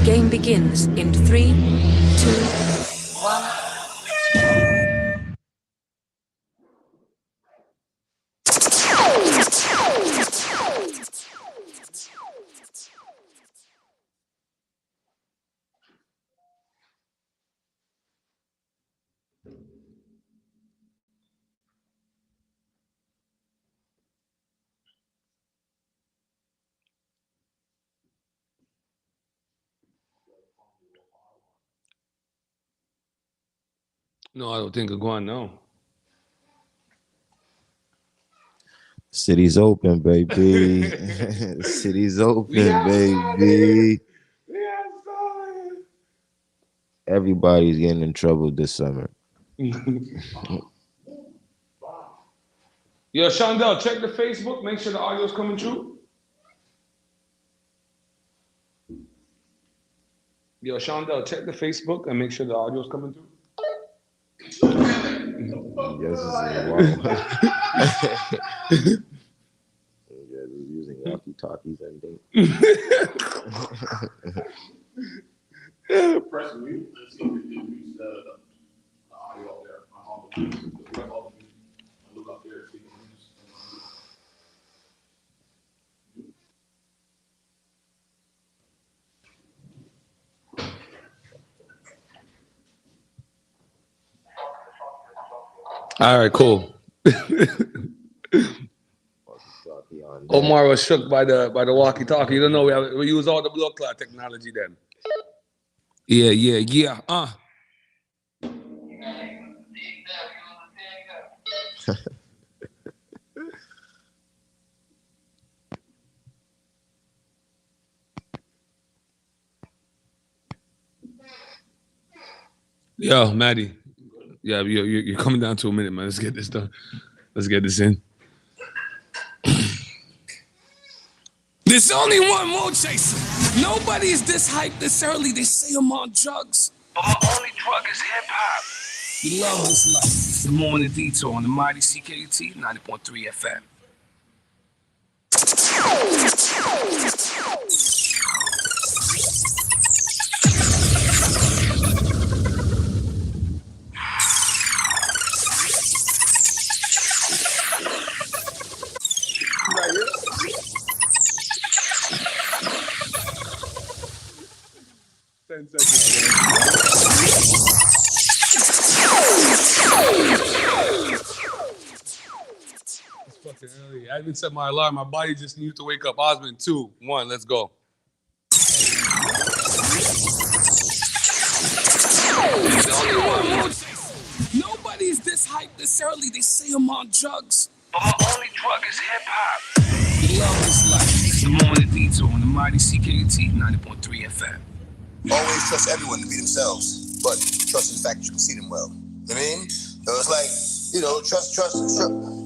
Game begins in 3, 2, 1. No, I don't think I'm going, no. City's open, baby. City's open, baby. Everybody's getting in trouble this summer. Yo, Shondell, check the Facebook. Make sure the audio's coming through. Yo, Shondell, check the Facebook and make sure the audio's coming through. Yes, this is wild. You guys are using walkie-talkies and things. Press mute. Let's see if it mutes the audio up there. Look up there. See if it mutes. All right, cool. Omar was shook by the walkie-talkie. You don't know we use all the blood clot technology then. Yeah. Yo, Maddie. Yeah, you're coming down to a minute, man. Let's get this done. Let's get this in. There's only one more chaser. Nobody is this hyped this early. They say I'm on drugs. But my only drug is hip-hop. You love this life. It's the Morning Detour on the mighty CKUT 90.3 FM. It's fucking early. I haven't set my alarm. My body just needs to wake up. Osmond, 2, 1, let's go. Nobody's this hyped this early. They say I'm on drugs. But my only drug is hip-hop. You love this life. It's the Morning Detour on the mighty CKUT 90.3 FM. Always trust everyone to be themselves, but trust in the fact that you can see them well. You know what I mean? So it's like, trust.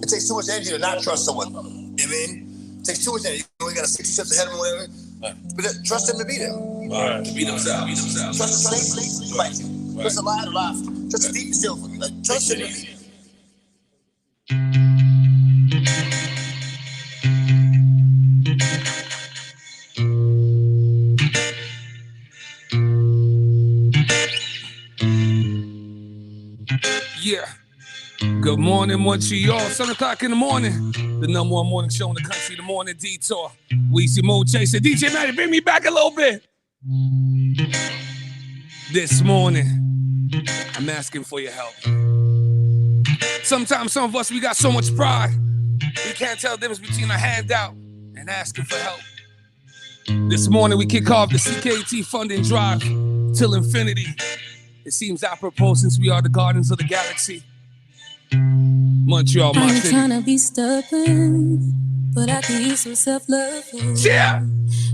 It takes too much energy to not trust someone. You know what I mean? It takes too much energy. You got to 60 steps ahead of them or whatever. Right. But trust them to be them. Right. To be themselves. Trust the slave to fight you. Right. Trust the lie to lie. Trust the thief to steal from you. Like, trust them to be them. Yeah. Good morning, Montreal. 7 o'clock in the morning. The number one morning show in the country, the Morning Detour. Weezy Mo Chaser. DJ Maddie, bring me back a little bit. This morning, I'm asking for your help. Sometimes some of us, we got so much pride. We can't tell the difference between a handout and asking for help. This morning, we kick off the CKT funding drive till infinity. It seems apropos since we are the guardians of the galaxy. Montreal, my I ain't city. tryna be stubborn, but I can use some self-love. Yeah.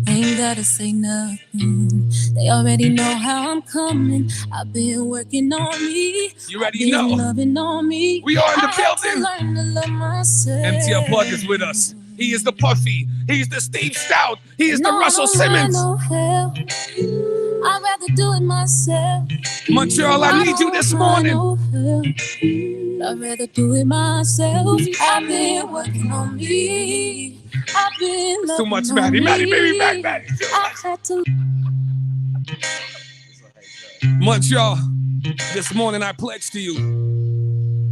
I ain't gotta say nothing. They already know how I'm coming. I've been working on me. You already know. Loving on me. We are in the I had to building. learn to love myself. MTL Plug is with us. He is the Puffy. He's the Steve Stout. He is the Russell Simmons. No help. I'd rather do it myself. Montreal, I need you this morning. No help. I'd rather do it myself. I've been working on me. I've been Too much, Maddie. Maddie, baby, back, Maddie. I had to. Montreal, this morning I pledge to you,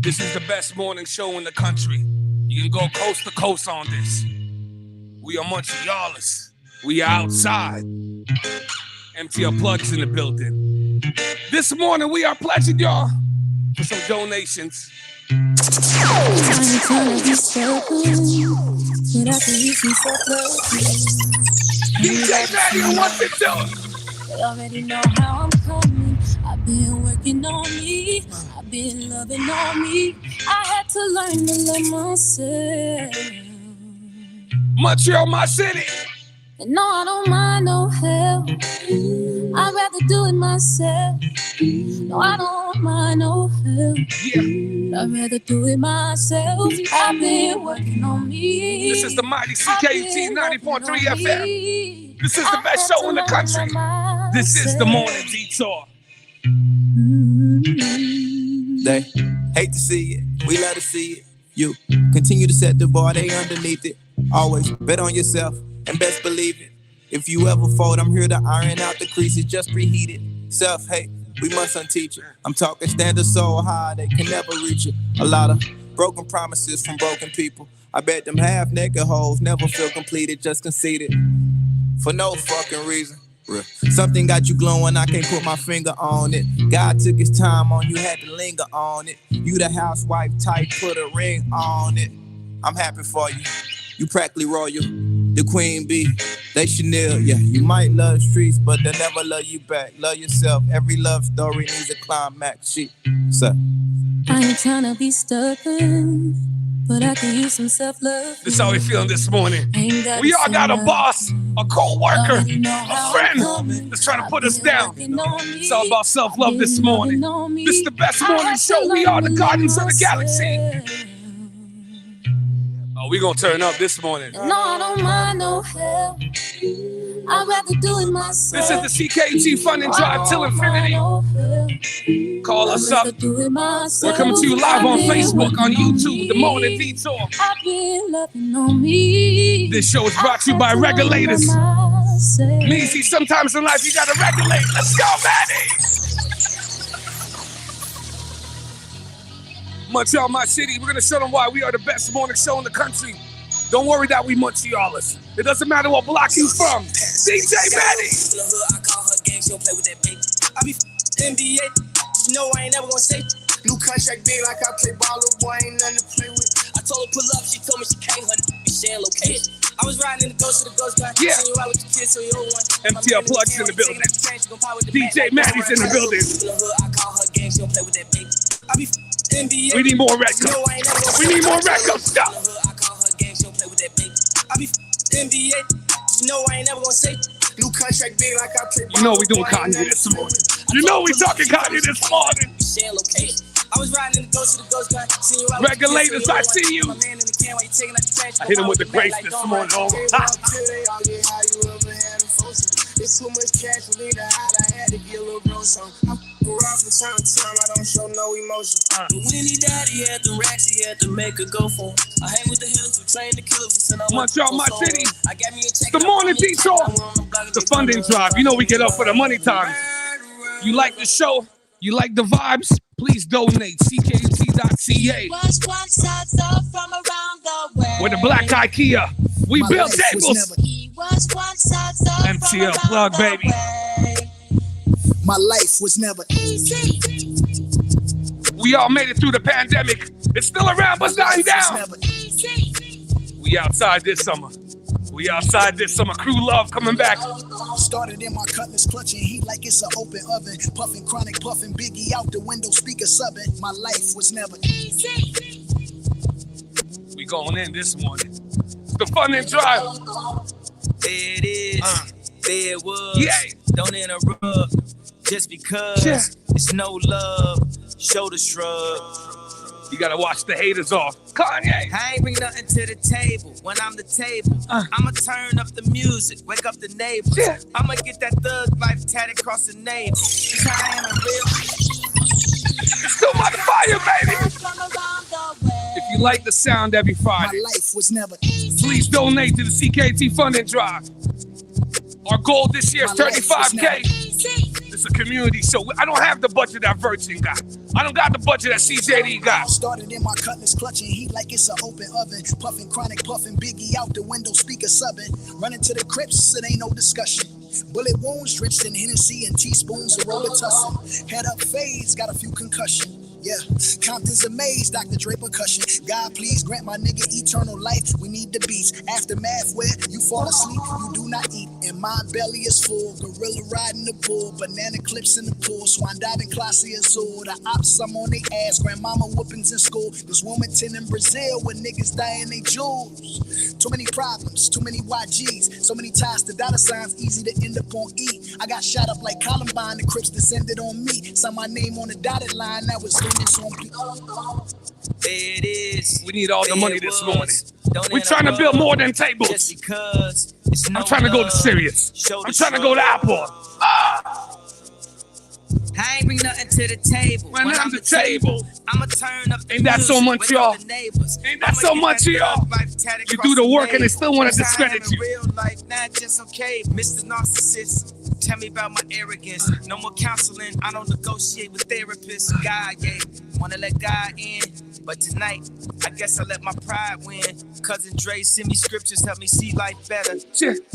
this is the best morning show in the country. You can go coast to coast on this. We are Montrealers. We are outside. MTL Plugs in the building. This morning we are pledging y'all for some donations. I'm trying to be so good, but I can use some self-love. DJ Maddie, what you doing? They already know how I'm coming. I've been working on me. I've been loving on me. I had to learn to love myself. Montreal, my city. And no, I don't mind no help. I'd rather do it myself. No, I don't mind no help. Yeah. I'd rather do it myself. I've been working on me. This is the mighty CKT 90.3 FM. This is the best show in the country. This is the Morning Detour. They hate to see it, we love to see it. You continue to set the bar, they underneath it. Always bet on yourself and best believe it. If you ever fold, I'm here to iron out the creases, just preheat it. Self-hate, we must unteach it. I'm talking standards so high, they can never reach it. A lot of broken promises from broken people. I bet them half-naked hoes never feel completed, just conceited. For no fucking reason. Something got you glowing, I can't put my finger on it. God took his time on you, had to linger on it. You the housewife type, put a ring on it. I'm happy for you. You practically royal, the queen bee, they Chanel, yeah. You might love streets, but they'll never love you back. Love yourself, every love story needs a climax. Shit, so I ain't trying to be stubborn, but I can use some self-love. This is how we feeling this morning. We all got a boss, a co-worker, a friend that's trying to put us down. It's all about self-love this morning. This is the best morning show. We are the Guardians of the Galaxy. Oh, we gonna turn up this morning. No, I don't mind no help. I'd rather do it myself. This is the CKT Fun and Drive till infinity. Call us up. We're coming to you live on Facebook, on YouTube, The Morning Detour. I've been loving on me. This show is brought to you by regulators. Measy, sometimes in life you gotta regulate. Let's go, Maddie! Montreal, my city. We're gonna show them why we are the best morning show in the country. Don't worry that we Montrealers. It doesn't matter what block you from. DJ Maddie. I call her gang, she don't play with that baby. I be NBA, you know I ain't never gonna say. New contract big like I play ball, little boy ain't nothing to play with. I told her pull up, she told me she can't, her be sharing location. I was riding in the ghost of the ghost guy. Yeah. You out with the kids, so you old one. MTL Plugs in the building. DJ Maddie's in the building. I call her gang, she don't play with that baby. I be NBA. We need more records. We need more records. Stop. I call her gang, she don't play with that baby. I be NBA. You know I ain't never gonna say. New contract big like I play. You know we doing Kanye this morning. You know we talking Kanye this morning. Share location. I was riding in the ghost of the ghost guy. Regulators, I see you. I hit him with the grace this morning. It's too much cash for me to hide. I had to get a little bro some. I'm around from time to time. I don't show no emotion. But when he died, he had the racks. He had to make a go for him. I hang with the hills who train the killers. Montreal, my city. The Morning Detour. The funding drive. You know we get up for the money time. You like the show? You like the vibes? Please donate. CKT.ca. With the black IKEA. We built tables. MTL Plug, baby. My life was never easy. We all made it through the pandemic. It's still around, but dying down. We outside this summer. We outside this summer. Crew Love coming back. Started in my cutlass, clutching heat like it's an open oven. Puffing chronic, puffing Biggie out the window, speaker subbing. My life was never easy. We going in this morning. The Fun and Drive. there it is, there it was. Yeah. Don't interrupt, just because it's no love. Shoulder shrug. You gotta watch the haters off. Kanye. I ain't bring nothing to the table when I'm the table. I'ma turn up the music, wake up the neighbors. Yeah. I'ma get that thug life tatted across the navel. Cause I am a real. Still mother fire, baby. If you like the sound every Friday, my life was never easy. Please donate to the CKT Funding Drive. Our goal this year is $35K. It's a community show. I don't have the budget that Virgin got. I don't got the budget that CJD got. Started in my cutlass, clutching heat like it's an open oven. Puffing chronic, puffing Biggie out the window, speaker subbing. Running to the crypts, it ain't no discussion. Bullet wounds drenched in Hennessy and teaspoons of Robitussin. Head up phase, got a few concussion. Yeah, Compton's amazed, Dr. Draper cushion. God, please grant my nigga eternal life. We need the beats. Aftermath where you fall asleep, you do not eat. And my belly is full. Gorilla riding the bull, banana clips in the pool. Swan diving, classy azul. The ops, I'm on they ass. Grandmama whoopings in school. This Wilmington in Brazil where niggas dying they jewels. Too many problems, too many YGs. So many ties to dollar signs, easy to end up on E. I got shot up like Columbine, the Crips descended on me. Saw my name on the dotted line, that was There it is. We need all the money this morning. We're trying to build more than tables. I'm trying to go to Sirius. I'm trying to go to Apple. I ain't bring nothing to the table. When I'm the table, I'ma turn up the ain't that so much, y'all? Ain't that so much, y'all? You do the work and they still want to discredit you. Real life, not just okay. Mr. Narcissist, tell me about my arrogance. No more counseling. I don't negotiate with therapists. God, yeah, wanna let God in. But tonight, I guess I let my pride win. Cousin Dre send me scriptures, help me see life better.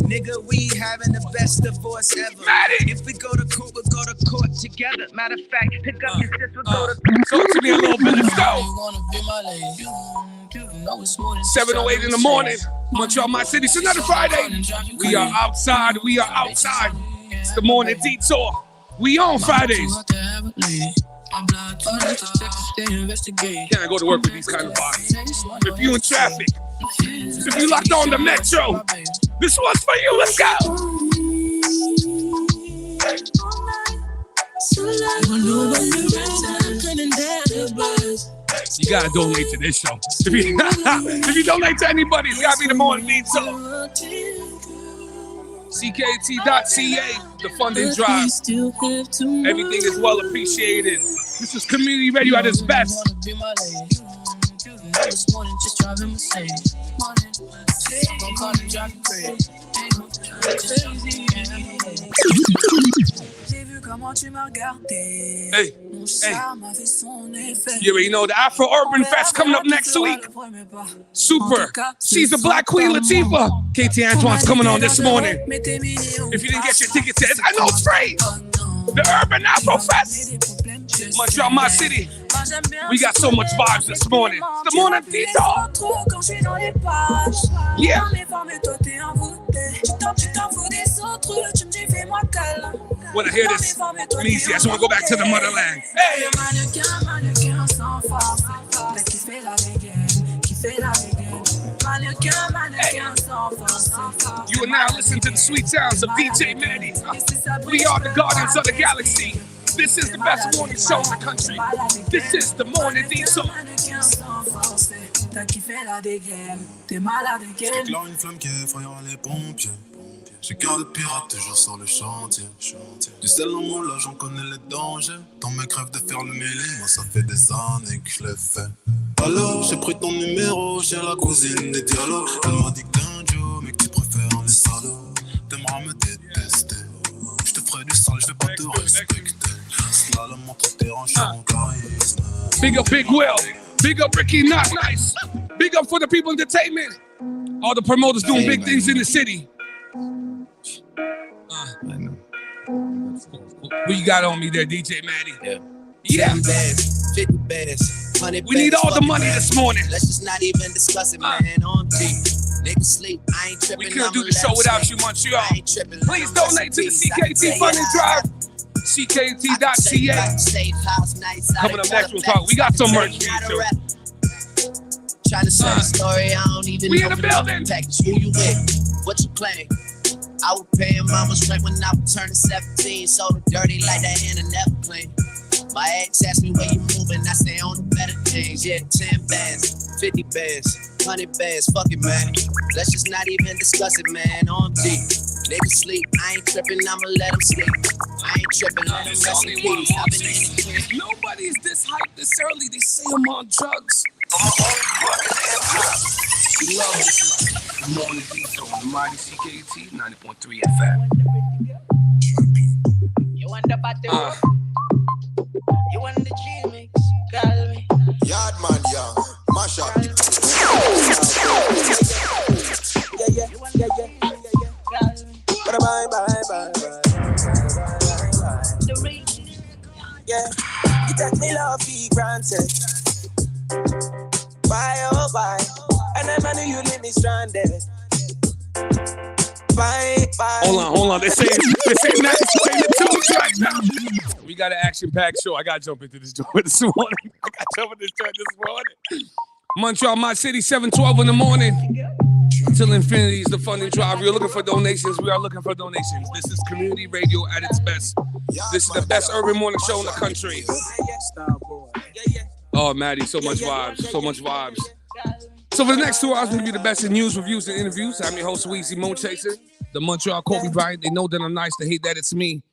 Nigga, we having the best divorce ever. If we go to court, we'll go to court together. Matter of fact, pick up your sis, we'll go to court. Talk to me a little bit, let's go. 7:08 in the morning, Montreal, my city. It's another Friday. We are outside, It's the Morning Detour. We on Fridays. Can't go to work with these kind of bodies. If you in traffic, if you locked on the metro, this one's for you. Let's go. You gotta donate to this show. If you donate to anybody, it's gotta be the Morning Detour. CKT.ca, the funding drive. Everything is well appreciated. This is community radio at its best. Hey. You already know the Afro Urban Fest coming up next week. Super. She's the Black Queen Latifah. KT Antoine's coming on this morning. If you didn't get your tickets yet, I know it's free. The Urban Afro Fest. Montreal, my city. We got so much vibes this morning. The Morning Detour. Yeah. When I hear this, easy. I just want to go back to the motherland. Hey. You are now listening to the sweet sounds of DJ Manny. We are the guardians of the galaxy. This is the best morning show in the country. This is the Morning Detour. Une flamme qui effrayera les pompiers. J'ai cœur de pirate, toujours sur le chantier. Du sel en mon là, j'en connais les dangers. Tant mes crèves de faire le mêlé, moi ça fait des années que je l'ai fait. Alors, j'ai pris ton numéro chez la cousine des dialogues. Elle m'a dit que t'es un Joe, mais que tu préfères les salauds. T'aimeras me détester. Je te ferai du sale, je vais pas te respecter. Slalom entre tes hanches, mon charisme. Big up Big Will. Big up Ricky Not Nice. Big up for the people entertainment. All the promoters doing big things in the city. I know. Who you got on me there, DJ Maddie? Yeah. 50 bands, 100 we need all the money this morning. Let's just not even discuss it, man. On G. Niggas sleep, I ain't tripping. We couldn't do the show without you, Montreal. Please donate to the CKT Funding Drive. CKT.ca. Coming up next, we'll talk. We got some merch for you, too. Trying to sell a story, I don't even we know in the building. Who you with? What you playing? I was paying mama's rent when I was turning 17. So dirty like that in a never clean. My ex asked me where you moving, I say on the better things. Yeah, 10 bands, 50 bands, 100 bands, fuck it, man. Let's just not even discuss it, man. On G. Niggas sleep, I ain't tripping, I'ma let them sleep. I ain't tripping, let them rest in peace. I've been in. Nobody's this hyped this early, they say I'm on drugs. We love this life. The Morning Detour on the mighty CKT 90.3 FM. want the body you want the G-mix, call me. Yard man, young, mash up. Yeah, you take me love for granted. Why, oh, why? And never knew you leave me stranded. Bye, bye. Hold on. They say Max playing the tunes right now. We got an action-packed show. I got to jump into this joint this morning. Montreal, my city, 7:12 in the morning. Till infinity is the funding drive. We're looking for donations. We are looking for donations. This is community radio at its best. This is the best urban morning show in the country. Oh, Maddie, so much vibes. So for the next 2 hours, we're going to be the best in news, reviews, and interviews. I'm your host, Weezy Moon Chaser, the Montreal Kobe Bryant. They know that I'm nice. They hate that it's me.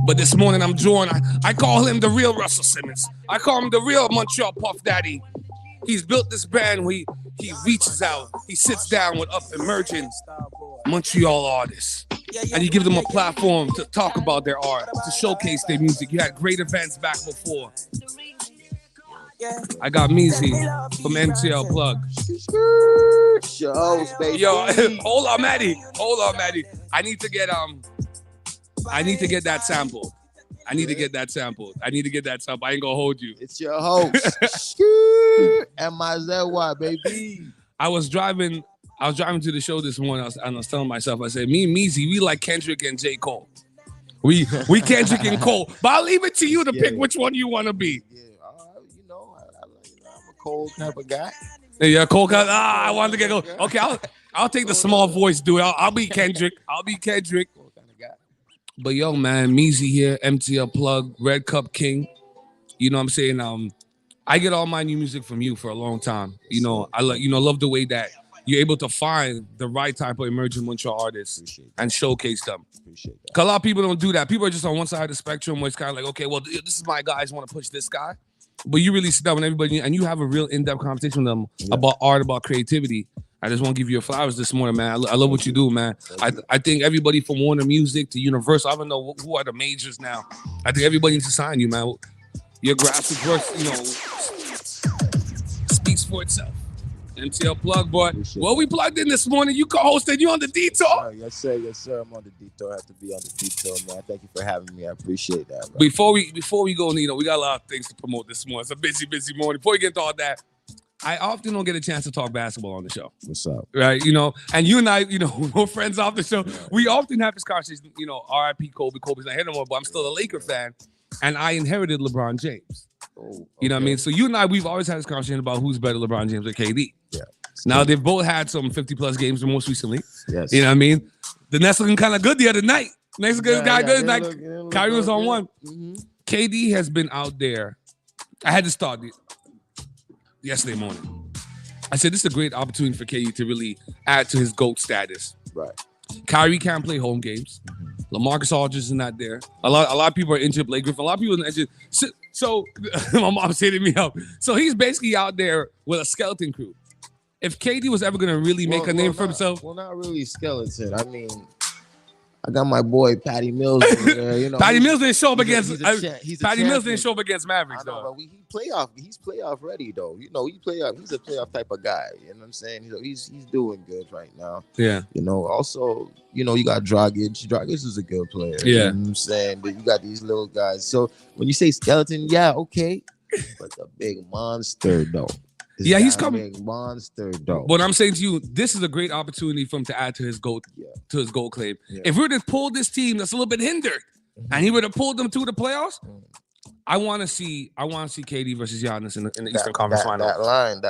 But this morning, I'm joined. I call him the real Russell Simmons. I call him the real Montreal Puff Daddy. He's built this band where he reaches out. He sits down with up emerging Montreal artists. And you give them a platform to talk about their art, to showcase their music. You had great events back before. I got Meezy from MTL Plug. Yo, hold on, Maddie. I need to get that sample. I need to get that sample. I ain't gonna hold you. It's your host. M-I-Z-Y, baby. I was driving to the show this morning. I was telling myself, I said, me and Meezy, we like Kendrick and J. Cole. We Kendrick and Cole. But I'll leave it to you to pick which one you want to be. Yeah, I'm a Cole type of guy. Yeah, Cole. I wanted to get Cole. Okay, I'll take the small voice, dude. I'll be Kendrick. But yo, man, Meezy here, MTL Plug, Red Cup King. You know what I'm saying? I get all my new music from you for a long time. You know, I love the way that you're able to find the right type of emerging Montreal artists and showcase them. Appreciate that. 'Cause a lot of people don't do that. People are just on one side of the spectrum where it's kind of like, okay, well, this is my guy. I just want to push this guy. But you really sit down with everybody and you have a real in-depth conversation with them about art, about creativity. I just want to give you your flowers this morning, man. I love what you do, man. I think everybody from Warner Music to Universal, I don't know who are the majors now. I think everybody needs to sign you, man. Your grassroots work, speaks for itself. MTL Plug, boy. Well, we plugged in this morning. You co-hosted. You on the Detour? Yes, sir. I'm on the Detour. I have to be on the Detour, man. Thank you for having me. I appreciate that, bro. Before we go, we got a lot of things to promote this morning. It's a busy morning. Before we get into all that, I often don't get a chance to talk basketball on the show. What's up? Right, and you and I, we're friends off the show. Yeah. We often have this conversation, RIP Kobe. Kobe's not here no more, but I'm still a Laker fan, and I inherited LeBron James. Oh, okay. You know what I mean? So you and I, we've always had this conversation about who's better, LeBron James or KD. Yeah. Now, they've both had some 50-plus games most recently. Yes. You know what I mean? The Nets looking kind of good the other night. Next good guy good night. Kyrie was on one. Mm-hmm. KD has been out there. I had to start yesterday morning. I said, this is a great opportunity for KD to really add to his GOAT status. Right. Kyrie can't play home games. LaMarcus Aldridge is not there. A lot of people are injured. Blake Griffin. A lot of people are injured. So my mom's hitting me up. So he's basically out there with a skeleton crew. If KD was ever going to really make a name for himself. Well, not really skeleton. I mean, I got my boy Patty Mills in there. Patty Mills didn't show up against Patty Mills didn't show up against Mavericks, though. But he's playoff ready, though. He's a playoff type of guy. You know what I'm saying? He's doing good right now. Yeah. Also, you got Dragic. Dragic is a good player. Yeah. You know what I'm saying? But you got these little guys. So when you say skeleton, yeah, okay. But the big monster, though. Yeah, he's coming. Big monster, though. But I'm saying to you, this is a great opportunity for him to add to his goal claim. Yeah. If we were to pull this team that's a little bit hindered, and he would have pulled them to the playoffs, I want to see KD versus Giannis in the Eastern Conference Final. That line,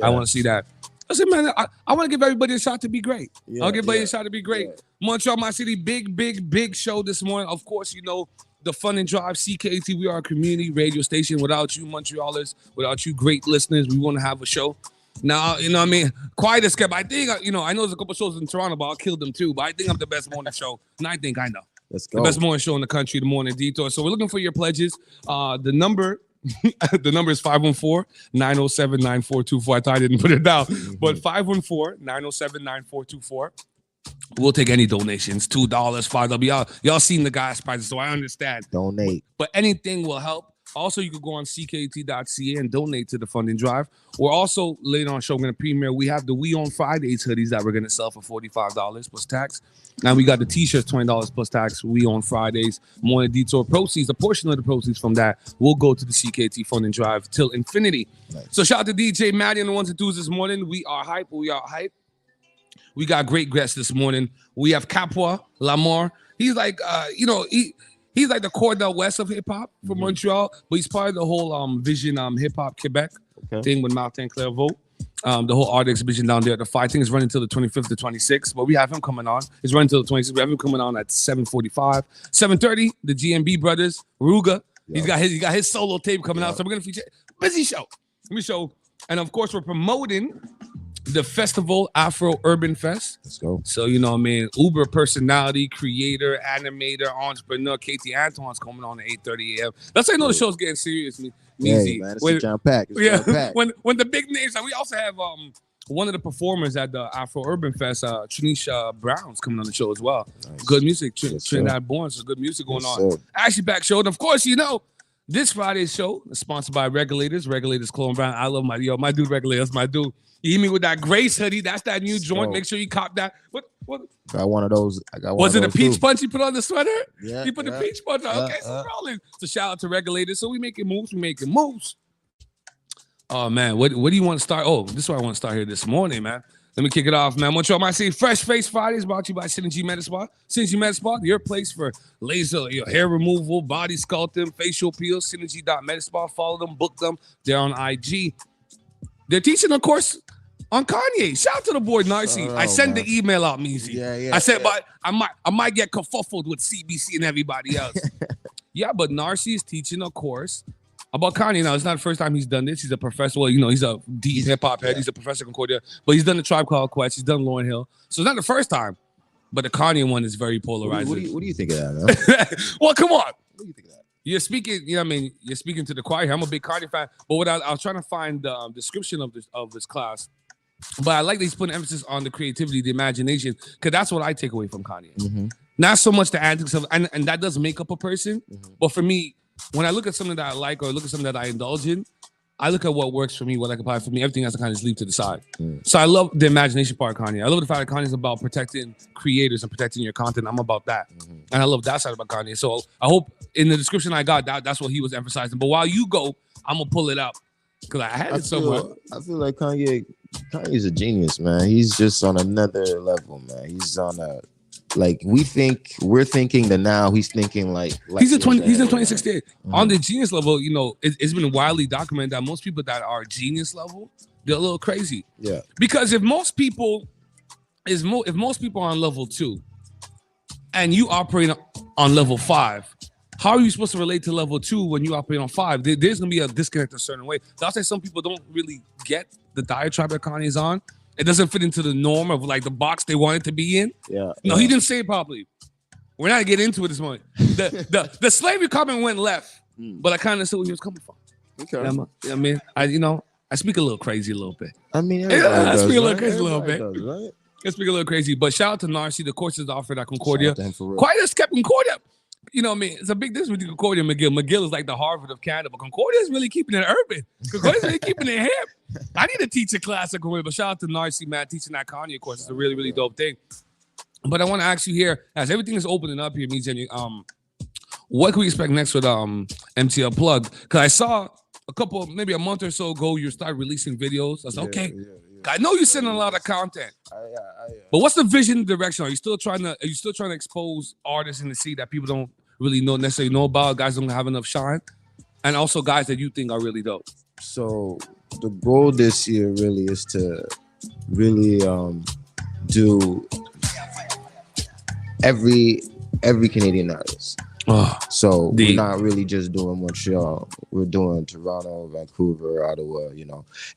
I want to see that. Listen, man, I want to give everybody a shot to be great. I'll give everybody a shot to be great. Yeah. Montreal, my city, big show this morning. Of course, the Fun and Drive, CKT, we are a community radio station. Without you, Montrealers, without you great listeners, we want to have a show. Now, quiet as kept. I think, I know there's a couple shows in Toronto, but I'll kill them too. But I think I'm the best morning show. And I think I know. Let's go. The best morning show in the country, the Morning Detour. So we're looking for your pledges. The number is 514-907-9424. I thought I didn't put it down. But 514-907-9424. We'll take any donations, $2, $5. Y'all seen the guy's prices, so I understand. Donate. But anything will help. Also, you could go on ckt.ca and donate to the funding drive. We're also, later on show, we're going to premiere. We have the We On Fridays hoodies that we're going to sell for $45 plus tax. Now we got the t-shirts, $20 plus tax. We On Fridays. Morning Detour proceeds, a portion of the proceeds from that will go to the CKT funding drive till infinity. Nice. So shout out to DJ Maddie and the ones and twos this morning. We are hype. We are hype. We got great guests this morning. We have Capua Lamar. He's like, he's like the Cordell West of hip hop from Montreal, but he's part of the whole Vision Hip Hop Quebec thing with Martin Clairvaux. The whole art exhibition down there at the 5. I think it's running until the 25th to 26th, but we have him coming on. It's running until the 26th. We have him coming on at 7:45. 7:30, the GMB brothers, Ruga. Yep. He got his solo tape coming out, so we're going to feature busy show. And of course, we're promoting the festival, Afro Urban Fest. Let's go. So, Uber personality, creator, animator, entrepreneur, Katie Antoine's coming on at 8:30 a.m. That's how you know the show's getting serious. Hey, man, it's jam-packed. When the big names, and we also have one of the performers at the Afro Urban Fest, Trinisha Brown's coming on the show as well. Nice. Good music, Trinidad born, so good music going on. Actually, back show. And of course, this Friday's show is sponsored by Regulators Cologne Brown. I love my dude Regulators, my dude. You hit me with that Grace hoodie. That's that new joint. Make sure you cop that. What? Got one of those. I got one. Was it a peach too. punch you put on the sweater? Yeah. You put the peach punch on. Okay, so rolling. So shout out to Regulators. So we making moves. Oh man, what do you want to start? Oh, this is where I want to start here this morning, man. Let me kick it off, man. Montreal might say Fresh Face Fridays brought to you by Synergy Medispa. Synergy Medispa, your place for laser, hair removal, body sculpting, facial peels. Synergy.medispa. Follow them, book them. They're on IG. They're teaching a course on Kanye. Shout out to the boy Narcy. I sent the email out, Meezy. Yeah. I said, but I might get kerfuffled with CBC and everybody else. But Narcy is teaching a course about Kanye. Now, it's not the first time he's done this. He's a professor. Well, he's a deep hip-hop head. He's a professor at Concordia. But he's done the Tribe Called Quest. He's done Lauryn Hill. So it's not the first time. But the Kanye one is very polarizing. What do you think of that, man? Well, come on. What do you think of that? You're speaking, you're speaking to the choir here. I'm a big Kanye fan. But what I was trying to find the description of this class. But I like that he's putting emphasis on the creativity, the imagination, because that's what I take away from Kanye. Mm-hmm. Not so much the antics of, and that does make up a person. Mm-hmm. But for me, when I look at something that I like or look at something that I indulge in, I look at what works for me, what I can apply for me. Everything else I kind of just leave to the side. Mm. So I love the imagination part of Kanye. I love the fact that Kanye is about protecting creators and protecting your content. I'm about that. Mm-hmm. And I love that side about Kanye. So I hope in the description I got, that's what he was emphasizing. But while you go, I'm going to pull it up because I had it somewhere. I feel like Kanye's a genius, man. He's just on another level, man. He's on a we're thinking the now. He's thinking like he's in 2068. Mm-hmm. On the genius level, it's been widely documented that most people that are genius level, they're a little crazy. Yeah. Because if most people are on level 2 and you operate on level 5, how are you supposed to relate to level 2 when you operate on 5? There's gonna be a disconnect a certain way. That's why some people don't really get the diatribe that Kanye's on. It doesn't fit into the norm of like the box they want it to be in. Yeah. No, he didn't say it properly. We're not getting into it this morning. The slavery comment went left, but I kind of see where he was coming from. Okay. I speak a little crazy a little bit. I speak a little crazy a little bit. I speak a little crazy, but shout out to Narcy. The course is offered at Concordia. Quietest kept Concordia. It's a big difference between Concordia and McGill. McGill is like the Harvard of Canada, but Concordia is really keeping it urban. Concordia is really keeping it hip. I need to teach a class at Concordia, but shout out to Narcy, man, teaching that Kanye course. It's a really, really dope thing. But I want to ask you here, as everything is opening up here, Jenny, what can we expect next with MTL Plug? Because I saw maybe a month or so ago, you started releasing videos. I was okay. I know you're sending a lot of content. But what's the vision and direction? Are you still trying to expose artists in the scene that people don't really necessarily know about, guys don't have enough shine, and also guys that you think are really dope? So the goal this year really is to really do every Canadian artist. So we're not really just doing Montreal. We're doing Toronto, Vancouver, Ottawa,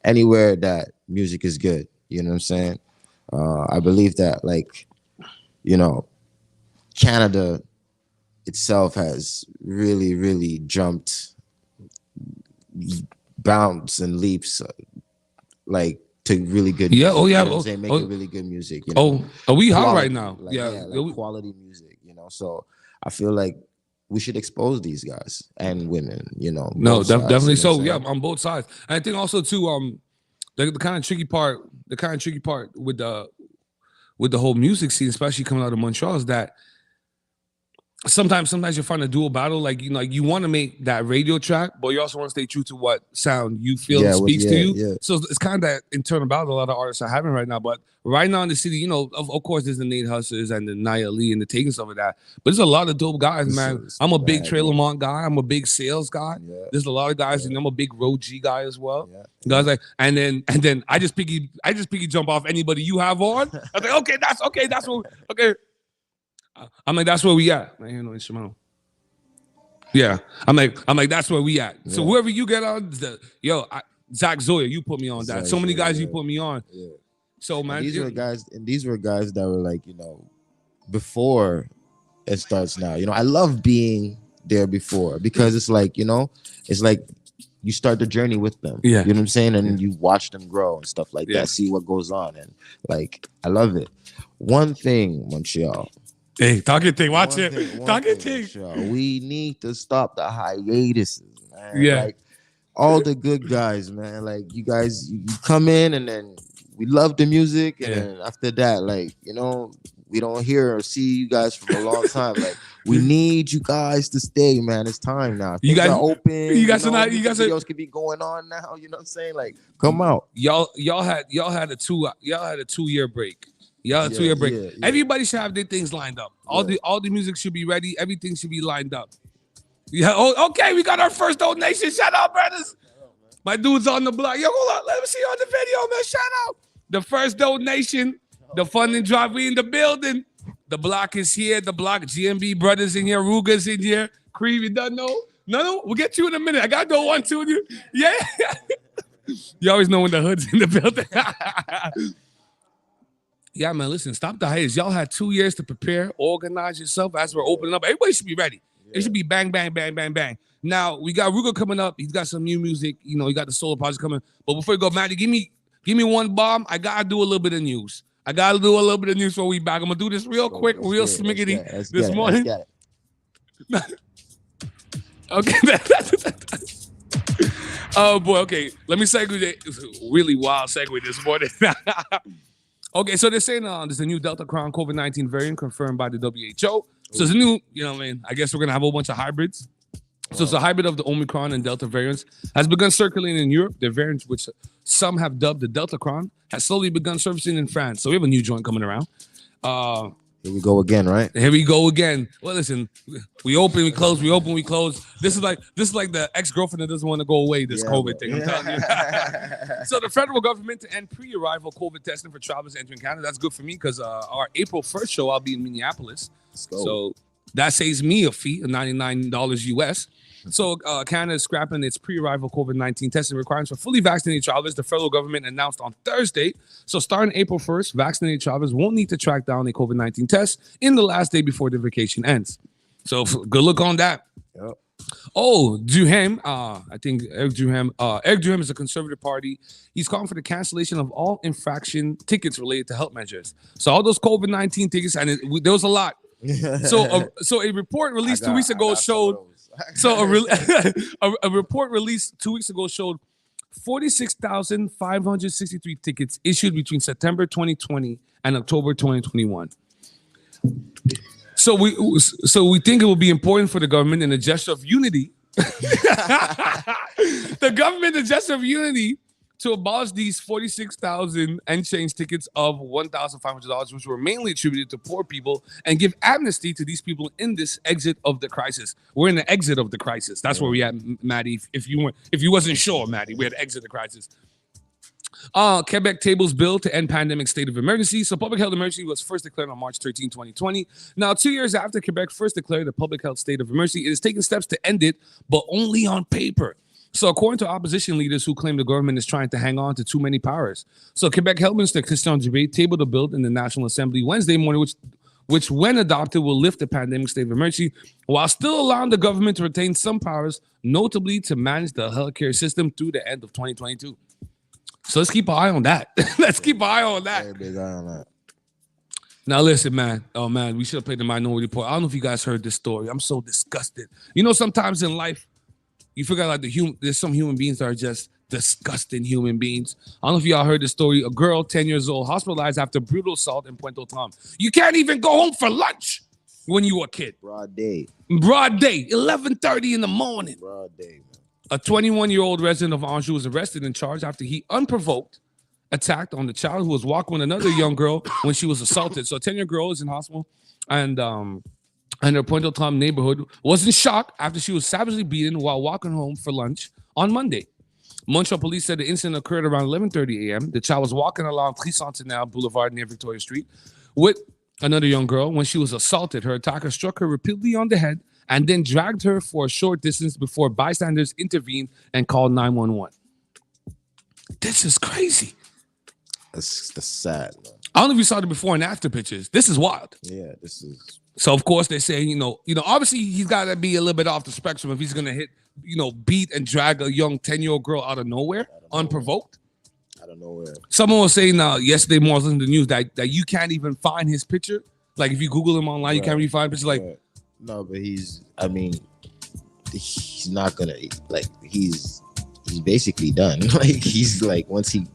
anywhere that music is good. You know what I'm saying? I believe that Canada itself has really, really jumped bounds and leaps to really good Yeah, music. oh yeah. You know what I'm saying? Making really good music. You know? Are we hot Quality, right now? like, like quality music, you know. So I feel like we should expose these guys and women, you know. No, both sides, definitely. you know So what yeah, I'm saying? on both sides. And I think also too, the kind of tricky part with the whole music scene, especially coming out of Montreal, is that sometimes you find a dual battle. Like, you know, like you want to make that radio track, but you also want to stay true to what sound you feel speaks to you. Yeah. So it's kind of that internal battle a lot of artists are having right now. But right now in the city, you know, of course, there's the Nate Hustlers and the Nia Lee and the Takings of that. But there's a lot of dope guys, man. I'm a big Trey Lamont guy. I'm a big Sales guy. Yeah. There's a lot of guys, and I'm a big Road G guy as well. Yeah. Guys like, and then I just piggy jump off anybody you have on. I was like, that's what okay. I'm like, that's where we at. I hear no instrumental. Yeah, I'm like, that's where we at. So whoever you get on, Zach Zoya, you put me on that. So many guys you put me on. Yeah. So man, these were guys that were like, you know, before it starts now. You know, I love being there before because it's like, you know, it's like you start the journey with them. Yeah, you know what I'm saying, and you watch them grow and stuff like that. See what goes on, and like I love it. One thing, Montreal. Hey, talk your thing. Watch it. Talk your thing. We need to stop the hiatuses, man. Yeah. Like all the good guys, man. Like you guys, you come in and then we love the music, and then after that, like, you know, we don't hear or see you guys for a long time. Like we need you guys to stay, man. It's time now. Things are open. You guys videos could be going on now. You know what I'm saying? Like, come out. Y'all had a 2-year break. Yeah, 2-year break. Yeah. Everybody should have their things lined up. All the music should be ready. Everything should be lined up. Yeah. Oh, okay. We got our first donation. Shout out, brothers. My dude's on the block. Yo, hold on. Let me see you on the video, man. Shout out. The first donation. The funding drive. We in the building. The block is here. The block. GMB brothers in here. Ruga's in here. Creed, you done know? No. We'll get you in a minute. I got to go 1, 2. Yeah. You always know when the hood's in the building. Yeah, man, listen, stop the hiatus. Y'all had 2 years to prepare, organize yourself as we're opening up. Everybody should be ready. It should be bang, bang, bang, bang, bang. Now, we got Ruga coming up. He's got some new music. You know, he got the solo project coming. But before you go, Matty, give me one bomb. I got to do a little bit of news. Before we back. I'm going to do this real quick, real smiggity this morning. Okay. Oh, boy, okay. Let me segue. Really wild segue this morning. Okay, so they're saying there's a new Delta Crohn COVID-19 variant confirmed by the WHO. So it's a new, you know what I mean? I guess we're going to have a whole bunch of hybrids. So it's a hybrid of the Omicron and Delta variants, has begun circulating in Europe. The variant, which some have dubbed the Delta Crohn, has slowly begun surfacing in France. So we have a new joint coming around. Here we go again, right? Here we go again. Well, listen, we open, we close, we open, we close. This is like the ex-girlfriend that doesn't want to go away, this COVID thing, I'm telling you. So the federal government to end pre-arrival COVID testing for travelers entering Canada. That's good for me because our April 1st show, I'll be in Minneapolis. So that saves me a fee of $99 US. So Canada is scrapping its pre-arrival COVID-19 testing requirements for fully vaccinated travelers. The federal government announced on Thursday. So starting April 1st, vaccinated travelers won't need to track down a COVID-19 test in the last day before the vacation ends. So good luck on that. Yep. Oh, Duhem, I think Eric Duhem is a conservative party. He's calling for the cancellation of all infraction tickets related to health measures. So all those COVID-19 tickets, and there was a lot. So a report released 2 weeks ago showed. So a report released 2 weeks ago showed 46,563 tickets issued between September 2020 and October 2021. So we think it will be important for the government in a gesture of unity. The government, in a gesture of unity, to abolish these 46,000 and change tickets of $1,500, which were mainly attributed to poor people, and give amnesty to these people in this exit of the crisis. We're in the exit of the crisis. That's where we at, Maddie. If you wasn't sure, Maddie, we had to exit the crisis. Quebec tables bill to end pandemic state of emergency. So public health emergency was first declared on March 13, 2020. Now, 2 years after Quebec first declared the public health state of emergency, it is taking steps to end it, but only on paper. So according to opposition leaders who claim the government is trying to hang on to too many powers. So Quebec Health Minister Christian Dubé tabled a bill in the National Assembly Wednesday morning, which when adopted will lift the pandemic state of emergency while still allowing the government to retain some powers, notably to manage the healthcare system through the end of 2022. So let's keep an eye on that. Let's keep an eye on that. Very big eye on that. Now listen, man. Oh man, we should have played the Minority Report. I don't know if you guys heard this story. I'm so disgusted. You know, sometimes in life, you forget like there's some human beings that are just disgusting human beings. I don't know if y'all heard the story. A girl, 10 years old, hospitalized after brutal assault in Puerto Tom. You can't even go home for lunch when you were a kid. Broad day. 11:30 in the morning. Broad day, man. A 21-year-old resident of Anjou was arrested and charged after he unprovoked attacked on the child who was walking with another young girl when she was assaulted. So a 10-year girl is in hospital, and her Puerto Tom neighborhood was in shock after she was savagely beaten while walking home for lunch on Monday. Montreal police said the incident occurred around 11:30 a.m. The child was walking along Tricentenaire Boulevard near Victoria Street with another young girl. When she was assaulted, her attacker struck her repeatedly on the head and then dragged her for a short distance before bystanders intervened and called 911. This is crazy. That's sad, man. I don't know if you saw the before and after pictures. This is wild. Yeah, this is. So of course they're saying, you know, obviously he's got to be a little bit off the spectrum if he's gonna hit, beat and drag a young 10-year-old girl out of nowhere, unprovoked. I don't know where. Someone was saying yesterday morning, listening to the news that you can't even find his picture. Like if you Google him online, you can't really find pictures. Like, no, but he's not gonna he's basically done. Like he's like once he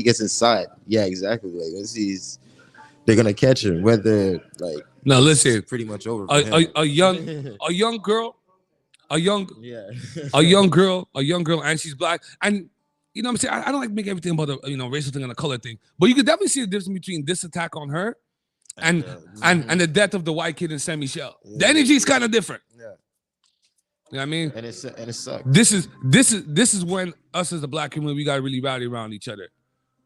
gets inside, yeah, exactly. Like once they're gonna catch him. Whether like no, listen, it's pretty much over. A young girl, and she's black, and you know what I'm saying. I don't like make everything about the racial thing and a color thing, but you could definitely see the difference between this attack on her and the death of the white kid in Saint Michel. Yeah. The energy is kind of different. Yeah. You know what I mean? And it sucks. This is when us as a black community, we gotta really rally around each other.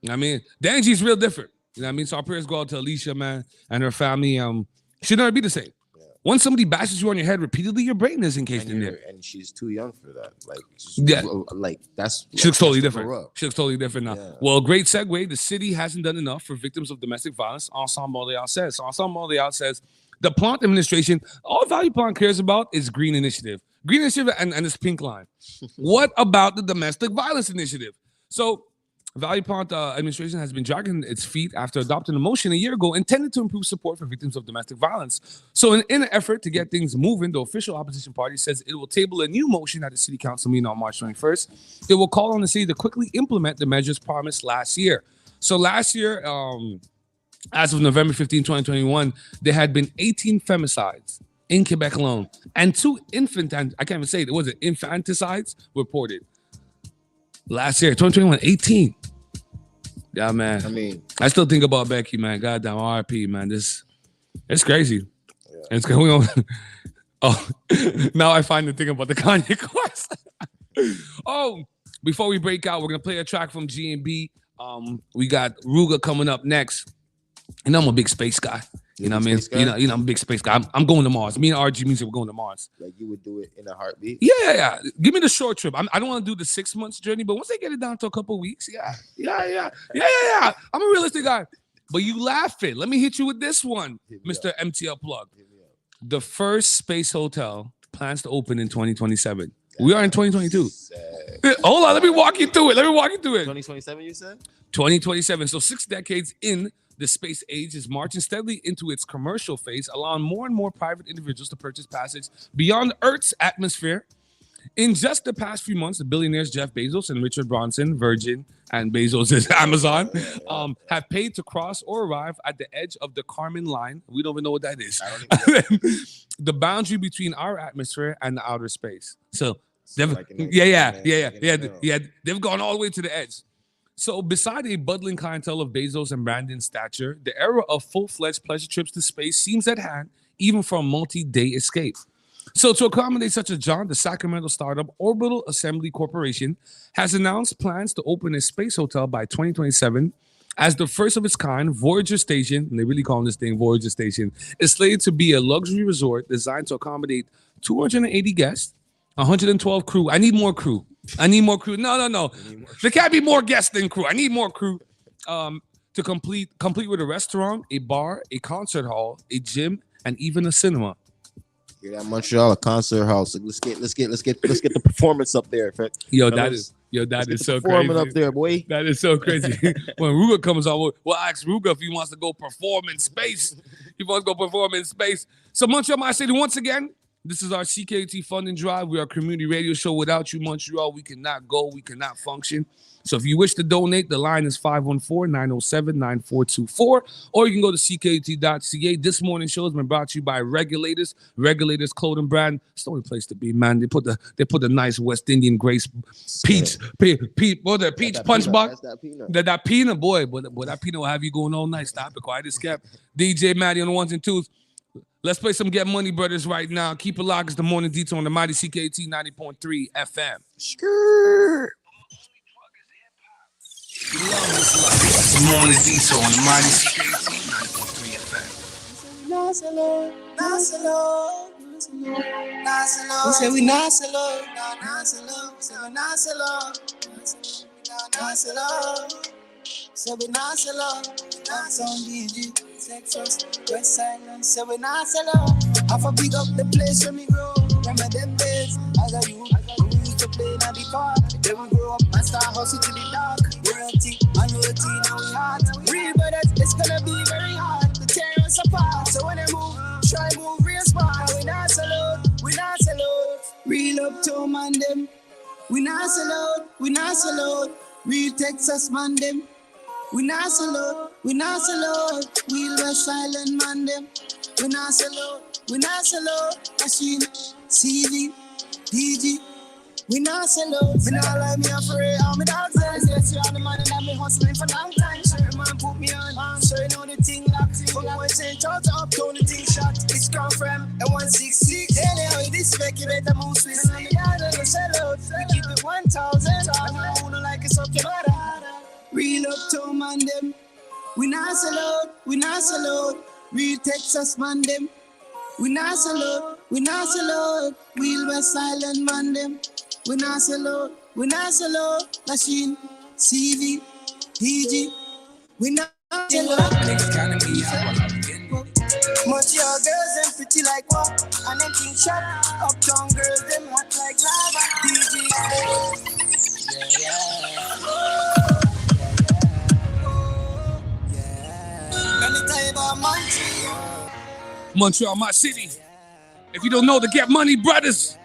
You know what I mean? The energy is real different. You know what I mean? So our prayers go out to Alicia, man, and her family. She'll never be the same. Yeah. Once somebody bashes you on your head repeatedly, your brain is encased in there. And she's too young for that. She looks totally different. She looks totally different now. Yeah. Well, great segue. The city hasn't done enough for victims of domestic violence. Ensemble Montréal says. Ensemble Montréal says the Plante administration, all Value Plante cares about is Green Initiative. Green Initiative and this pink line. What about the domestic violence initiative? So Value Plante administration has been dragging its feet after adopting a motion a year ago intended to improve support for victims of domestic violence. So in an effort to get things moving, the official opposition party says it will table a new motion at the city council meeting on March 21st. It will call on the city to quickly implement the measures promised last year. So last year, as of November 15, 2021, there had been 18 femicides in Quebec alone and 2 infanticides reported. Last year, 2021, 18. Yeah, man. I mean, I still think about Becky, man. Goddamn RIP, man. It's crazy. Yeah. It's going on. Now I find the thing about the Kanye course. Before we break out, we're gonna play a track from G&B. We got Ruga coming up next. And I'm a big space guy. You know what I mean? I'm a big space guy. I'm going to Mars. Me and RG Music, we're going to Mars. Like you would do it in a heartbeat? Yeah. Give me the short trip. I don't want to do the 6 months journey, but once they get it down to a couple of weeks, yeah. I'm a realistic guy. But you laughing. Let me hit you with this one, Mr. MTL Plug. The first space hotel plans to open in 2027. We are in 2022. Hold on, let me walk you through it. 2027, you said? 2027. So 6 decades in, the space age is marching steadily into its commercial phase, allowing more and more private individuals to purchase passage beyond Earth's atmosphere. In just the past few months, the billionaires Jeff Bezos and Richard Branson, Virgin, and Bezos is Amazon, have paid to cross or arrive at the edge of the Kármán line. We don't even know what that is. The boundary between our atmosphere and the outer space. So they've gone all the way to the edge. So beside a budding clientele of Bezos and Brandon's stature, the era of full-fledged pleasure trips to space seems at hand, even for a multi-day escape. So to accommodate such a jaunt, the Sacramento startup Orbital Assembly Corporation has announced plans to open a space hotel by 2027 as the first of its kind. Voyager Station, and they really call this thing Voyager Station, is slated to be a luxury resort designed to accommodate 280 guests, 112 crew. I need more crew. No. There can't be more guests than crew. I need more crew. To complete with a restaurant, a bar, a concert hall, a gym, and even a cinema. You're at Montreal, a concert hall. So let's get the performance up there. Yo, that is so performing crazy. up there, boy. That is so crazy. When Ruga comes on, we'll ask Ruga if he wants to go perform in space. He wants to go perform in space. So Montreal, my city, once again, this is our CKT funding drive. We are a community radio show. Without you, Montreal, we cannot go. We cannot function. So if you wish to donate, the line is 514-907-9424, or you can go to ckt.ca. This morning's show has been brought to you by Regulators. Regulators clothing brand. It's the only place to be, man. They put the nice West Indian Grace peach punch box. That peanut, boy. But that peanut will have you going all night. Stop it, quiet as kept. DJ Maddie on the ones and twos. Let's play some Get Money Brothers right now. Keep it locked. It's the Morning Detour on the mighty CKT 90.3 FM. Skrrr. The Morning Detour on the mighty CKT 90.3 FM. Nice alone, nice alone, nice alone. We say we nice alone, nice alone. We say we nice alone, nice alone. Say we nice alone. That's on DG, Texas, West Side. Say we nice alone. I for big up the place where me grow. Remember them days as a youth, we used to play in the park. Then we grow up and start hustle to the dark. Royalty, annuity, now we hot. Real brothers, it's gonna be very hard to tear us apart. So when I move, try move real smart. We not alone, we not alone. Real up to man them. We not alone, we not alone. Real Texas man them. We not alone, we not alone. Real West Island man them. We not alone, we not alone. Machine, CV, DG. We not alone. Me not like me afraid. All me dogs are yes, you are the man that me hustling for long time. Certain man put me on. So you know the thing locked. From one St. George up, down the thing shot. It's come from a 166. Anyhow, you disrespect, you better move Swiss. And the yard and the sell out. We keep it 1,000. I don't know like it's up to matter. Real up to man them. We not alone. We not alone. Real Texas man them. We not alone. We not alone. Real West Island man them. We not alone, we not alone. Machine, CV, DG. We not alone. Much your girls them pretty like what? And them king shot. Uptown girls them hot like lava. DG. Let me tell you about Montreal. Montreal, my city. If you don't know the Get Money Brothers,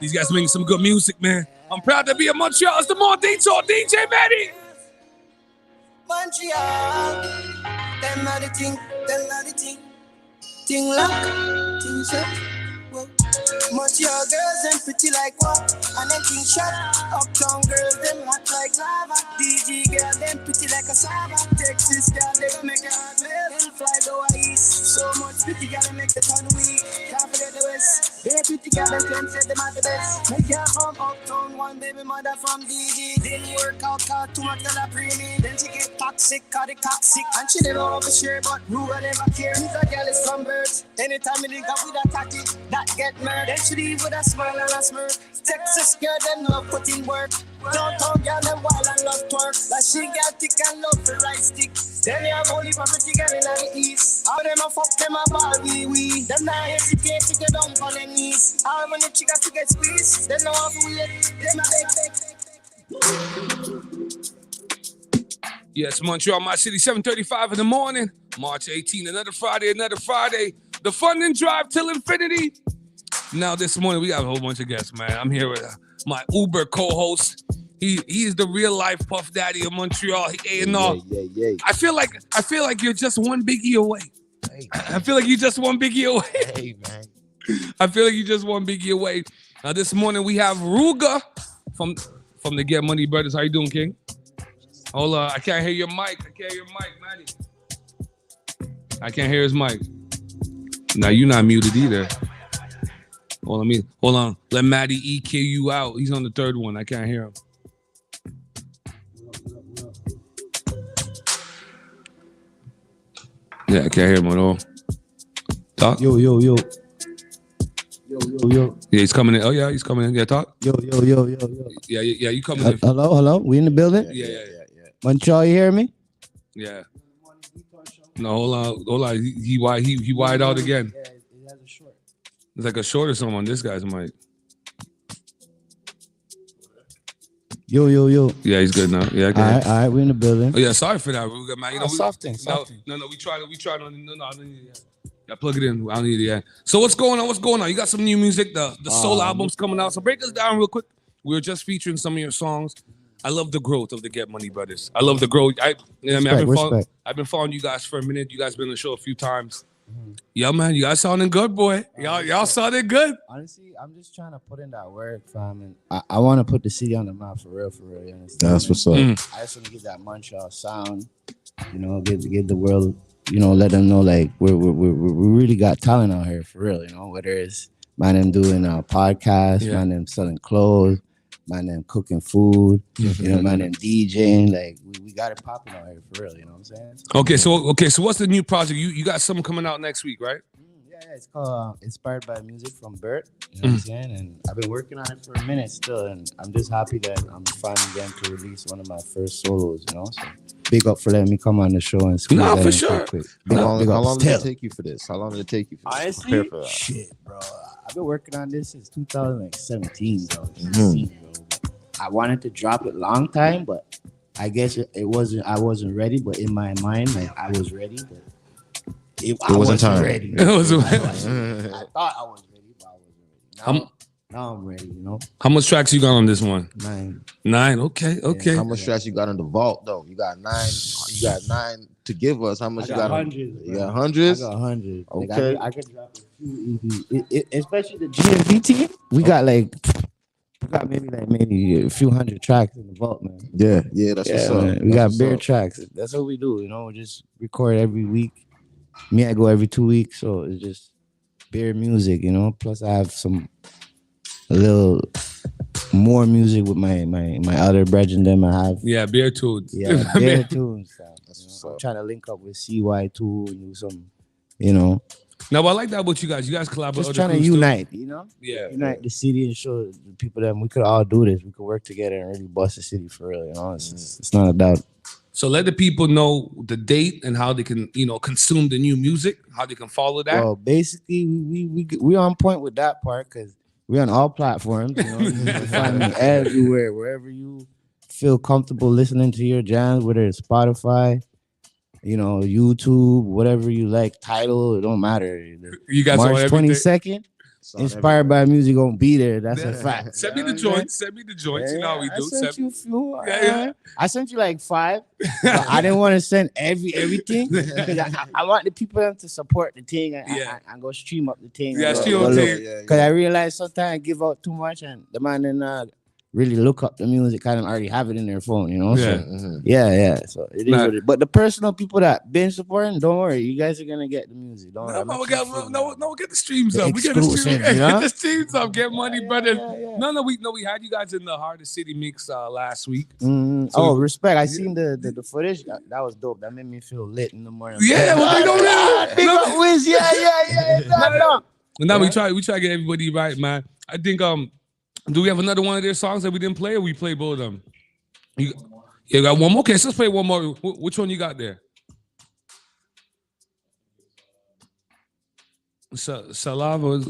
these guys making some good music, man. I'm proud to be a Montreal. It's the Morning Detour, DJ Maddie. Montreal, them are the thing, thing lock, thing shut. Montreal girls them pretty like what? And them thing shot. Uptown girls them hot like lava. DG girl them pretty like a saba. Texas girl they gon' make it hot melt. Them fly lower east. So much pretty girl them make the turn weak. Can't forget the west. They pretty girl them claim say them are the best. Make her come uptown one baby mother from DG. Didn't work out cause too much girl a pre-me. Then she get toxic cause the coxic. And she never overshare but Ruga never care. These a girl is some birds. Anytime you link up with a tactic that get murdered. She leave with a smile and a smirk. Texas girl, them love putting work. Downtown girl, them wild and love twerk. Like she got thick and love the right stick. Then you have only for pretty girl in the east. All them a fuck, them a ball wee. Them not hesitate to get down on their knees. All when the chicas to get squeezed. Them no have to wait. Them a beg. Yes, Montreal, my city, 7:35 in the morning. March 18, another Friday. The funding drive till infinity. Now this morning we got a whole bunch of guests, man. I'm here with my Uber co-host. He is the real life Puff Daddy of Montreal. A&R. Yeah. I feel like you're just one biggie away. Hey, I feel like you just one biggie away. hey, man. I feel like you just one biggie away. Now this morning we have Ruga from the Get Money Brothers. How you doing, King? Hold on, I can't hear your mic. Manny. I can't hear his mic. Now you're not muted either. Hold on. Let Maddie EQ you out. He's on the third one. I can't hear him. Yeah, I can't hear him at all. Talk. Yo. Yeah, he's coming in. Oh yeah, he's coming in. Yeah, talk. Yo. Yeah, you coming in. Hello. We in the building? Yeah. Montreal, you hear me? Yeah. No, hold on. He wide out again. Yeah, it has a short. It's like a short or something on this guy's mic. Yo. Yeah, he's good now. Yeah, good. All right, we're in the building. Oh yeah, sorry for that. We got, man. You know, soft thing. No, we tried on. No, I don't need it yet. Yeah, plug it in. I don't need it yet. So what's going on? You got some new music. The solo album's coming out. So break us down real quick. We were just featuring some of your songs. I love the growth of the Get Money Brothers. I love the growth. I've been following you guys for a minute. You guys been on the show a few times. Yeah, man, you guys sounding good, boy. Y'all sounding good. Honestly, I'm just trying to put in that work, fam. And I want to put the city on the map for real. You understand? That's what's up. I just want to give that Montreal sound, you know, give the world, you know, let them know like we really got talent out here for real. You know, whether it's man them doing a podcast, man them selling clothes, man them cooking food, you know, man them DJing. Like we got it popping out here for real. You know what I'm saying? So what's the new project? You got something coming out next week, right? Yeah, it's called Inspired by Music from Bert. You know what I'm saying? And I've been working on it for a minute still, and I'm just happy that I'm finally getting to release one of my first solos, you know? So big up for letting me come on the show and squeeze that for in sure. quick. How long did it take you for this? Honestly, shit, bro. I've been working on this since 2017, bro. I wanted to drop it long time, but I guess I wasn't ready, but in my mind, like I was ready, but I wasn't time. Ready. I thought I was ready, but I wasn't ready. Now I'm ready, you know. How much tracks you got on this one? 9. Okay. How much tracks you got in the vault though? You got 9. You got 9 to give us. How much you got? Hundreds. You got hundreds. I got 100. Okay. Like I could drop a few EPs, especially the GMV team. We got maybe a few hundred tracks in the vault, man. Yeah, that's what's up. Man. We got bare tracks. That's what we do, you know. We just record every week. Me, I go every 2 weeks, so it's just bare music, you know. Plus, I have a little more music with my other brethren than I have. bare tunes. Yeah, bare tunes. I'm trying to link up with CY2 and do some, you know. Now, I like that about you guys. You guys collaborate. Just trying to unite, you know? Yeah. Unite the city and show the people that we could all do this. We could work together and really bust the city for real, you know? It's not a doubt. So let the people know the date and how they can, you know, consume the new music, how they can follow that. Well, basically, we on point with that part because we're on all platforms. You know, you can find me everywhere, wherever you feel comfortable listening to your jams, whether it's Spotify, you know, YouTube, whatever you like, title, it don't matter. You guys March 22nd. Inspired by Music gonna be there. That's a fact. Send me the joints. You know how we do. I sent you a few. I sent you like 5. I didn't want to send everything. I want the people to support the thing and go stream up the thing. Stream up the thing. Because I realize sometimes I give out too much and the man then really look up the music, kind of already have it in their phone, you know? Yeah. So it is what it. But the personal people that been supporting, don't worry, you guys are gonna get the music. Don't worry. We get the streams up. We get the streams up. Get money, brothers. No, we had you guys in the Hardest City mix last week. So respect. I seen the footage. That was dope. That made me feel lit in the morning. Yeah, big up Wiz. Yeah. Now we try to get everybody right, man. I think do we have another one of their songs that we didn't play, or we play both of them? You got one more? Okay, so let's play one more. Which one you got there? Salava.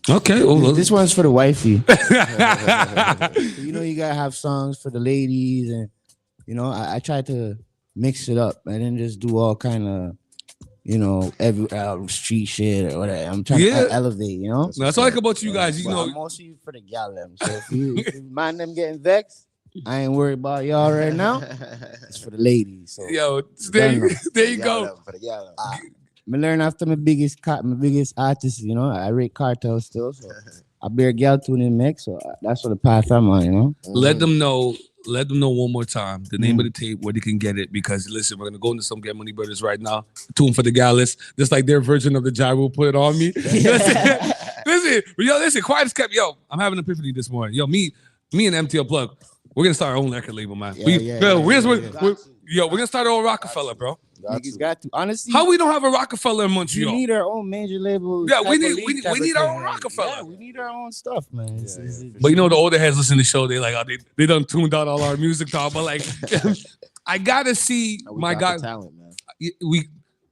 Okay. This one's for the wifey. You know, you gotta have songs for the ladies, and you know, I try to mix it up and then just do all kind of, you know, every street shit or whatever. I'm trying to elevate, you know. That's what I like about you guys. You know, I'm mostly for the gal them. So if you mind them getting vexed, I ain't worried about y'all right now. It's for the ladies. So there you go. For the gal I learn after my biggest artist. You know, I rate Cartel still. So I bear gal tune in mix. So that's what the path I'm on. You know. Let them know one more time the name of the tape, where they can get it, because listen, we're gonna go into some Get Money Brothers right now. Tune for the Gallus, just like their version of the Gyro Put It On Me. Listen, quiet as kept. Yo, I'm having an epiphany this morning. Yo, me and MTL Plug, we're gonna start our own record label, man. We're gonna start our own Rockefeller, bro. Niggas got to. Honestly, how we don't have a Rockefeller in Montreal? We need our own major label. Yeah, we need our own Rockefeller. Yeah, we need our own stuff, man. But you know, the older heads listen to the show, they like, they done tuned out all our music talk. But like, I gotta see my guy. Talent, man.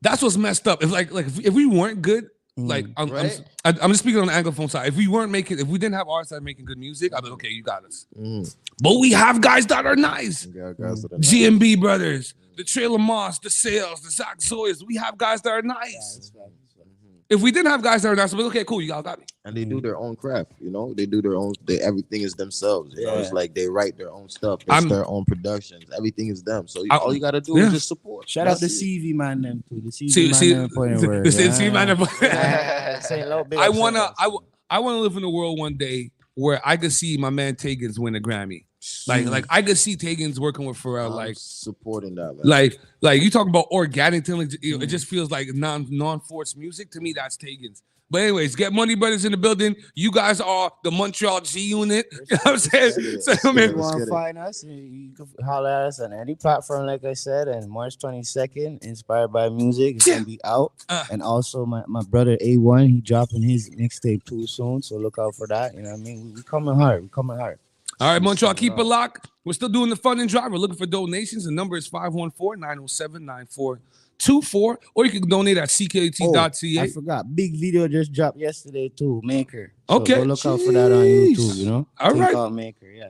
That's what's messed up. If if we weren't good, Like I'm Right? I'm just speaking on the Anglophone side. If we didn't have artists that are making good music, I'd be like, okay, you got us. But we have guys that are nice. GMB Brothers, the Trailer Moss, the Sales, the Zach Zoyas. We have guys that are nice. If we didn't have guys that are nice, I'd be like, okay, cool, you all got me. And they do their own craft, you know. They do their own. Everything is themselves. You know, it's like they write their own stuff. It's their own productions. Everything is them. So all you gotta do is just support. Shout out the CV man them too. The CV man them. I wanna live in a world one day where I could see my man Tagans win a Grammy. Like I could see Tagans working with Pharrell, like supporting that. Man. Like you talk about organic talent, it just feels like non-forced music to me. That's Tagans. But anyways, Get Money Brothers in the building. You guys are the Montreal G Unit. You know what I'm saying? So, man, you want to find us? You can holler at us on any platform, like I said. And March 22nd, Inspired by Music, is gonna be out. And also, my brother A1, he dropping his mixtape too soon. So look out for that. You know what I mean? We coming hard. All right, Montreal, keep it locked. We're still doing the funding drive. We're looking for donations. The number is 514-907-9424, or you can donate at ckt.ca. I forgot. Big video just dropped yesterday too. Maker. So okay. Go look out for that on YouTube. You know. All right. Maker. Yeah.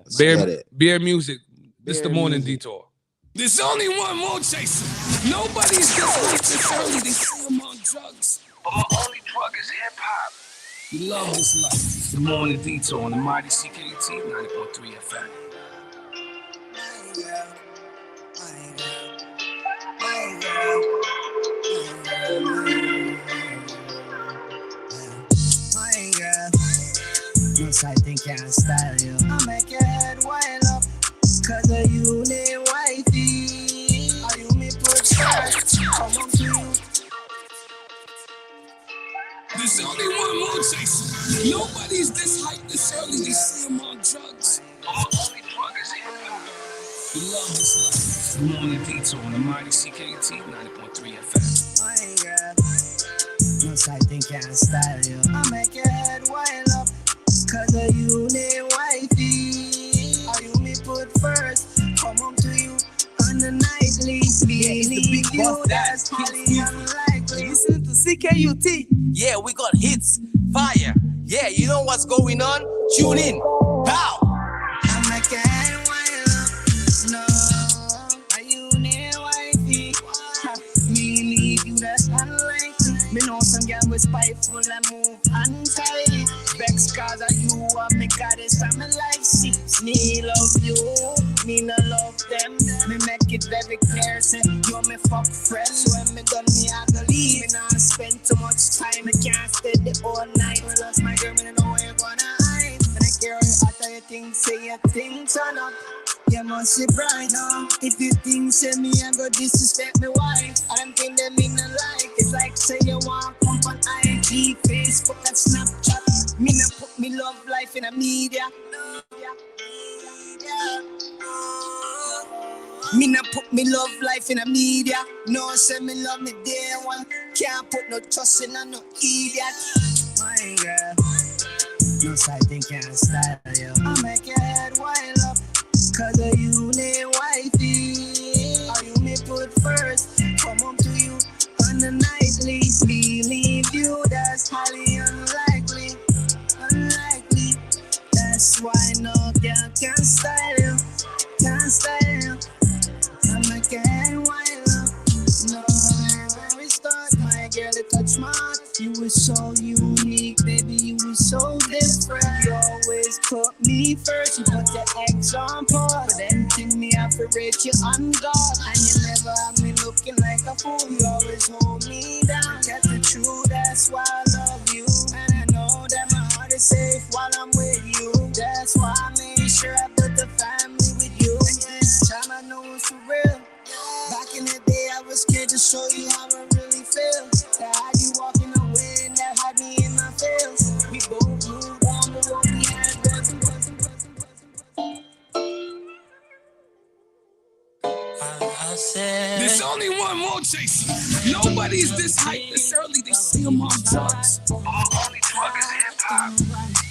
Bear music. This is the Morning Detour. There's only one more chaser. Nobody's just like this early. They see him on drugs. But my only drug is hip hop. You love this life. It's the Morning Detour on the mighty CKT 90.3 FM. No sighting can't style you. I make your head wild up, cause of you, ne wifey. Are you me put first? Come on to you. There's only one more chaser. Nobody's this hype this early. They see him on drugs. My only drug is hip hop. You love this life. It's the Morning Detour on the mighty CKT 90.3 FM. My girl, no sighting can't style you. I make your head wild up, cause of you, ne wifey. Are you me put first? Come on to you on the nightly. Believe you, that's highly unlikely. Listen to CKUT. Yeah, we got hits, fire. Yeah, you know what's going on? Tune in. Pow! I make your head wild up. No, are you ne wifey? Believe you, that's unlikely. Me know some girl was spiteful and move untidy. Vex cause of you, me goddess from my life. See, me love you, me no love them. Me make it very clear, say you me fuck friends. When me done, me I go leave. Me not spend too much time, me can't stay the whole night. Me lost my girl, me don't know where you're gonna hide. When I care after you think, say your things turn up. You must be bright now. If you think say me I go disrespect me wife, I don't think that me no like. It's like say you want pump on IG, Facebook and Snapchat. Me no put me love life in the media. Me no put me love life in the media. No say me love me day one. Can't put no trust in no idiot. My girl, no sighting can't style you. I make your head wild up, cause of you, ne wifey. Are you me put first? Come up to you on the nightly. Believe you, that's highly unlikely. Unlikely. That's why no girl can style you. Can't style you. I make your head wild up. No, when we start, my girl, it touch my heart. You were so unique, baby, you were so different. You always put me first, you put the X on pause. But then think me I for rate you on God. And you never have me looking like a fool. You always hold me down, get the truth, that's why I love you. And I know that my heart is safe while I'm with you. That's why I made sure I put the family with you. And this time I know it's for real. Back in the day I was scared to show you how I really feel. That had you walking away and that had me in my feels. We both moved on, but what we had wasn't. I said, there's only one more chaser. Nobody's this hype this early. They see him on drugs. My only drug is hip hop.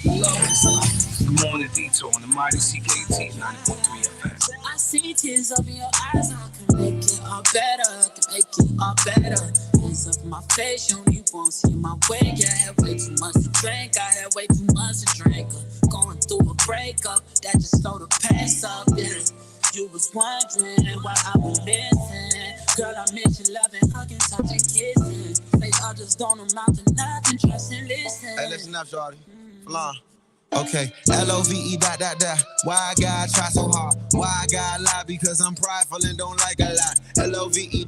Love this life. The Morning Detour on the mighty CKT 90.3 FM. I see tears up in your eyes. I can make it all better. I can make it all better. hands up in my face, you only won't see my way. Yeah, I had way too much to drink, I had way too much to drink. Going through a breakup, that just slowed the pace up, yeah. You was wondering why I was missing. Girl, I miss you loving, hugging, touching, kissing. They others don't amount to nothing, trust and listen. Hey, listen up, shorty. Flan. Okay, L-O-V-E ... Why I gotta try so hard? Why I gotta lie? Because I'm prideful and don't like a lot. L-O-V-E ...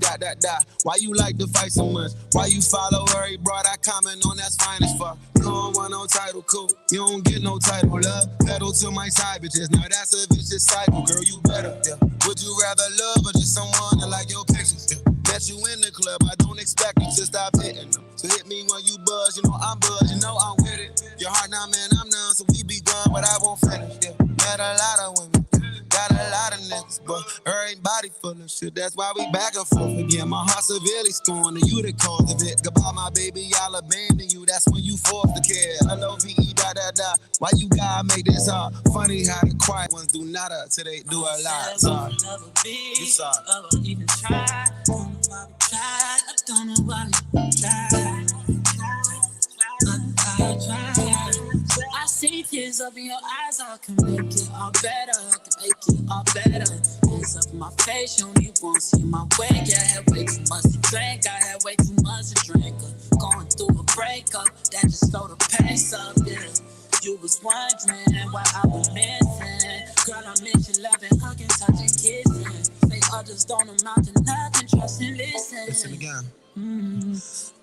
Why you like to fight so much? Why you follow every broad I comment on? That's fine as fuck. You don't want no title, cool. You don't get no title, love. Pedal to my side bitches. Now that's a vicious cycle, girl. You better. Yeah. Would you rather love or just someone that like your pictures? Yeah. Met you in the club, I don't expect you to stop hitting them. So hit me when you buzz, you know I'm buzzed, you know I'm with it. Your heart now, man, I'm none, so we be gone, but I won't finish. Yeah. Met a lot of women, got a lot of niggas, but everybody full of shit. That's why we back and forth again. My heart severely scorned, and you the cause of it. Goodbye, my baby, I'll abandon you. That's when you forced to care. L-O-V-E ... Why you gotta make this hard? Funny how the quiet ones do nada till they do a lot. Sorry. You sorry. Even try. I don't know why we tried. I see tears up in your eyes. I can make it all better. I can make it all better. Hands up in my face, you only won't see my way. Yeah, I had way too much to drink. I had way too much to drink. Going through a breakup, that just slowed the pace up. Yeah. You was wondering why I was missing. Girl, I miss you loving, hugging, touching, kissing. They others don't amount to nothing, trust and listen. Listen again.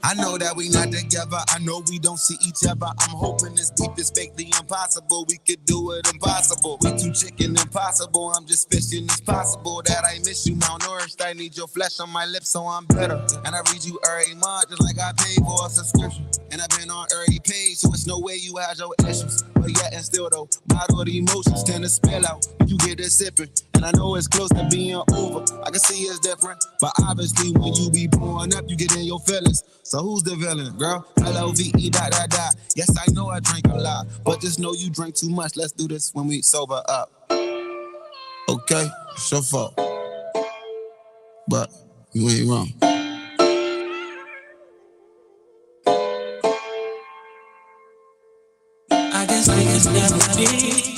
I know that we not together. I know we don't see each other. I'm hoping this deep is fake the impossible. We could do it impossible. We too chicken impossible. I'm just fishing. It's possible that I miss you malnourished. I need your flesh on my lips, so I'm better. And I read you every month just like I paid for a subscription. And I've been on every page, so it's no way you had your issues. But yet and still though, bottle the emotions tend to spill out when you get this sipping. And I know it's close to being over. I can see it's different, but obviously when you be blowing up, you get in your feelings. So who's the villain, girl? L-O-V-E ... Yes, I know I drink a lot, but just know you drink too much. Let's do this when we sober up. Okay, it's your fault, but you ain't wrong. I guess we could never be.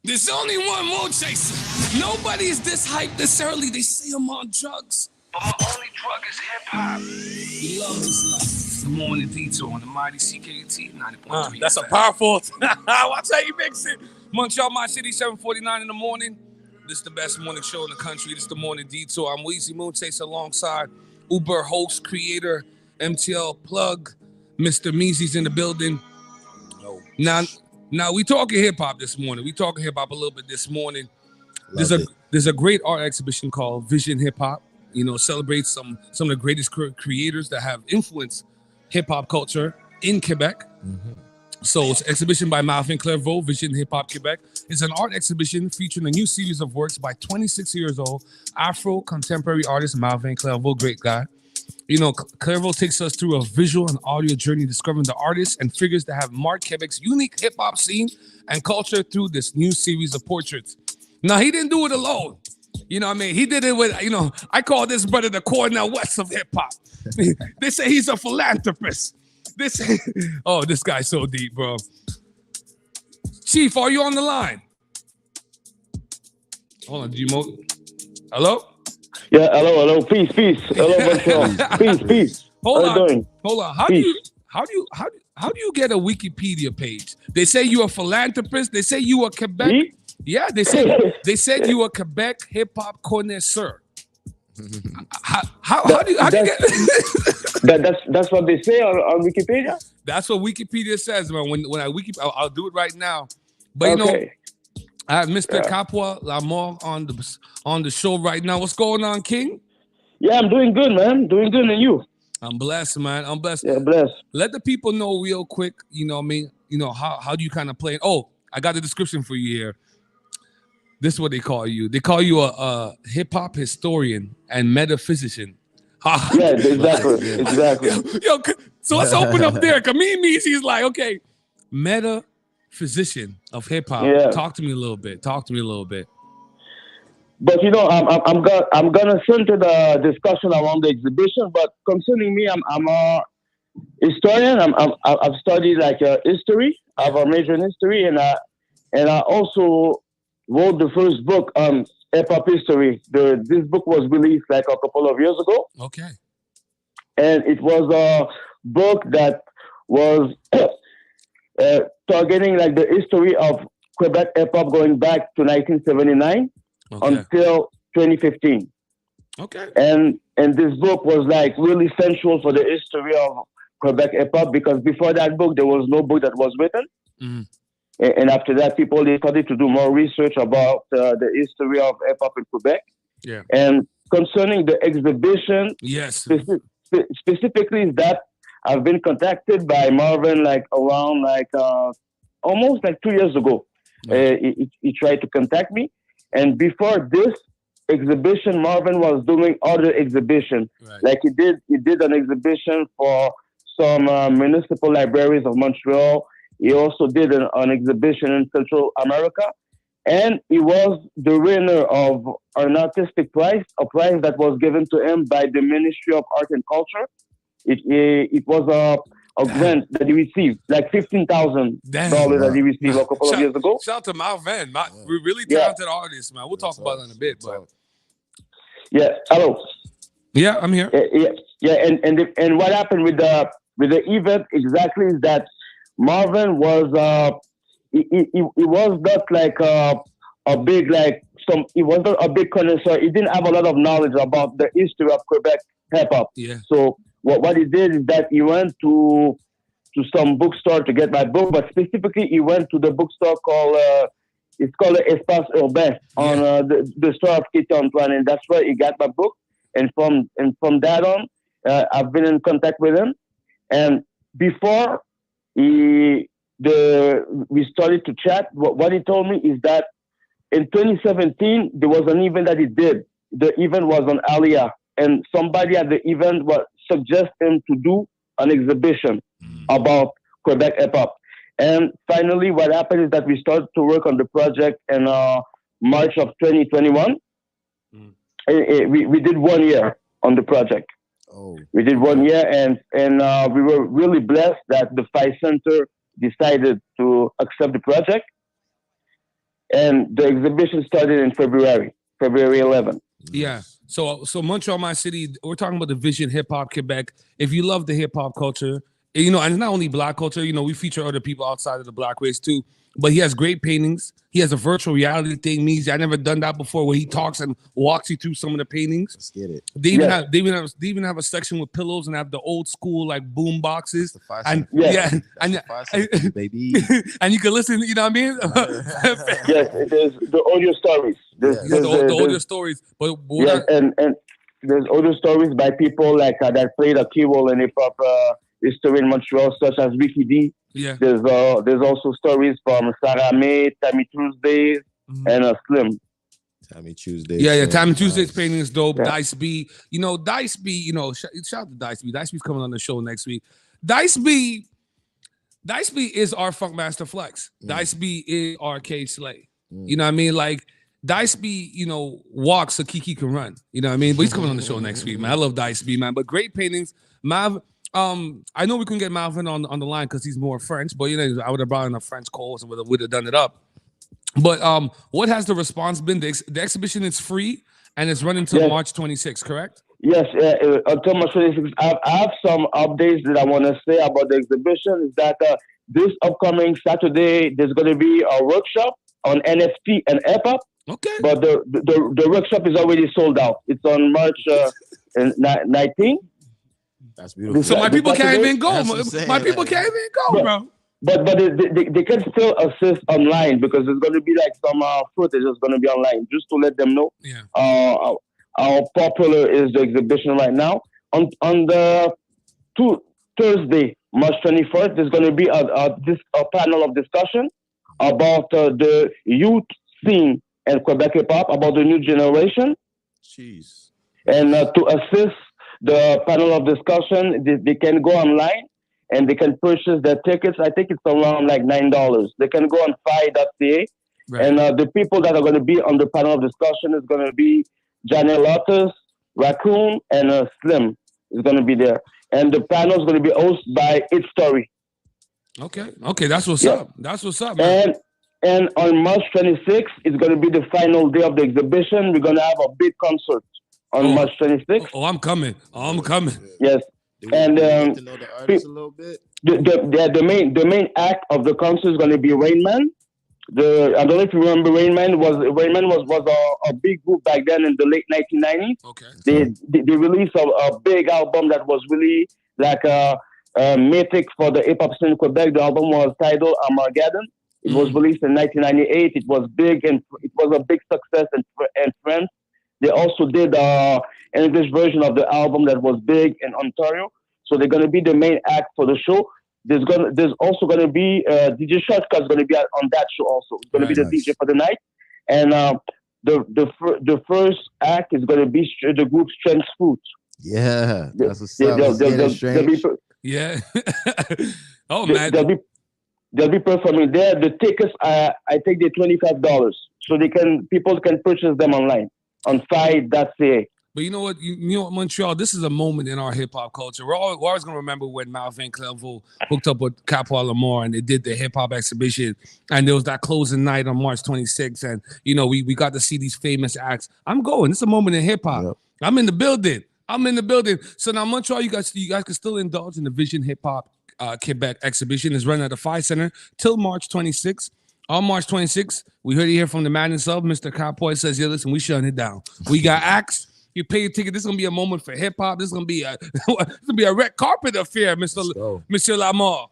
There's only one more chaser. Nobody is this hyped this early. They say I'm on drugs. But my only drug is hip-hop. You love this life. It's the Morning Detour on the mighty CKT 90.3. That's a powerful. Watch how you mix it. Montreal, my city, 7:49 in the morning. This is the best morning show in the country. This is the Morning Detour. I'm Weezy Moon Chaser alongside Uber host, creator, MTL plug, Mr. Meezy's in the building. Now we talking hip-hop this morning. We talking hip-hop a little bit this morning. There's a great art exhibition called Vision Hip Hop. You know, celebrates some of the greatest creators that have influenced hip-hop culture in Quebec. Mm-hmm. So it's an exhibition by Marvin Clairvaux, Vision Hip Hop Quebec. It's an art exhibition featuring a new series of works by 26 years old Afro-contemporary artist Marvin Clairvaux, great guy. You know, Clairvaux takes us through a visual and audio journey discovering the artists and figures that have marked Quebec's unique hip-hop scene and culture through this new series of portraits. Now, he didn't do it alone. You know what I mean? He did it with, you know, I call this brother the Cornel West of hip-hop. They say he's a philanthropist. This guy's so deep, bro. Chief, are you on the line? Hold on, Hello? Yeah, hello. Peace. Hello, Montreal. Peace. Hold on. Doing? Hold on. How do you get a Wikipedia page? They say you're a philanthropist. They say you are Quebec. Me? Yeah, they said you are Quebec hip hop connoisseur. How do you get that's what they say on Wikipedia? That's what Wikipedia says, man. When I'll do it right now. But you know, I have Mr. Capua Lamore on the show right now. What's going on, King? Yeah, I'm doing good, man. Doing good, and you? I'm blessed, man. I'm blessed. Yeah, blessed. Let the people know real quick, you know what I mean? You know, how do you kind of play it? Oh, I got the description for you here. This is what they call you. They call you a hip-hop historian and metaphysician. Yeah, exactly. Yo, so let's open up there. He's like, okay, metaphysician of hip-hop. Yeah. Talk to me a little bit. But I'm gonna center the discussion around the exhibition. But concerning me, I'm a historian. I've studied like history. I have a major in history, and I also wrote the first book on hip hop history. This book was released like a couple of years ago. Okay. And it was a book that was targeting like the history of Quebec hip hop going back to 1979 until 2015. Okay. And this book was like really central for the history of Quebec hip hop, because before that book there was no book that was written. Mm-hmm. And after that, people they started to do more research about the history of hip hop in Quebec. Yeah. And concerning the exhibition, yes, specifically is that I've been contacted by Marvin like around like almost like 2 years ago. He tried to contact me, and before this exhibition, Marvin was doing other exhibition. Right. Like he did an exhibition for some municipal libraries of Montreal. He also did an exhibition in Central America, and he was the winner of an artistic prize, a prize that was given to him by the Ministry of Art and Culture. It was a grant that he received, like $15,000 that he received a couple of years ago. Shout out to Malvin, we're really talented artists, man. We'll talk about it in a bit, but yeah, hello. Yeah, I'm here. And what happened with the event exactly is that Marvin was he was not like a big like some. He was not a big connoisseur. He didn't have a lot of knowledge about the history of Quebec hip hop. Yeah. So what he did is that he went to some bookstore to get my book, but specifically he went to the bookstore called it's called Espace Urbain on the store of Kitty Antoine, and that's where he got my book. And from that on, I've been in contact with him. And before we started to chat, what he told me is that in 2017 there was an event that he did. The event was on Alia, and somebody at the event suggested him to do an exhibition about Quebec hip hop. And finally, what happened is that we started to work on the project in March of 2021. We did 1 year on the project. We did 1 year, and we were really blessed that the Phi Center decided to accept the project. And the exhibition started in February 11th. Yeah. So Montreal, my city, we're talking about the Vision Hip Hop Quebec. If you love the hip hop culture, and it's not only Black culture, we feature other people outside of the Black race too. But he has great paintings. He has a virtual reality thing. Means I never done that before, where he talks and walks you through some of the paintings. Let's get it. They even have a section with pillows and have the old school like boom boxes. And baby, and you can listen. You know what I mean? Yes, there's the audio stories. The audio stories, but and there's audio stories by people like that played a key role in hip hop history in Montreal, such as Ricky D. Yeah. There's also stories from Sarah May, Tammy Tuesdays, and Slim. Tammy Tuesday. Yeah. Tammy Tuesday's painting is dope. Yeah. Dice B. Dice B, shout out to Dice B. Dice B's coming on the show next week. Dice B is our Funk Master Flex. Dice B is our K Slay. You know what I mean? Like Dice B, walks so Kiki can run. You know what I mean? But he's coming on the show next week, man. I love Dice B, man. But great paintings. I know we couldn't get Malvin on the line because he's more French, but I would have brought in a French calls and would have done it up. But what has the response been? The exhibition is free and it's running until March 26th, correct? Yes, until March 26th. I have some updates that I want to say about the exhibition. Is that this upcoming Saturday there's going to be a workshop on NFT and hip hop. Okay. But the workshop is already sold out. It's on March 19th. That's beautiful. So my people can't even go. My people can't even go, bro. But they can still assist online because there's going to be like some footage that's going to be online just to let them know how popular is the exhibition right now. On the Thursday, March 21st, there's going to be a panel of discussion about the youth scene and Quebec hip hop, about the new generation. Jeez. And to assist the panel of discussion, they can go online and they can purchase their tickets. I think it's around like $9. They can go on fi.ca Right. And the people that are going to be on the panel of discussion is going to be Johnny Lotus, Raccoon, and Slim is going to be there. And the panel is going to be hosted by It Story. Okay, that's what's up. That's what's up, man. And on March 26th, it's going to be the final day of the exhibition. We're going to have a big concert on March 26th. Oh, I'm coming. Yes. And get to know the artist a little bit. The main act of the concert is going to be Rain Man. I don't know if you remember Rain Man was a big group back then in the late 1990s. Okay. They released a big album that was really like a mythic for the hip hop scene in Quebec. The album was titled Armageddon. It was released in 1998. It was big and it was a big success in France. They also did an English version of the album that was big in Ontario. So they're going to be the main act for the show. There's also going to be DJ Shotcut's going to be on that show also. It's going to be the DJ for the night. And the first act is going to be the group Strange Fruit. Yeah, that's what's up. Yeah. Oh, man. They'll be performing there. The tickets I think they're $25, so people can purchase them online on Fi.ca. But you know what, Montreal, this is a moment in our hip hop culture. We're always gonna remember when Malvin Clervaux hooked up with Capois Lamar and they did the hip hop exhibition, and there was that closing night on March 26th, and we got to see these famous acts. I'm going. It's a moment in hip hop. Yep. I'm in the building. So now Montreal, you guys can still indulge in the Vision Hip Hop Quebec exhibition. Is running at the Phi Center till March 26th. On March 26th, we heard it here from the man himself, Mr. Capois says, "Yeah, listen, we shutting it down. We got acts. You pay your ticket. This is gonna be a moment for hip hop. This is gonna be a red carpet affair, Monsieur Lamar."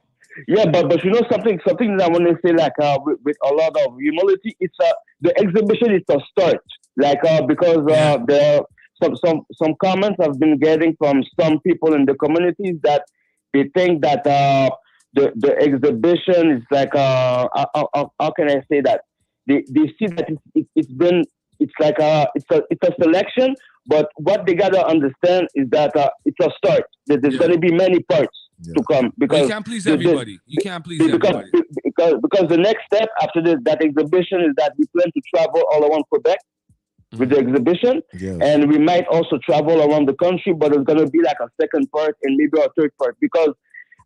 Yeah, but something that I want to say, like with a lot of humility, it's the exhibition is a start, because there are some comments I've been getting from some people in the communities that they think that the exhibition is like how can I say that they see that it's a selection, but what they gotta understand is that it's a start. There's gonna be many parts to come because you can't please everybody. Because the next step after that exhibition is that we plan to travel all around Quebec with the exhibition, and we might also travel around the country, but it's gonna be like a second part and maybe a third part because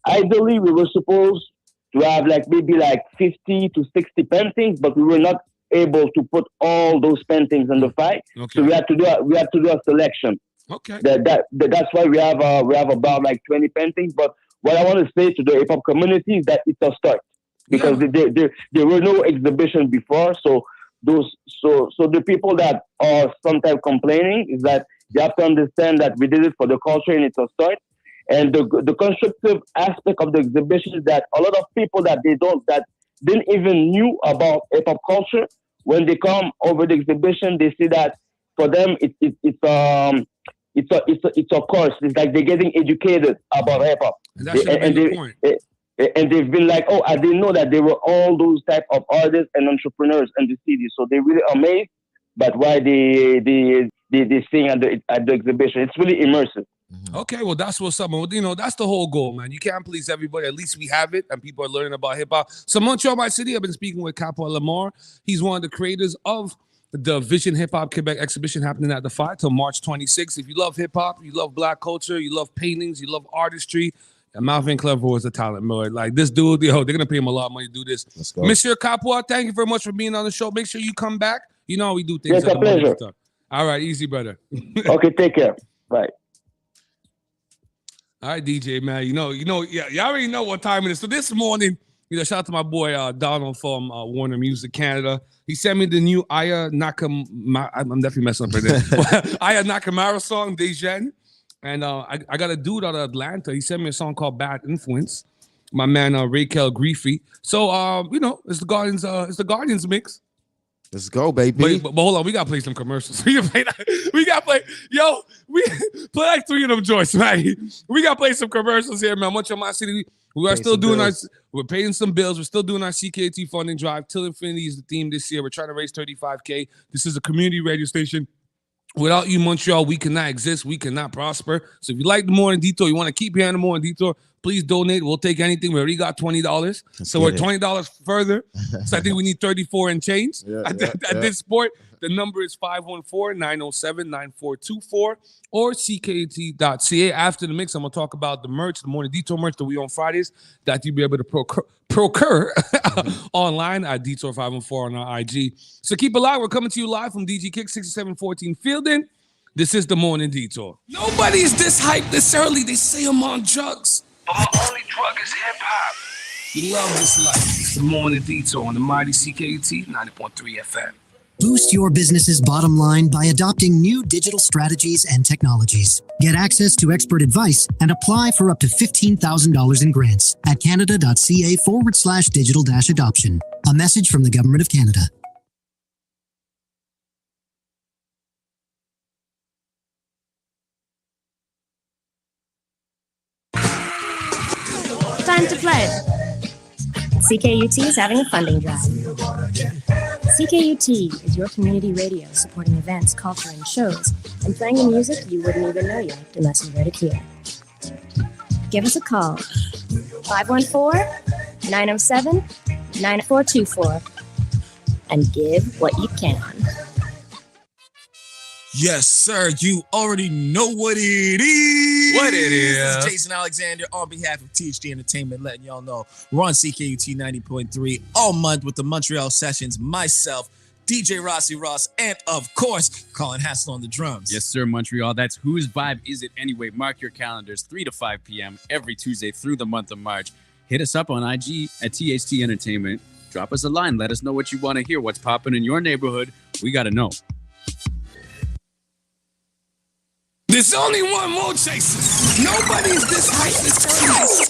ideally we were supposed to have maybe 50 to 60 paintings, but we were not able to put all those paintings in the fight. So we had to do a selection. Okay. That's why we have about 20 paintings. But what I want to say to the hip hop community is that it's a start because there were no exhibition before. So the people that are sometimes complaining is that they have to understand that we did it for the culture and it's a start. And the constructive aspect of the exhibition is that a lot of people that didn't even knew about hip hop culture, when they come over the exhibition, they see that for them it's a course. It's like they're getting educated about hip hop. And they've been like, oh, I didn't know that there were all those type of artists and entrepreneurs in the city. So they're really amazed by why they sing at the exhibition. It's really immersive. Okay, well, that's what's up. That's the whole goal, man. You can't please everybody. At least we have it, and people are learning about hip-hop. So Montreal, my city, I've been speaking with Capois Lamar. He's one of the creators of the Vision Hip Hop Quebec exhibition happening at the Phi till March 26th. If you love hip-hop, you love black culture, you love paintings, you love artistry, and Malvin Clervaux is a talent, bro. Like this dude, they're going to pay him a lot of money to do this. Let's go. Monsieur Capois, thank you very much for being on the show. Make sure you come back. You know how we do things. It's a pleasure. All right, easy, brother. Okay, take care. Bye. All right, DJ, man. You already know what time it is. So this morning, shout out to my boy Donald from Warner Music Canada. He sent me the new Aya Nakamura. I'm definitely messing up right there. Aya Nakamura song, Dejen. And I got a dude out of Atlanta. He sent me a song called Bad Influence. My man Raquel Griffey. So it's the Guardians mix. Let's go, baby. But hold on, we gotta play some commercials. We gotta play. Yo, we play like 3 of them joints, man. We gotta play some commercials here, man. Much of my city. We are still doing we're paying some bills. We're still doing our CKT funding drive. Till Infinity is the theme this year. We're trying to raise $35K. This is a community radio station. Without you, Montreal, we cannot exist. We cannot prosper. So if you like the Morning Detour, you want to keep hearing the Morning Detour, Please donate. We'll take anything. We already got $20. So we're $20 further. So I think we need 34 and change at this sport. The number is 514-907-9424 or ckt.ca. After the mix, I'm going to talk about the merch, the Morning Detour merch that we on Fridays that you'll be able to procure online at Detour514 on our IG. So keep it live. We're coming to you live from DG Kick 6714 Fielding. This is the Morning Detour. Nobody's this hyped this early. They say I'm on drugs. But my only drug is hip-hop. You love this life. It's the Morning Detour on the mighty CKT 90.3 FM. Boost your business's bottom line by adopting new digital strategies and technologies. Get access to expert advice and apply for up to $15,000 in grants at canada.ca/digital-adoption. A message from the Government of Canada. Time to play. CKUT is having a funding drive. CKUT is your community radio supporting events, culture, and shows, and playing the music you wouldn't even know you liked unless you heard it here. Give us a call, 514-907-9424, and give what you can. Yes, sir. You already know what it is. What it is. This is Jason Alexander on behalf of THD Entertainment, letting y'all know we're on CKUT 90.3 all month with the Montreal Sessions, myself, DJ Rossi Ross, and of course, Colin Hassel on the drums. Yes, sir, Montreal. That's Whose Vibe Is It Anyway? Mark your calendars, 3 to 5 p.m. every Tuesday through the month of March. Hit us up on IG at THD Entertainment. Drop us a line. Let us know what you want to hear, what's popping in your neighborhood. We got to know. There's only one more chaser. Nobody's this hype this early.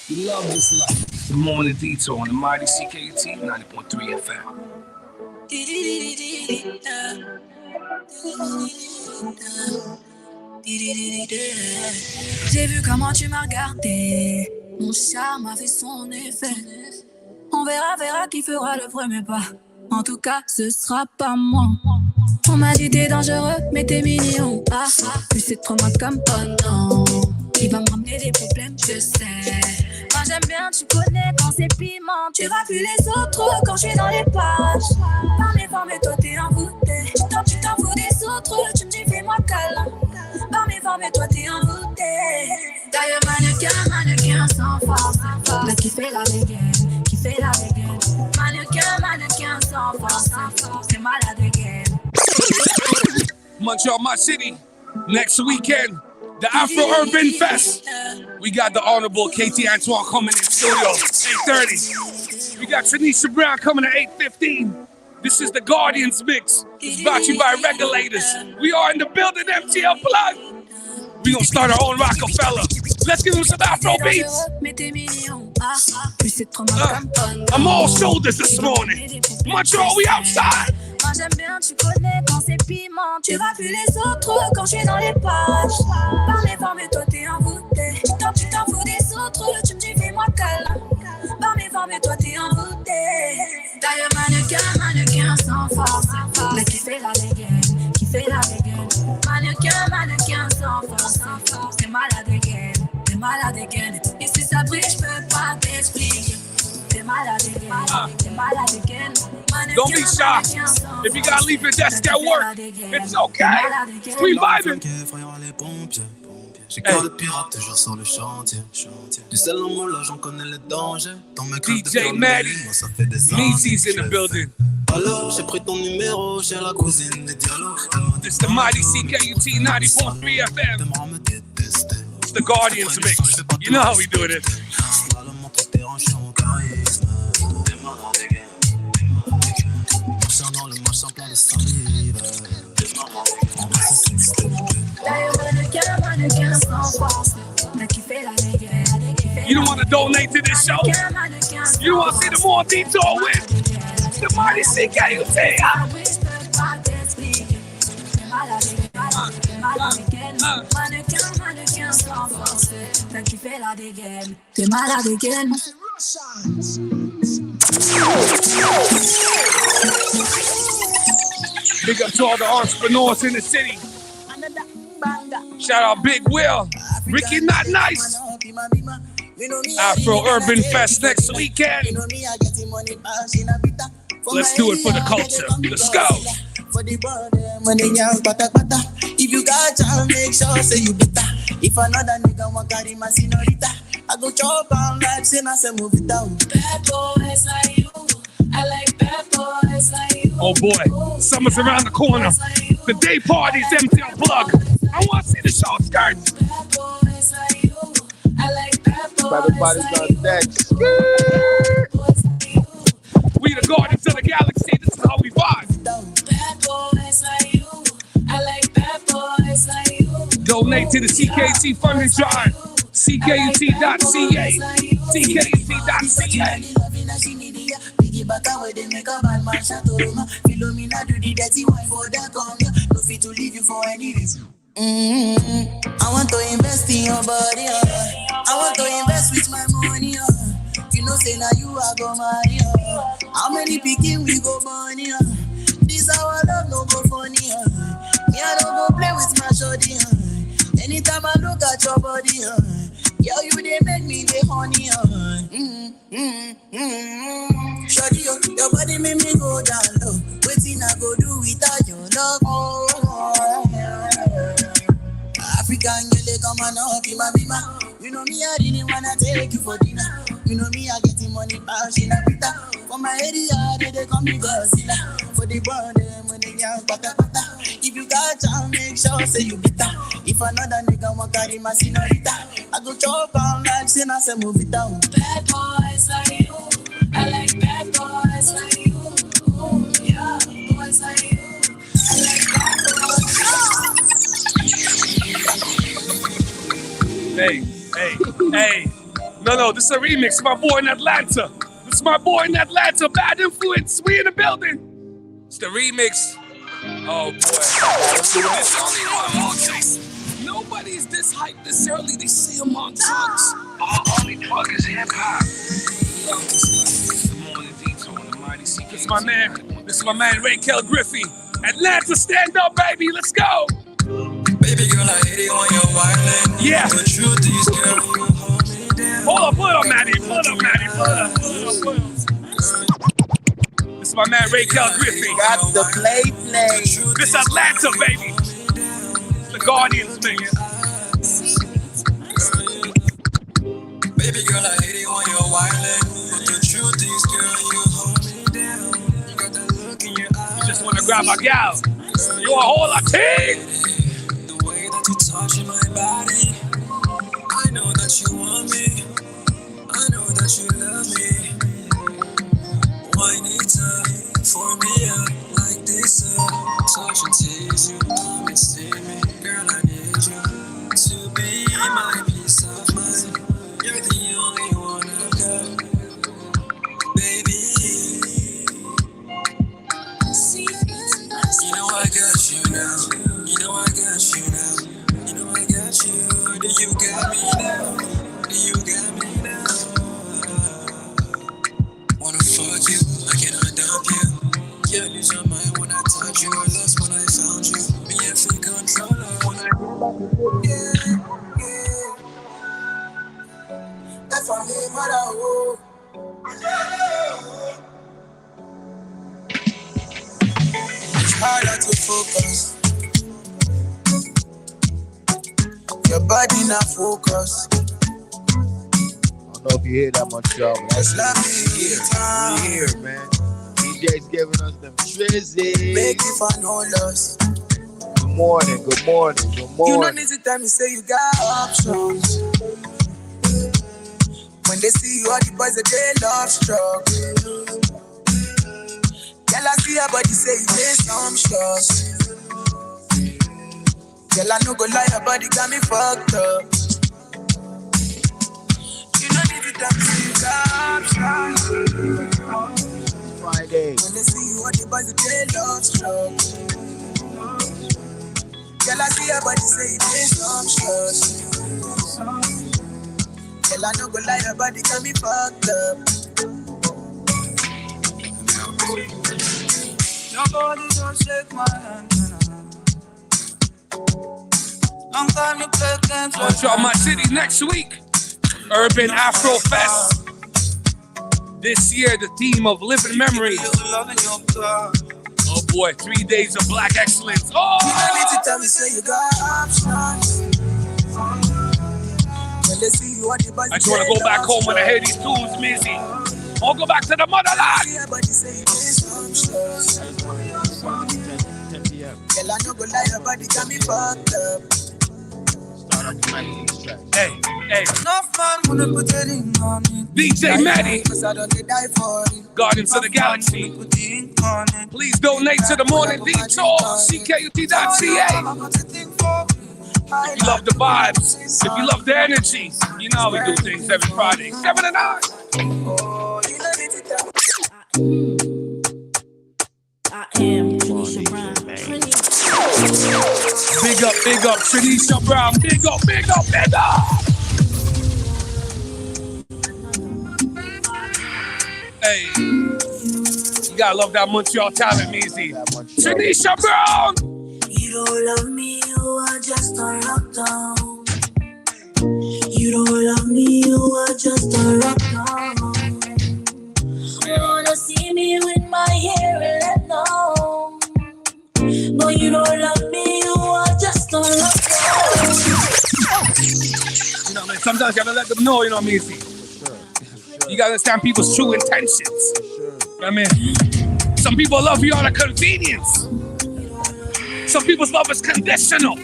You love this life. The Morning Detour on the mighty CKT 90.3 FM. J'ai vu comment tu m'as regardé. Mon charme a fait son effet. On verra qui fera le premier pas. En tout cas, ce sera pas moi. On m'a dit t'es dangereux, mais t'es mignon. Ah, plus c'est trop mal comme oh non. Il va me ramener des problèmes, je sais. Moi j'aime bien, tu connais quand c'est piment. Tu rappuies les autres quand je suis dans les pages. Par mes formes, mais toi t'es envoûté. Tu t'en fous des autres, tu me dis fais-moi câlin. Par mes formes, mais toi t'es envoûté. D'ailleurs, mannequin sans force. Là qui fait la dégaine, Mannequin sans force. C'est malade again. Montreal, my city. Next weekend, the Afro Urban Fest. We got the Honorable KT Antoine coming in studio, 8:30. We got Tanisha Brown coming at 8:15. This is the Guardians mix. It's brought to you by Regulators. We are in the building, MTL Plug. We gonna start our own Rockefeller. Let's give them some Afro beats. I'm all shoulders this morning. Montreal, we outside. Moi j'aime bien, tu connais quand c'est piment. Tu rappuies les autres quand je suis dans les pages. Par mes formes, mais toi t'es envoûté. Tu t'en fous des autres, tu me dis fais-moi câlin. Par mes formes, mais toi t'es envoûté. D'ailleurs, mannequin sans force. Là qui fait la dégaine, Mannequin sans force. C'est malade again. Et si ça brille, je peux pas t'expliquer. T'es malade again. Don't be shy. If you gotta leave your desk at work, it's okay. We vibing. J'ai cœur de pirate, toujours sur le chantier. Du seul en moi là, j'en connais les dangers. Dans mes crèves de DJ Maddie, Meezy's in the building. Alors, j'ai pris ton numéro chez la cousine des dialogues. It's the mighty CKUT 90.3 FM. It's the Guardians mix. You know how we do it. You don't want to donate to this show? You don't want to see the Morning Detour win? The mighty CKUT. T'es malade again. Big up to all the entrepreneurs in the city. Shout out Big Will. Ricky Not Nice. Afro Urban Fest next weekend. Let's do it for the culture. Let's go. If you got time, make sure say you better. If another nigga want carry my senorita, I go chop on like sin, I say move it down. Bad boys like you, I like bad boys like you. Oh boy, summer's around the corner. The day party's empty unplug. I want to see the short skirts. Bad boys like you, I like bad boys Everybody's like on you. deck. We the Guardians of the Galaxy. This is how we vibe. Bad boys like you, I like bad boys like you. Donate to the CKT funding drive. CKUT.ca. CKUT.ca. Back away, they make a bad man shut Roma. Philomena do the dirty wine for that conga. No fit to leave you for any reason. I want to invest in your body, I want to invest with my money, You know, say now you are go marry, How many picking we go money, This our love no go funny, Me I don't go play with my shorty, Anytime I look at your body, Girl, you they make me the honey, Shorty, your body make me go down low. Waiting I go do without your love. African girl, they come and up, bima. You know me, I didn't wanna take you for dinner. You know me, I getting money, bash in a pita. For my area, they call me Godzilla. For the brand, when they young, pata. If you got time, make sure say you bitter. If another nigga want carry my senorita, I go chop on like sin, I say move it down. Bad boys like you, I like bad boys like you. Yeah, boys like you, I like bad boys. Hey. No, this is a remix. My boy in Atlanta. Bad Influence. We in the building. It's the remix. Oh boy. It's only on Moses. Nobody's this hyped this early. They say I'm on drugs. All they talk is hip hop. Morning Detour on the Mighty CK. This is my man Raquel Griffey. Atlanta, stand up, baby. Let's go. Baby girl, I hate it when you're wildin'. Yeah. The truth is, girl, you hold me down. Pull up, Maddie. This is my man Raquel Griffey. Got the play. This Atlanta, baby. It's the Guardians, nigga. Baby girl, I hate it when you're wildin'. But the truth is, girl, you hold me down. You got that look in your eyes. You just wanna grab my gal. You a whole lot of tea. You touching my body. I know that you want me. I know that you love me. Why need time for me like this? Touch and tease you, come and see me. Girl, I need you to be my peace of mind. You're the only one I've got, baby. You know I got you now. You know I got you now. You got me now. Wanna fuck you, I cannot dump you. Yeah, lose your mind when I touch you. I lost when I found you. Me and free controller when I yeah. That's why me, mother. It's harder to focus. Your body not focus. I don't know if you hear that much, y'all, but that's we here, man. DJ's giving us them trizzy. Make you find no loss. Good morning. You don't need to tell me, say you got options. When they see you, all the boys, they love struck. Girl, I see her body, say you did some shots. Girl, I no go lie, your body got me fucked up. You know need to tell me, say you got options. Friday. When they see you, all the boys, they love struck. Girl, I see your body, say you did some shots. Girl, I no go lie, your body got me fucked up. Nobody don't shake my hand. I Want y'all my city next week. Urban Afro Fest. This year, the theme of living memories. Oh boy, 3 days of black excellence. Oh! I just want to go back home when I hear these tunes, Mizzy. I'll go back to the motherland. Hey, hey. DJ Maddie, Guardians of the Galaxy. Please donate to the Morning Detour, CKUT.ca. If you love the vibes, if you love the energy, you know how we do things every Friday, 7 to 9. I am Tanisha Brown. Big up, Tanisha Brown. Big up. Hey, you gotta love that Montreal talent, Meezy. Tanisha Brown. You don't love me, you are just a lockdown. You don't love me, you are just a lockdown. You wanna see me with my hair and let know. But you don't love me, you are just a lockdown. You know, man, sometimes you gotta let them know, you know, Meezy. You gotta understand people's true intentions. You know what I mean? Some people love you out of convenience. Some people's love is conditional.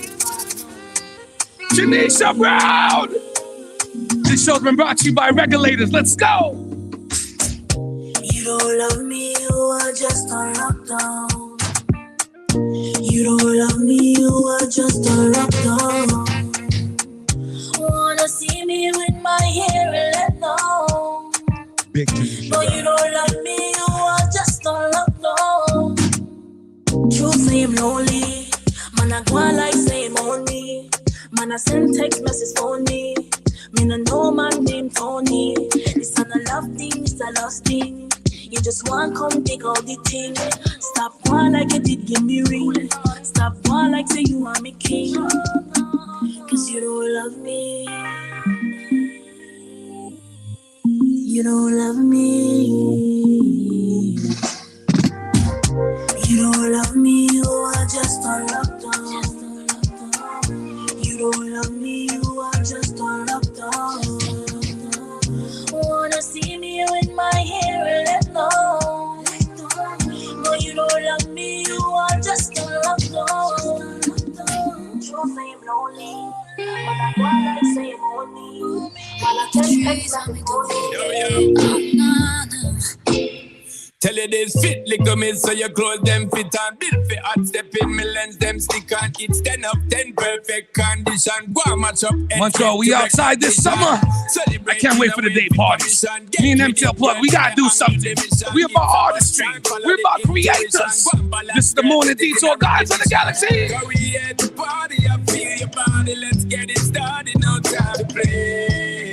Tanisha Brown! This show's been brought to you by Regulators. Let's go! You don't love me, you are just a lockdown. You don't love me, you are just a lockdown. Wanna see me with my hair and let know. But you don't love me, you are just a lockdown. True say I'm lonely. Man, I go on like say I'm on me. Man, I send text message on me. Me no know man named Tony. It's not a love thing, it's a lost thing. You just want come take out the thing. Stop one like you did give me ring. Stop one like say you want me king. Cause you don't love me. You don't love me. You don't love me, you are just a lockdown. You don't love me, you are just a lockdown. Wanna see me with my hair and let know. No, you don't love me, you are just a lockdown. True say I'm lonely, but I wanna say I'm only. While I tell Tell you this fit, lick them in so your clothes them fit and build for hot step in me lens them stick and it's 10 of 10 perfect condition. Go and match up. Montreal, we outside this summer. I can't wait for the day parties. Me and MTL Plug, we gotta do something. We about artistry. We're about creators. This is the Morning Detour, Guardians of the Galaxy. Go we at the party, I feel your body. Let's get it started, no time to play.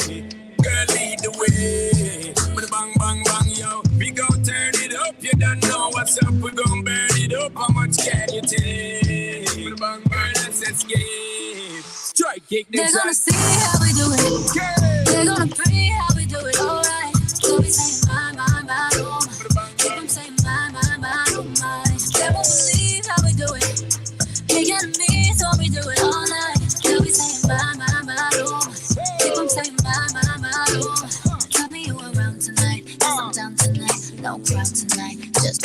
Girl, lead the way. With a bang, bang, bang, yo. We gon' turn it up, you don't know what's up. We gon' burn it up, how much can you take? With a bang, bang, let's escape. Strike kick this. They're gonna see how we do it. They're gonna pray how we do it, alright. So we say my, oh my. Keep them saying my, oh my. They won't believe how we do it. They get me, so we do it all night. So we say my, oh my. Keep them saying my, oh my. Tell me you around tonight, cause I'm down tonight. No crowd tonight, just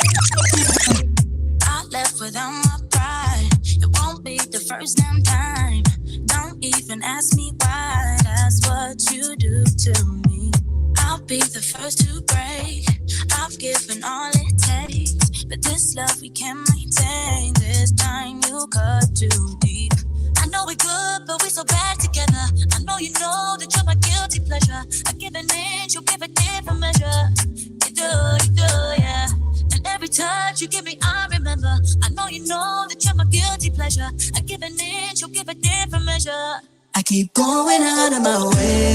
I left without my pride. It won't be the first damn time. Don't even ask me why. That's what you do to me. I'll be the first to break. I've given all it takes, but this love we can't maintain. This time you cut too deep. I know we're good, but we're so bad together. I know you know that you're my guilty pleasure. I give an inch, you give a different measure. You do, yeah. And every touch you give me, I remember. I know you know that you're my guilty pleasure. I give an inch, you give a different measure. I keep going out of my way.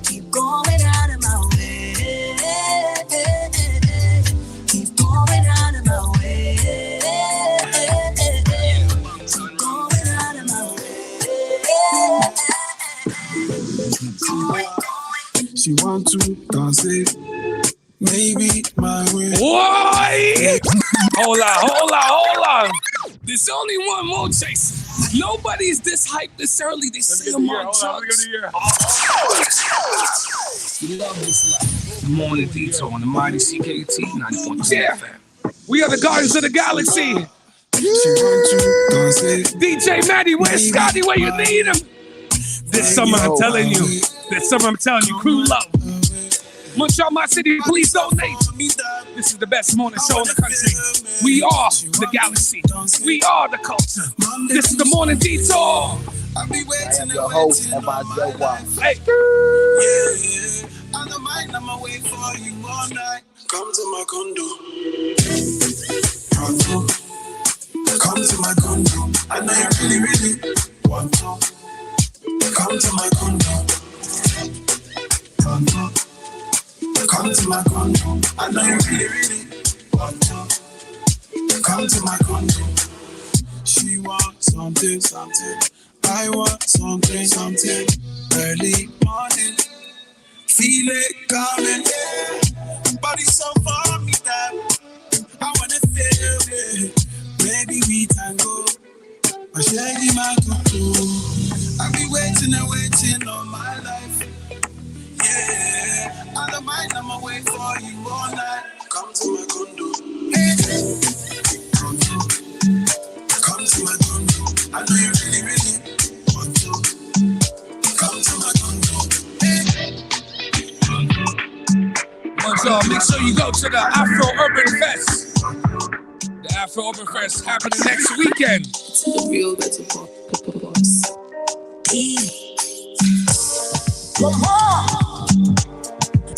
Keep going out of my way. Keep going out of my way. Keep going She want to dance it. Maybe my way. Why? Hold on. There's only one more, Chase. Nobody's this hyped this early. They see them on drugs. We love this life. Morning Detour on the mighty CKT 90.2 FM. We are the Guardians of the Galaxy. DJ Maddie, where's Scotty? Where you need him? This summer I'm telling you. Crew love. Montreal, my city, please donate. This is the best morning show in the country. We are the galaxy. We are the culture. This is the Morning Detour. I am your host, MIJY. Hey. On the mind, I'ma wait for you all night. Come to my condo. Come to my condo. I know you really, really want to. Come to my condo. Come to my condo. I know you really, really want to. Come to my condo. She wants something. I want something. Early morning. Feel it coming. Body so far me that I wanna feel it. Maybe we can go. I shaggy my cuckoo. I've been waiting all my life. Yeah, I don't mind, I'ma wait for you all night. Come to my condo. Come to my condo. I know you really, really want to. Come to my condo. Make sure you go to the Afro Urban Fest. The Afro Urban Fest happening next weekend. It's the real better boss.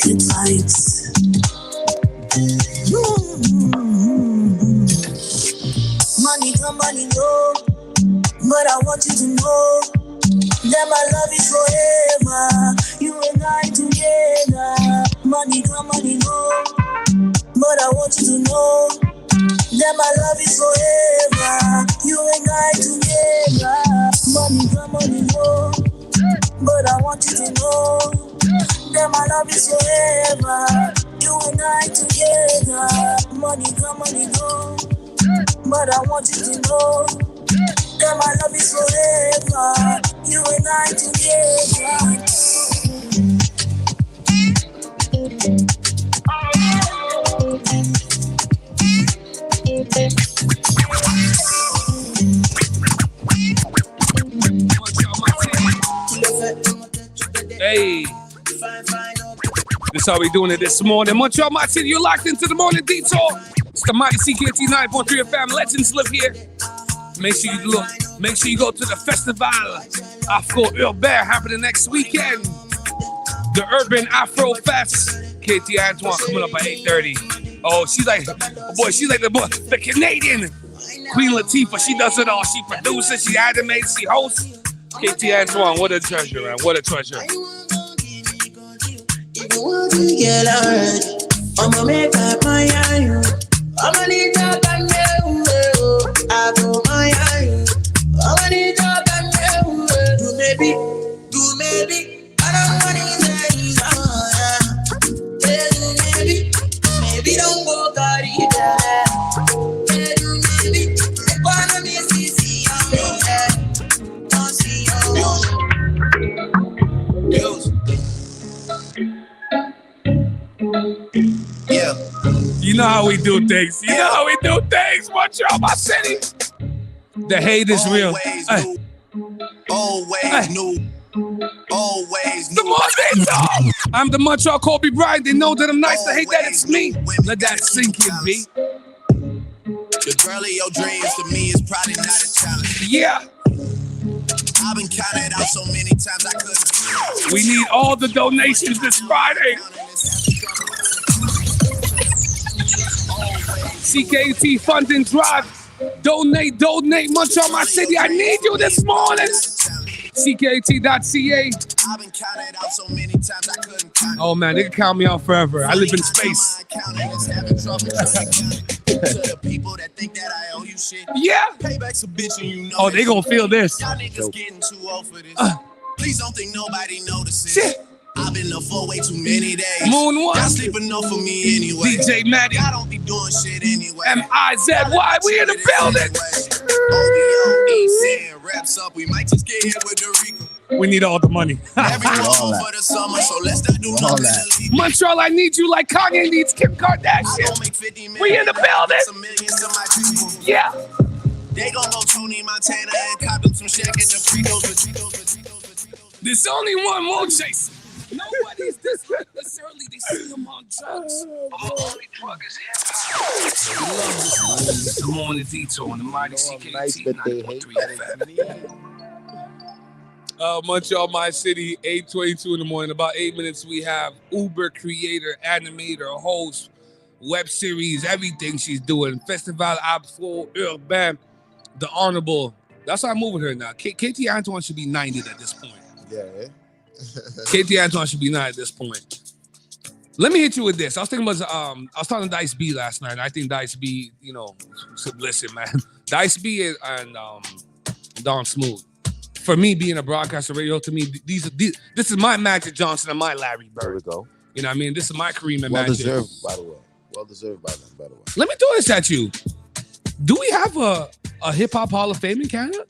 Good vibes. Money come, money go. But I want you to know that my love is forever. You and I together. Money come, money go. But I want you to know that my love is forever. You and I together. Money come, money go. But I want you to know that my love is forever. You and I together. Money come, money go. But I want you to know that my love is forever. You and I together. Hey, this how we doing it this morning. Montreal, my city, you're locked into the Morning Detour. It's the mighty CKT 9.3 FM. Legends live here. Make sure you look. Make sure you go to the festival Afro Urbain happening next weekend. The Urban Afro Fest. KT Antoine coming up at 8:30. Oh, she's like the Canadian Queen Latifah. She does it all. She produces, she animates, she hosts. KT Antoine, what a treasure, man. What a treasure. Get already. I'ma make up my eye. I'ma need to come here. I go my eye. I'ma need to come here. Do maybe. I don't want to say maybe don't go carry that. Maybe economy is easy on me. Don't see Yeah. You know how we do things. Montreal, my city. The hate is real. Always new. The Morning Detour. I'm the Montreal Kobe Bryant. They know that I'm nice. They hate that it's me. Let that sink in, B. The girl of your dreams to me is probably not a challenge. Yeah. I've been counted out so many times I couldn't. We need all the donations this Friday. CKT Funding Drive. Donate, Montreal, my city. I need you this morning. CKT.ca. I've been counted out so many times I couldn't count. Oh man, they can count me out forever. I live in space. To the people that think that I owe you shit. Yeah. Payback's a bitch and you know. Oh, they gonna feel this. Y'all niggas getting too old for this. Please don't think nobody notices. Shit. I've been up for way too many days. Moonwalk. Y'all sleeping off for me anyway. DJ Maddie. I don't be doing shit anyway. M-I-Z-Y. We in the building. OBO, saying reps up. We might just get hit with the Rico. We need all the money. Everyone home for the summer, so let's not do nothing illegal. Montreal, I need you like Kanye needs Kim Kardashian. We in the building. Yeah. They gon' go Tony Montana and cop them some Shaq at the free throws. There's only one more chase. Nobody's this good. This early, they see him on drugs. Only drug is hip-hop. We love this. The Morning Detour on the mighty CKT 9.3 FM. Montreal, my city, 8:22 in the morning. About 8 minutes, we have Uber creator, animator, host, web series, everything she's doing. Festival Afro Urbain, the Honorable. That's why I'm moving her now. KT Antoine should be 90 at this point. Yeah. KT Antoine should be 9 at this point. Let me hit you with this. I was thinking about I was talking to Dice B last night, and I think Dice B, listen, man. Dice B and Don Smooth. For me, being a broadcaster radio, to me, this is my Magic Johnson and my Larry Bird. There we go. You know what I mean? This is my Kareem and Well Magic. deserved, by the way. Well deserved by them, by the way. Let me throw this at you. Do we have a hip-hop Hall of Fame in Canada?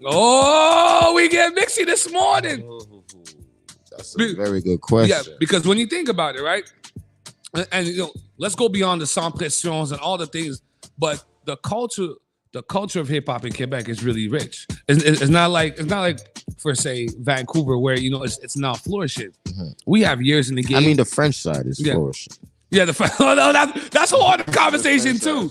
Oh, we get mixy this morning. That's a very good question. Yeah, because when you think about it, right? And let's go beyond the sans pressions and all the things, but the culture of hip hop in Quebec is really rich. It's not like for say Vancouver where it's not flourishing. Mm-hmm. We have years in the game. I mean, the French side is flourishing. Yeah, that's a whole other conversation too.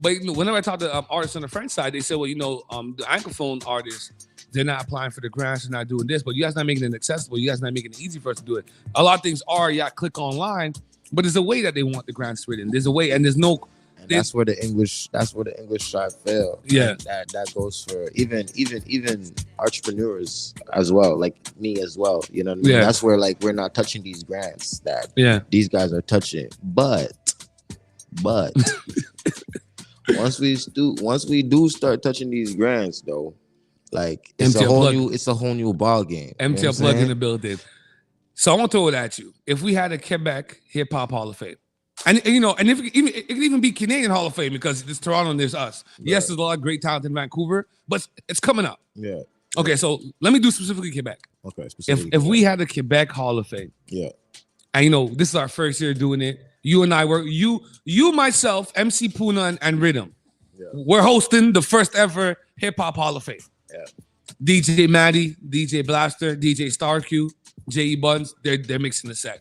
But whenever I talk to artists on the French side, they say, well, the Anglophone artists, they're not applying for the grants, they're not doing this, but you guys not making it accessible. You guys not making it easy for us to do it. A lot of things are, click online, but there's a way that they want the grants written. There's a way, and there's no. And that's where the English side fail. Yeah, and that goes for even entrepreneurs as well, like me as well. You know what I mean? Yeah. That's where we're not touching these grants that these guys are touching. But once we do start touching these grants though, it's a whole new ball game. MTL plug in the building. So I want to throw it at you. If we had a Quebec Hip Hop Hall of Fame, and if it could even be Canadian Hall of Fame because there's Toronto and there's us. Right. Yes, there's a lot of great talent in Vancouver, but it's coming up. Yeah. Okay, so let me do specifically Quebec. Okay. If we had a Quebec Hall of Fame, and this is our first year doing it. You and I were you myself, MC Puna and Rhythm. Yeah. We're hosting the first ever Hip Hop Hall of Fame. Yeah. DJ Maddie, DJ Blaster, DJ Star Q, J.E. Buns, they're mixing the set.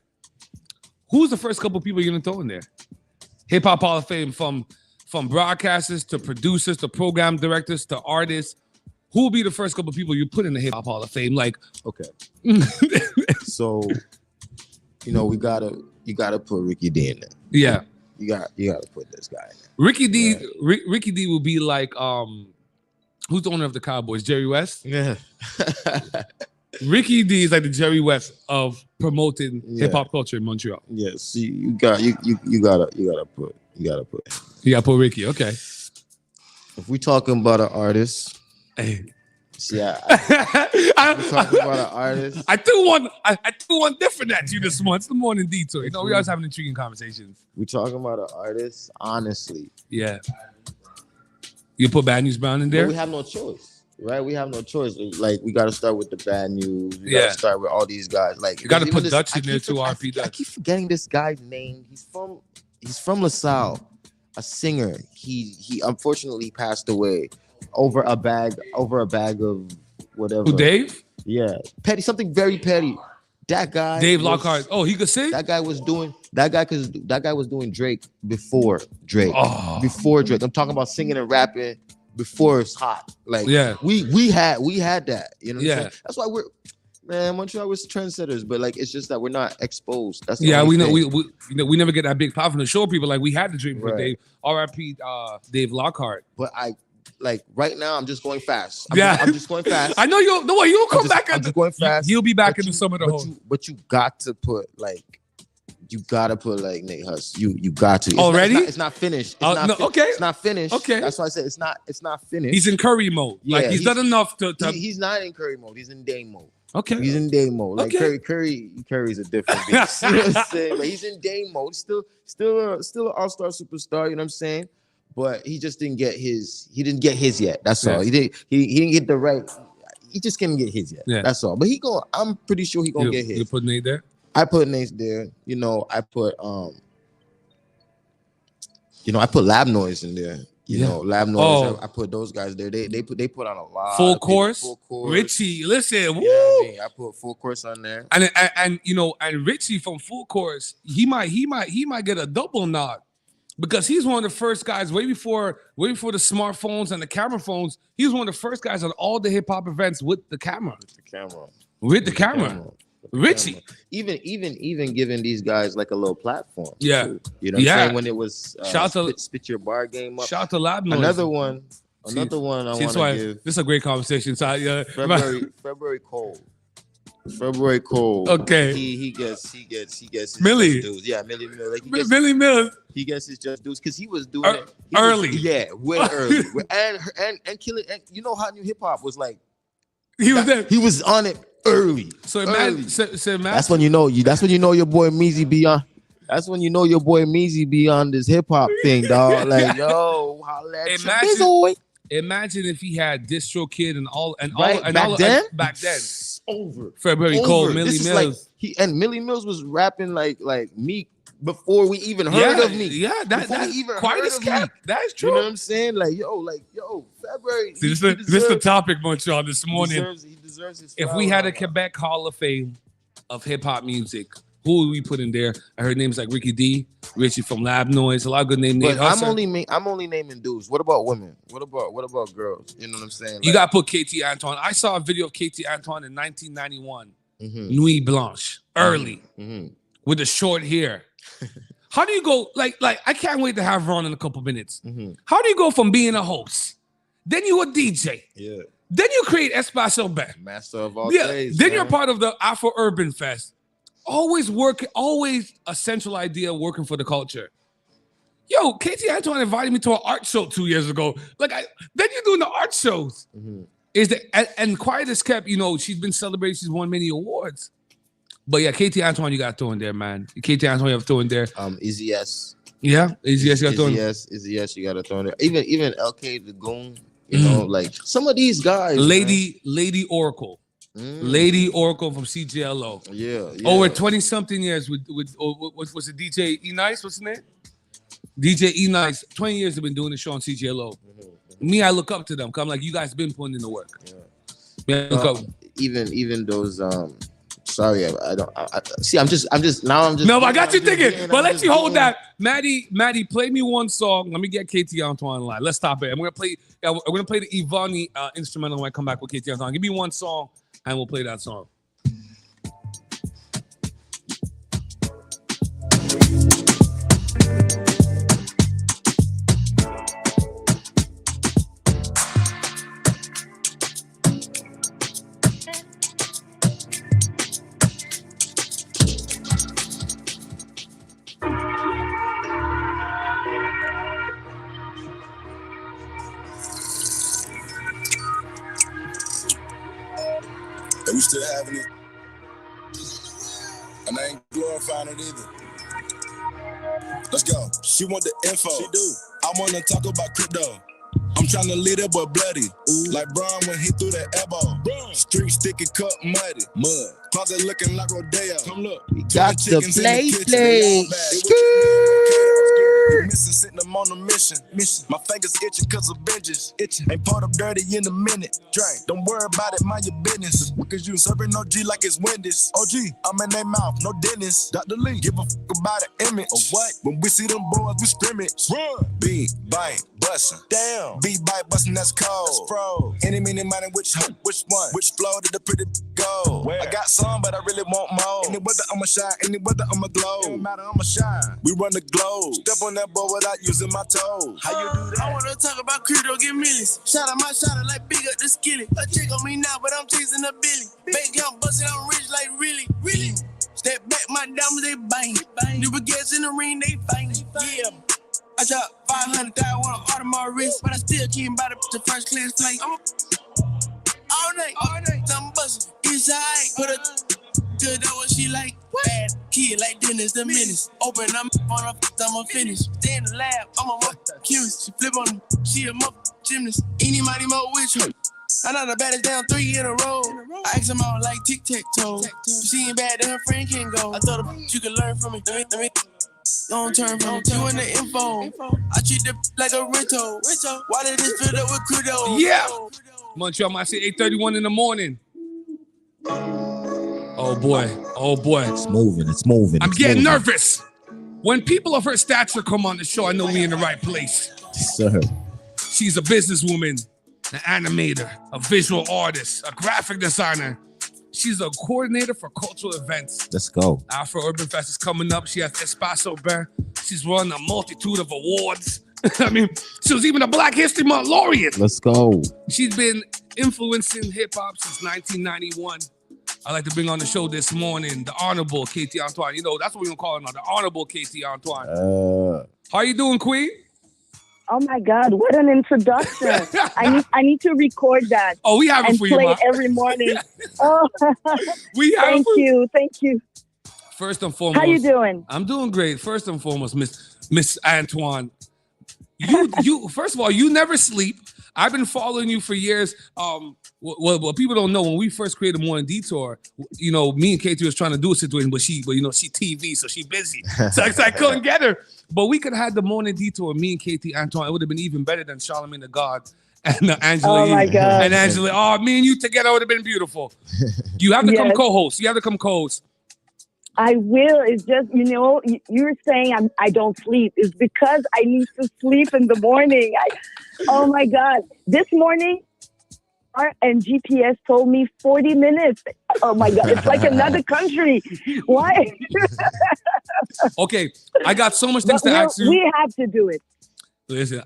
Who's the first couple people you're gonna throw in there? Hip Hop Hall of Fame from broadcasters to producers to program directors to artists. Who will be the first couple people you put in the Hip Hop Hall of Fame? Okay. So, you gotta put Ricky D in there. Yeah. You gotta put this guy in there. Ricky D. Right. Ricky D. will be like who's the owner of the Cowboys? Jerry West. Yeah. Ricky D is like the Jerry West of promoting hip hop culture in Montreal. Yes, you gotta put. You gotta put Ricky. Okay. If we talking about an artist, hey. Yeah, I'm talking about an artist. I threw one different at you this month. It's the Morning Detour. We always having intriguing conversations. We talking about an artist, honestly. Yeah. You put Bad News Brown in there? But we have no choice, right? We have no choice. We got to start with the Bad News. We got to start with all these guys. You got to put Dutch in there too. RP Dutch. I keep forgetting this guy's name. He's from LaSalle, a singer. He unfortunately passed away. Over a bag of whatever. Who, Dave? Yeah, petty, something very petty. That guy, Dave Lockhart. Oh, he could sing. That guy was doing Drake before Drake. Oh. Before Drake, I'm talking about singing and rapping before it's hot. We had that. You know. What I'm saying? That's why Montreal was trendsetters, but it's just that we're not exposed. That's we know we never get that big platform to show people we had the dream for Dave. R.I.P. Dave Lockhart. But right now, I'm just going fast. I'm just going fast. I know you'll. No way, you'll come back. I'm just going fast. He'll be back in the summer. But you got to put Nate Huss. You got to. Already? It's not finished. Okay. It's not finished. Okay. That's why I said it's not finished. He's in Curry mode. Yeah, he's done enough to. He's not in Curry mode. He's in Dame mode. Okay. He's in day mode. Like Okay. Curry's a different beast. You know what I'm saying? But he's in day mode. Still an all-star superstar, you know what I'm saying? But he just didn't get his yet. That's all. He didn't get the right. He just can't get his yet. Yeah. That's all. But I'm pretty sure he gonna get his. You put Nate there? I put Nate there. You know, I put I put Lab Noise in there. You know, Lab Noise. I put those guys there. They put on a lot. Full course. Richie, listen. You Woo! know what I mean? I put Full Course on there. And Richie from Full Course, he might get a double nod because he's one of the first guys way before the smartphones and the camera phones. He was one of the first guys on all the hip hop events with the camera. With the camera. Richie. Even giving these guys like a little platform. Yeah. Too. You know what I'm saying? When it was spit your bar game up. Shout out to Lab Noise. Another one I want to give. This is a great conversation. So February Cold. February Cold. Okay. He gets his Millie. dues. Yeah, Millie Mills. Millie Mills. He gets his just dues because he was doing it early. Way early. and killing. And you know how new hip hop was like. He was there. He was on it early. So imagine. That's when you know your boy Meezy beyond. That's when you know your boy Meezy beyond this hip hop thing, dog. Like yo, holla at Imagine if he had Distro Kid back then. Over. February Cold, Millie Mills. Like, Millie Mills was rapping like Meek before we even heard of Meek. Yeah, that's quite a cap. That's true. You know what I'm saying? Like yo, February. This is the topic, Montreal, this morning. He deserves his if we had a Quebec Hall of Fame of hip hop music, who would we put in there? I heard names like Ricky D, Richie from Lab Noise, a lot of good names. But I'm only naming dudes. What about women? What about girls? You know what I'm saying? You gotta put KT Antoine. I saw a video of KT Antoine in 1991, Nuit Blanche, early, with the short hair. How do you go? Like I can't wait to have Ron in a couple minutes. How do you go from being a host, then you a DJ, then you create Espacio Band, master of all trades, then you're part of the Afro Urban Fest. Always a central idea working for the culture. Yo, KT Antoine invited me to an art show 2 years ago. Then you're doing the art shows. And quiet as kept, she's been celebrated. She's won many awards. But yeah, KT Antoine, you got to throw in there, man. KT Antoine, you have to throw in there. Easy S. Yeah, Easy S, you got to throw in there. Easy S, you got to throw in there. Even LK the Goon, like some of these guys. Lady Oracle. Lady Oracle from CJLO. Yeah. Over 20-something years with what's it, DJ E Nice? What's his name? DJ E Nice. 20 years they've been doing the show on CJLO. Me, I look up to them. Cause I'm like, you guys been putting in the work. Yeah. Look up. Even those sorry, I don't. I'm just. No, but I got you thinking. But let you hold that, Maddie. Play me one song. Let me get KT Antoine line. Let's stop it. I'm gonna play the Ivani instrumental when I come back with KT Antoine. Give me one song, and we'll play that song. And we still having it. And I ain't glorifying it either. Let's go. She want the info. She do. I want to talk about crypto. I'm trying to lead that boy bloody. Ooh. Like Brian when he threw that elbow. Street sticky, cut muddy. Mud. Closet looking like Rodeo. Come look. We got the play. You missing, sitting them on a mission. My fingers itching cause of binges. Ain't part up dirty in a minute. Drink. Don't worry about it, mind your business. Cause you serving OG like it's Wendy's. OG, I'm in their mouth, no dentist. Dr. Lee, give a fuck about the image. Or what? When we see them boys, we scrimmage. Run. Beat, bite, bustin'. Damn. Beat, bite, bustin', that's cold. That's pro. Any, mini, money, which one? Which flow did the pretty go? Where? I got some, but I really want more. Any weather, I'ma shine. Any weather, I'ma glow. Any matter, I'ma shine. We run the globe. Step on that boy without using my toes. How you do that? I wanna talk about crypto, get millions. Shout out my shot like big up the skillet. A chick on me now, but I'm chasing a Billy. Bank account bustin', I'm rich like really. Step back, my diamonds, they bang. New baguettes in the ring, they bang. Yeah. I dropped 500,000 on an Audemars wrist, but I still keep about the first class flight. I'm all day, I'm bustin'. It's alright, put a good at what she like. Bad kid like Dennis the Menace. Open up on her, I'ma finish. Stay in the lab, I'm a chemist. She flip on me, she a gymnast. Any mighty mo with her. I know the baddest down 3 in a row. I ask them all like tic-tac-toe. If she ain't bad, then her friend can go. I thought you could learn from me. Let me don't turn from you in the info. I treat the like a rental. Why did this fill up with kudos? Yeah. Montreal might say 8:31 in the morning. Oh boy. It's moving. I'm getting nervous. When people of her stature come on the show, I know we in the right place. Sir. She's a businesswoman, an animator, a visual artist, a graphic designer. She's a coordinator for cultural events. Let's go. Afro Urban Fest is coming up. She has Espacio Bear. She's won a multitude of awards. I mean, she was even a Black History Month laureate. Let's go. She's been influencing hip-hop since 1991. I'd like to bring on the show this morning the Honorable KT Antoine. You know, that's what we're going to call her now, the Honorable KT Antoine. How you doing, Queen? Oh my God, what an introduction. I need to record that. Oh, we have it for you, play Ma. it every morning. Oh, we have thank you. First and foremost. How you doing? I'm doing great. First and foremost, Miss Antoine. You first of all, you never sleep. I've been following you for years. What people don't know, when we first created Morning Detour, you know, me and Katie was trying to do a situation, but she TV, so she busy. So I couldn't get her. But we could have had the Morning Detour, me and Katie Antoine. It would have been even better than Charlamagne the God and Angela. Oh my God. And Angela. Oh, me and you together would have been beautiful. You have to come co-host. You have to come co-host. I will. It's just, you're saying I don't sleep. It's because I need to sleep in the morning. Oh my God. This morning, and GPS told me 40 minutes. Oh my God. It's like another country. Why? Okay. I got so much things to ask you. We have to do it. Listen,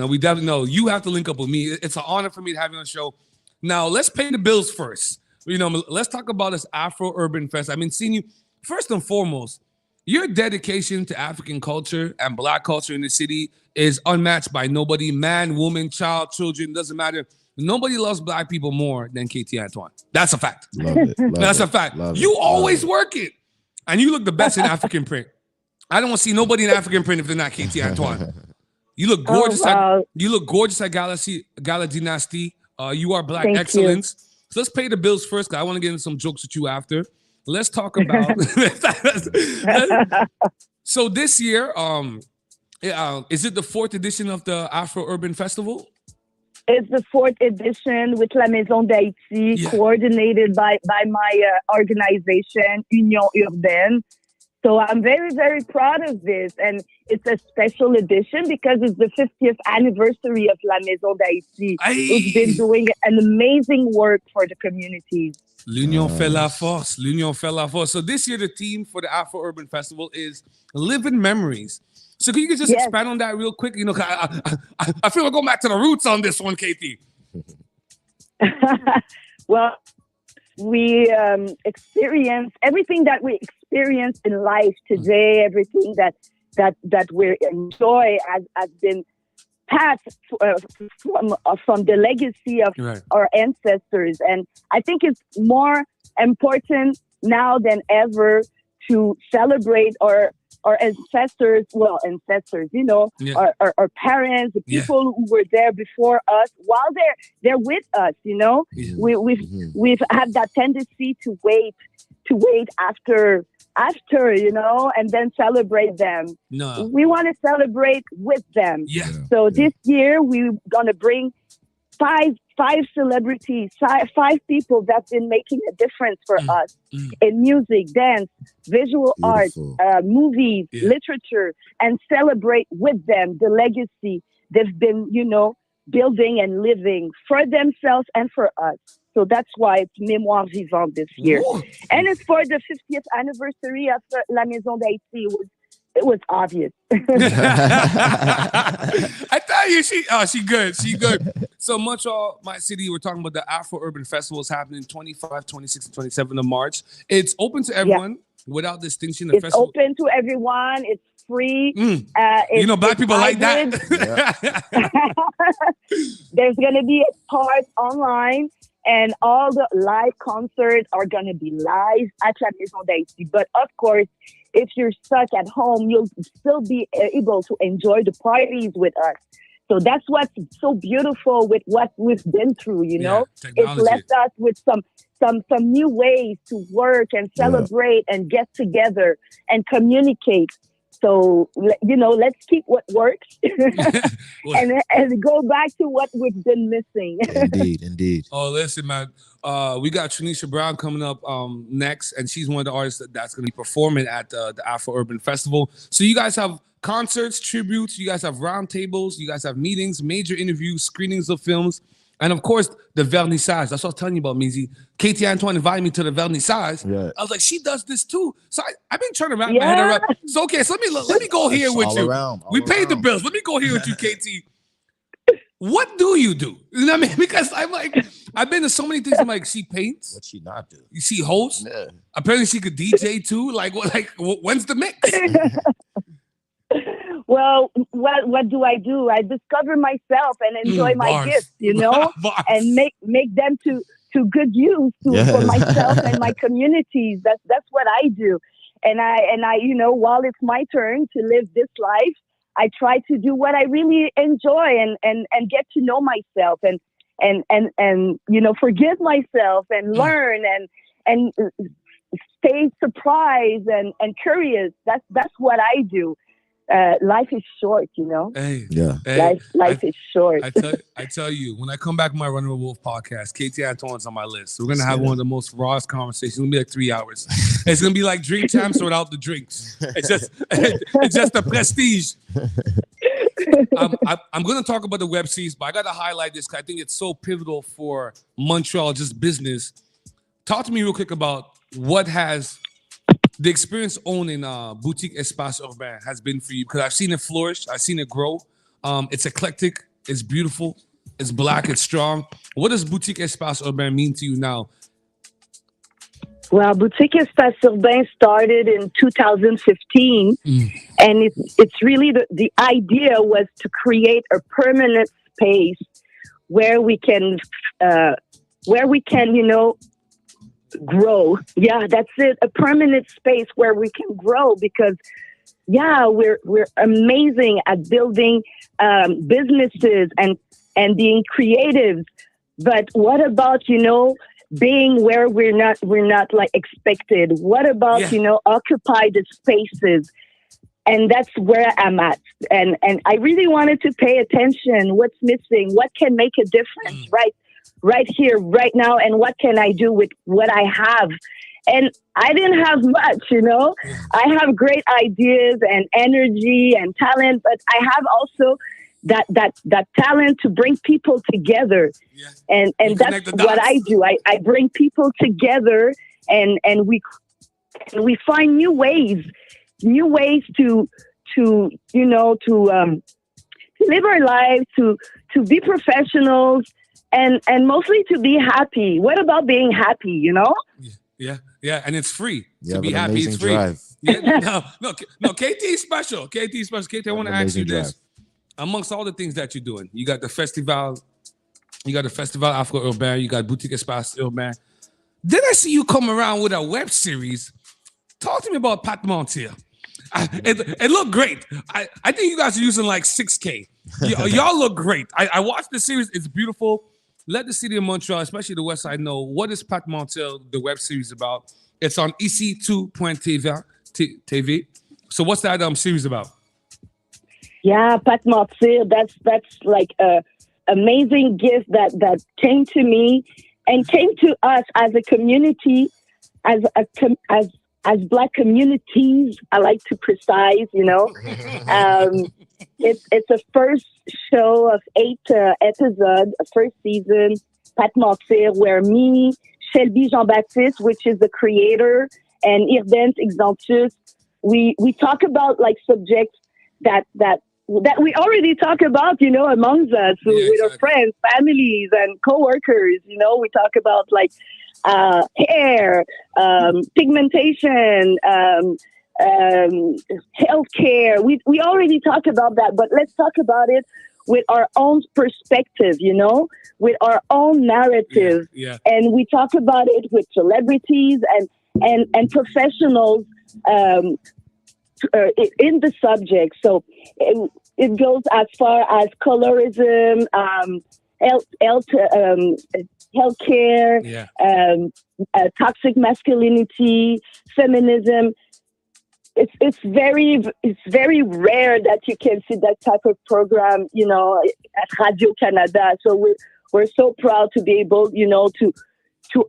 we definitely know. You have to link up with me. It's an honor for me to have you on the show. Now, let's pay the bills first. Let's talk about this Afro Urban Fest. I've been seeing you. First and foremost, your dedication to African culture and Black culture in the city is unmatched by nobody. Man, woman, child, children, doesn't matter. Nobody loves Black people more than KT Antoine. That's a fact. Love it. That's a fact. You always work it. And you look the best in African print. I don't want to see nobody in African print if they're not KT Antoine. You look gorgeous. You look gorgeous at Gala Dynasty. You are Black excellence. So let's pay the bills first, because I want to get into some jokes with you after. Let's talk about. So this year, is it the 4th edition of the Afro Urban Festival? It's the 4th edition with La Maison d'Haïti, coordinated by my organization, Union Urbaine. So I'm very, very proud of this. And it's a special edition because it's the 50th anniversary of La Maison d'Haïti. It's been doing an amazing work for the communities. L'Union fait la force. L'Union fait la force. So this year, the theme for the Afro Urban Festival is Living Memories. So can you just expand on that real quick? I feel like going back to the roots on this one, Katie. Well, we experience everything that we experience in life today. Everything that we enjoy has been passed from the legacy of our ancestors. And I think it's more important now than ever to celebrate our ancestors, our parents, the people who were there before us, while they're with us, We've had that tendency to wait after, and then celebrate them. No. We want to celebrate with them. Yeah. So this year we're gonna bring five celebrities, five people that's been making a difference for us in music, dance, visual art, movies, literature, and celebrate with them the legacy they've been, building and living for themselves and for us. So that's why it's Mémoire Vivante this year. Ooh. And it's for the 50th anniversary of La Maison d'Haïti. It was obvious. I tell you, she good. She good. So Montreal, my city, we're talking about the Afro Urban Festival is happening 25, 26, and 27 of March. It's open to everyone without distinction. It's open to everyone. It's free. Black people like that. There's going to be a part online. and all the live concerts are going to be live at La Maison d'Haïti. But of course, if you're stuck at home, you'll still be able to enjoy the parties with us. So that's what's so beautiful with what we've been through, you know? It's left us with some new ways to work and celebrate and get together and communicate. So, you know, let's keep what works and go back to what we've been missing. Indeed. Oh, listen, man. We got Tranisha Brown coming up next, and she's one of the artists that's going to be performing at the Afro Urban Festival. So you guys have concerts, tributes, you guys have roundtables, you guys have meetings, major interviews, screenings of films, and of course, the vernissage. That's what I was telling you about, Mizi. Katie Antoine invited me to the vernissage. Yeah. I was like, she does this too. So I've been trying to wrap my head around. So, okay, so let me go here with you. We paid the bills. Let me go here with you, Katie. What do you do? You know what I mean? Because I'm like, I've been to so many things. I'm like, she paints. What she not do? You see hosts? Yeah. Apparently she could DJ too. Like, when's the mix? Well, what do? I discover myself and enjoy my gifts, you know, and make them to good use for myself and my communities. That's what I do. And I, you know, while it's my turn to live this life, I try to do what I really enjoy and get to know myself and you know, forgive myself and learn and stay surprised and curious. That's what I do. Life is short, you know. Hey, life is short. I tell you, when I come back with my Running with Wolf podcast, Katie Antoine's on my list. We're gonna have one of the most rawest conversations. It's gonna be like 3 hours. It's gonna be like drink champs without the drinks. It's just the prestige. I'm gonna talk about the web series, but I gotta highlight this because I think it's so pivotal for Montreal, just business. Talk to me real quick about what has the experience owning Boutique Espace Urbain has been for you, because I've seen it flourish, I've seen it grow. It's eclectic, it's beautiful, it's black, it's strong. What does Boutique Espace Urbain mean to you now? Well, Boutique Espace Urbain started in 2015, and it's really the idea was to create a permanent space where we can, you know, grow. Yeah, that's it. A permanent space where we can grow, because we're amazing at building businesses and being creative. But what about, you know, being where we're not like expected? What about, you know, occupy the spaces? And that's where I'm at. And I really wanted to pay attention. What's missing? What can make a difference? Right here, right now, and what can I do with what I have? And I didn't have much, you know. I have great ideas and energy and talent, but I have also that talent to bring people together. And that's what I do. I bring people together, and we find new ways to you know, to live our lives, to be professionals. And mostly to be happy. What about being happy, you know? Yeah, and it's free. To be happy, it's free. No, KT is special. KT, I want to ask you this. Amongst all the things that you're doing, you got the festival Afro Urbain, you got Boutique Espace Urbain. Then I see you come around with a web series. Talk to me about Pat Montier. It looked great. I think you guys are using like 6K. Y'all look great. I watched the series. It's beautiful. Let the city of Montreal, especially the West Side, know what is Pat Montier, the web series, about. It's on ici2.tv. So what's that series about? Yeah, Pat Montier. That's like a amazing gift that came to me and came to us as a community, as Black communities. I like to precise, you know. It's a first show of 8 episodes, a first season, Pat Montier, where me, Shelby Jean-Baptiste, which is the creator, and Irdens Exantus, we talk about like subjects that we already talk about, you know, amongst us with our friends, families, and coworkers. You know, we talk about like hair, pigmentation, healthcare. We already talked about that, but let's talk about it with our own perspective, you know, with our own narrative. Yeah. And we talk about it with celebrities and professionals in the subject. So it goes as far as colorism, healthcare, toxic masculinity, feminism. It's very rare that you can see that type of program, you know, at Radio Canada. So we're so proud to be able, you know, to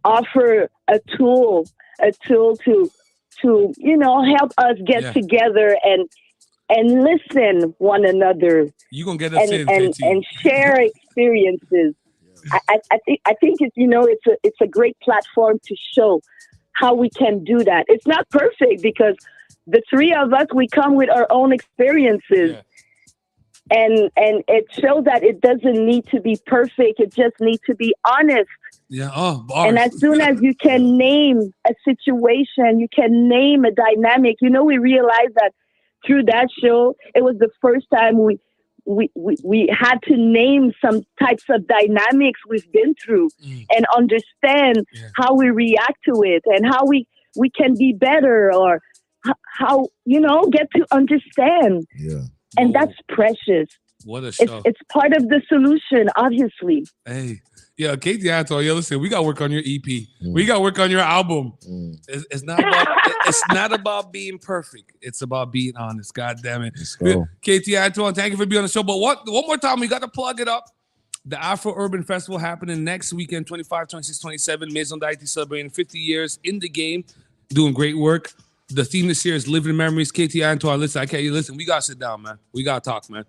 offer a tool to you know, help us get together and listen one another. You gonna get us and share experiences. I think it's, you know, it's a great platform to show how we can do that. It's not perfect because the three of us, we come with our own experiences. And it shows that it doesn't need to be perfect. It just needs to be honest. Yeah. Oh, bars. And as soon as you can name a situation, you can name a dynamic. You know, we realized that through that show, it was the first time we had to name some types of dynamics we've been through and understand how we react to it and how we can be better, or how, you know, get to understand. Yeah. And that's precious. What a show. It's part of the solution, obviously. Hey, yeah, Katie Antoine, listen, we got to work on your EP. We got to work on your album. It's not about being perfect. It's about being honest. God damn it. Let's go. Katie Antoine, thank you for being on the show. But one more time, we got to plug it up. The Afro Urban Festival happening next weekend, 25, 26, 27. Maison d'Haïti celebrating 50 years in the game, doing great work. The theme this year is Living Memories. Katie Antoine, listen, listen, we got to sit down, man. We got to talk, man.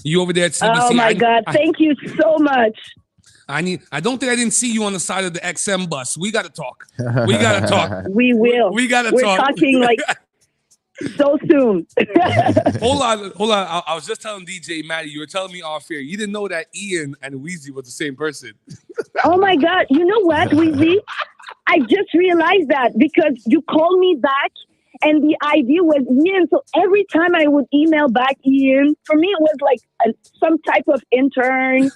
You over there at CBC. Oh, my God. Thank you so much. I don't think I didn't see you on the side of the XM bus. We got to talk. We got to talk. We will. We got to talk. We're talking like so soon. Hold on. I was just telling DJ Maddie, you were telling me off here, you didn't know that Ian and Weezy was the same person. Oh, my God. You know what, Weezy? I just realized that because you called me back and the idea was Ian. So every time I would email back Ian, for me, it was like some type of intern.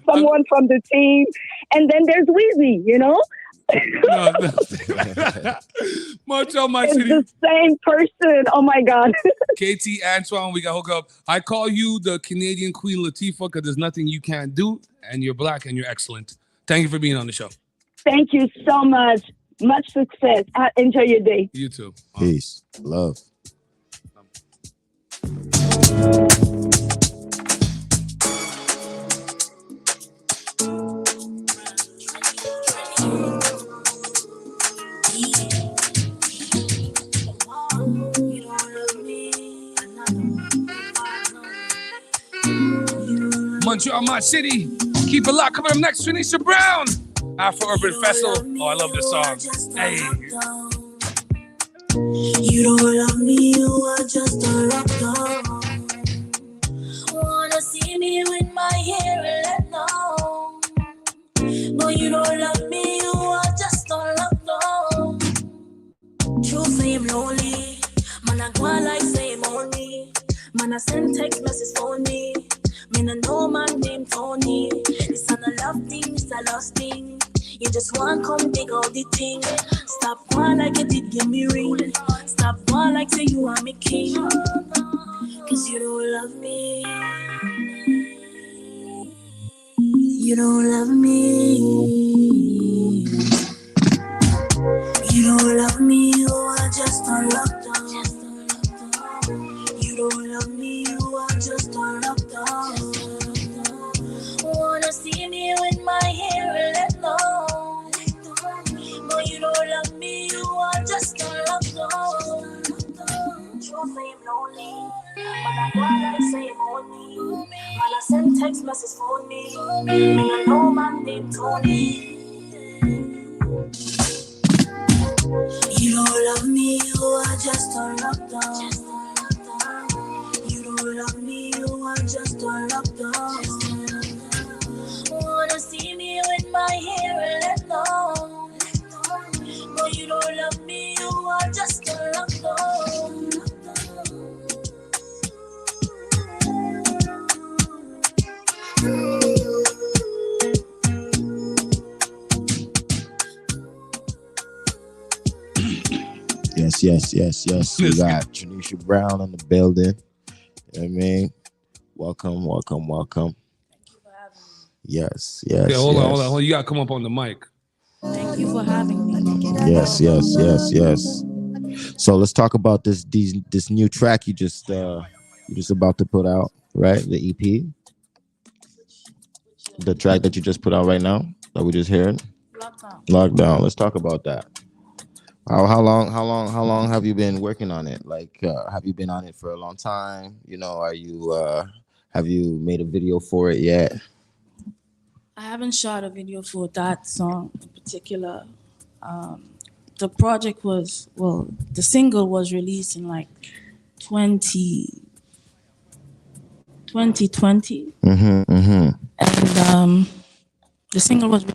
Someone from the team. And then there's Weezy, you know? No. Much on my city. It's the same person. Oh my God. KT Antoine, we got hook up. I call you the Canadian Queen Latifah because there's nothing you can't do, and you're black and you're excellent. Thank you for being on the show. Thank you so much. Much success. Enjoy your day. You too. Peace. Love. Montreal, my city. Keep it locked. Coming up next, Tanisha Brown. Afro Urban Festival. Oh, I love this song. Hey. You don't love me, you are just a rock. Wanna see me with my hair and let know. But you don't love me, you are just a rock. True fame lonely. Man, I go like same only. Man, I send text message for me. Me no know man named Tony. It's not a love thing, it's a lost thing. You just want come dig out the thing. Stop one like you did give me ring. Stop one like say you are me king. Cause you don't love me. You don't love me. You don't love me, you are just a lockdown. You don't love me, you are just a lockdown. Wanna see me with my hair and let know. But you don't love me, you are just a lockdown. True fame lonely. But I go like say only. Man, I send text message for me. Me I know man named Tony. You don't love me, you are just a lockdown. You don't love me, you are just a lockdown. Wanna see me with my hair and let know. But you don't love me, you are just a lockdown. Yes. We got Tranisha Brown in the building. You know what I mean? Welcome. Yes. Okay, hold on. You gotta come up on the mic. Thank you for having me. Yes. So let's talk about this new track you just about to put out, right? The EP, the track that you just put out right now that we just heard. Lockdown. Let's talk about that. How long have you been working on it? Like, have you been on it for a long time? You know, have you made a video for it yet? I haven't shot a video for that song in particular. The project the single was released in like 2020. And the single was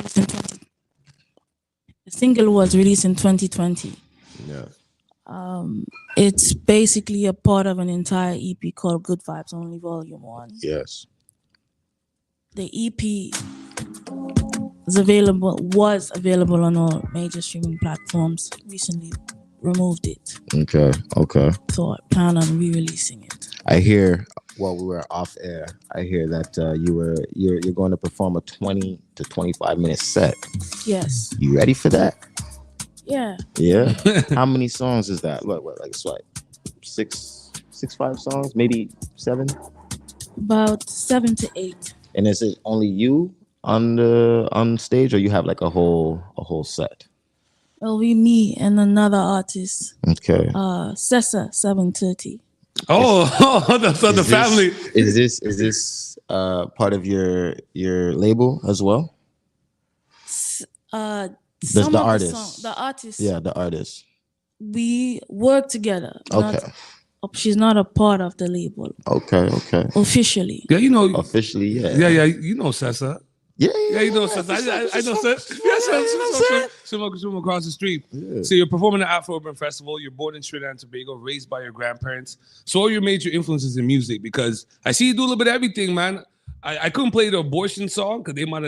released in 2020. Yeah. It's basically a part of an entire EP called Good Vibes Only Volume 1. Yes. The EP was available on all major streaming platforms. Recently removed it. Okay. So I plan on re-releasing it. I hear while we were off air, I hear that you're going to perform a 20 to 25 minute set. Yes. You ready for that? Yeah. Yeah. How many songs is that? What like 5 songs, maybe 7? About 7 to 8. And is it only you on stage, or you have like a whole set? It'll be me and another artist. Okay. Sessa 730. The family. Is this part of your label as well? The artist. The artist. Yeah, the artist. We work together. Okay. She's not a part of the label. Okay. Officially. Yeah, you know. Officially, yeah. Yeah, you know Sessa. Yeah, you know Sessa. I know Sessa. Yes, Shuma across the street. Yeah. So you're performing at Afro Urban Festival. You're born in Trinidad and Tobago, raised by your grandparents. So what are your major influences in music? Because I see you do a little bit of everything, man. I couldn't play the abortion song because they might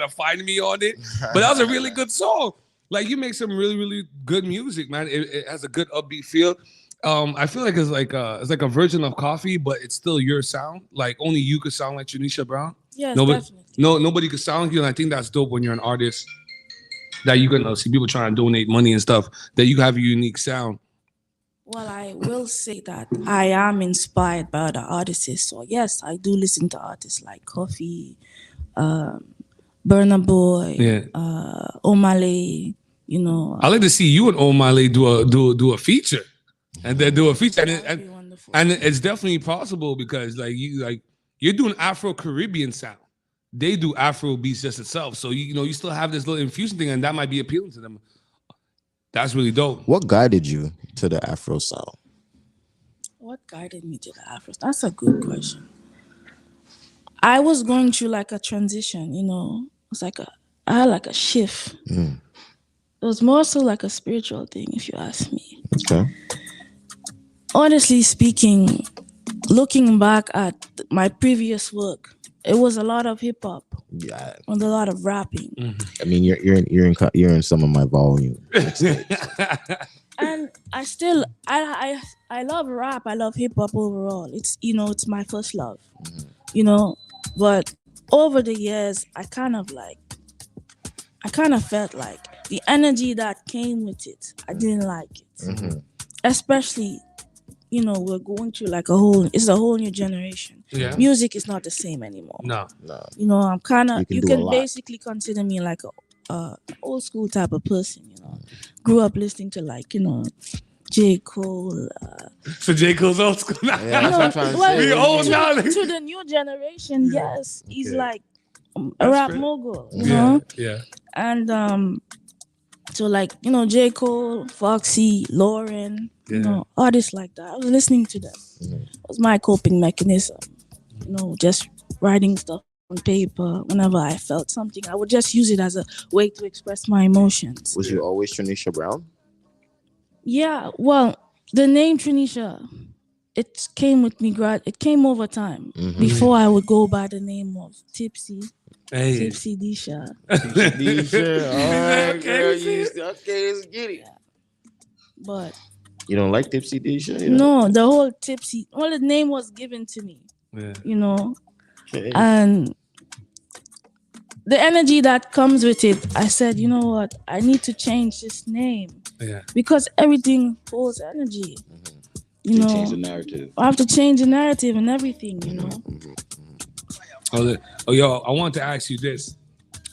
have fined me on it. But that was a really good song. Like, you make some really, really good music, man. It has a good upbeat feel. I feel like it's like a version of Coffee, but it's still your sound. Like, only you could sound like Tranisha Brown. Yes, definitely. Nobody could sound like you, and I think that's dope when you're an artist that you can see people trying to donate money and stuff, that you have a unique sound. Well, I will say that I am inspired by other artists. So yes, I do listen to artists like Coffee, Burna Boy, O'Malley. You know, I like to see you and O'Malley do a feature. And then do a feature, and it's definitely possible because you're doing Afro-Caribbean sound. They do Afro beats just itself, so you still have this little infusion thing, and that might be appealing to them. That's really dope. What guided you to the Afro sound? What guided me to the Afro? That's a good question. I was going through like a transition, It's I had like a shift. It was more so like a spiritual thing, if you ask me. Okay. Honestly speaking, looking back at my previous work, it was a lot of hip hop. Yeah. And a lot of rapping. Mm-hmm. I mean, you're in some of my volume. And I love rap. I love hip hop overall. It's it's my first love. But over the years, I kind of felt like the energy that came with it, I didn't like it. Mm-hmm. Especially, we're going through it's a whole new generation. Yeah. Music is not the same anymore. No. I'm kind of, you can basically consider me like a old school type of person, Grew up listening to J. Cole. So J. Cole's old school now. Yeah, that's what I'm trying to say. Old now. To the new generation, yes. He's like a rap mogul, you know? Yeah. And so J. Cole, Foxy, Lauren, artists like that. I was listening to them. It was my coping mechanism. Just writing stuff on paper. Whenever I felt something, I would just use it as a way to express my emotions. Was you always Tranisha Brown? Yeah, well, the name Tranisha, it came with me. It came over time. Mm-hmm. Before I would go by the name of Tipsy. Hey. Tipsy Disha. Disha. All right, girl. Okay, let's get it. but You don't like Tipsy Deja? no, the whole Tipsy. Well, the name was given to me. Yeah. You know, Okay. and the energy that comes with it, I said, you know what? I need to change this name. Yeah. Because everything holds energy. You know, change the narrative. I have to change the narrative and everything, you know. Oh, yo, I want to ask you this.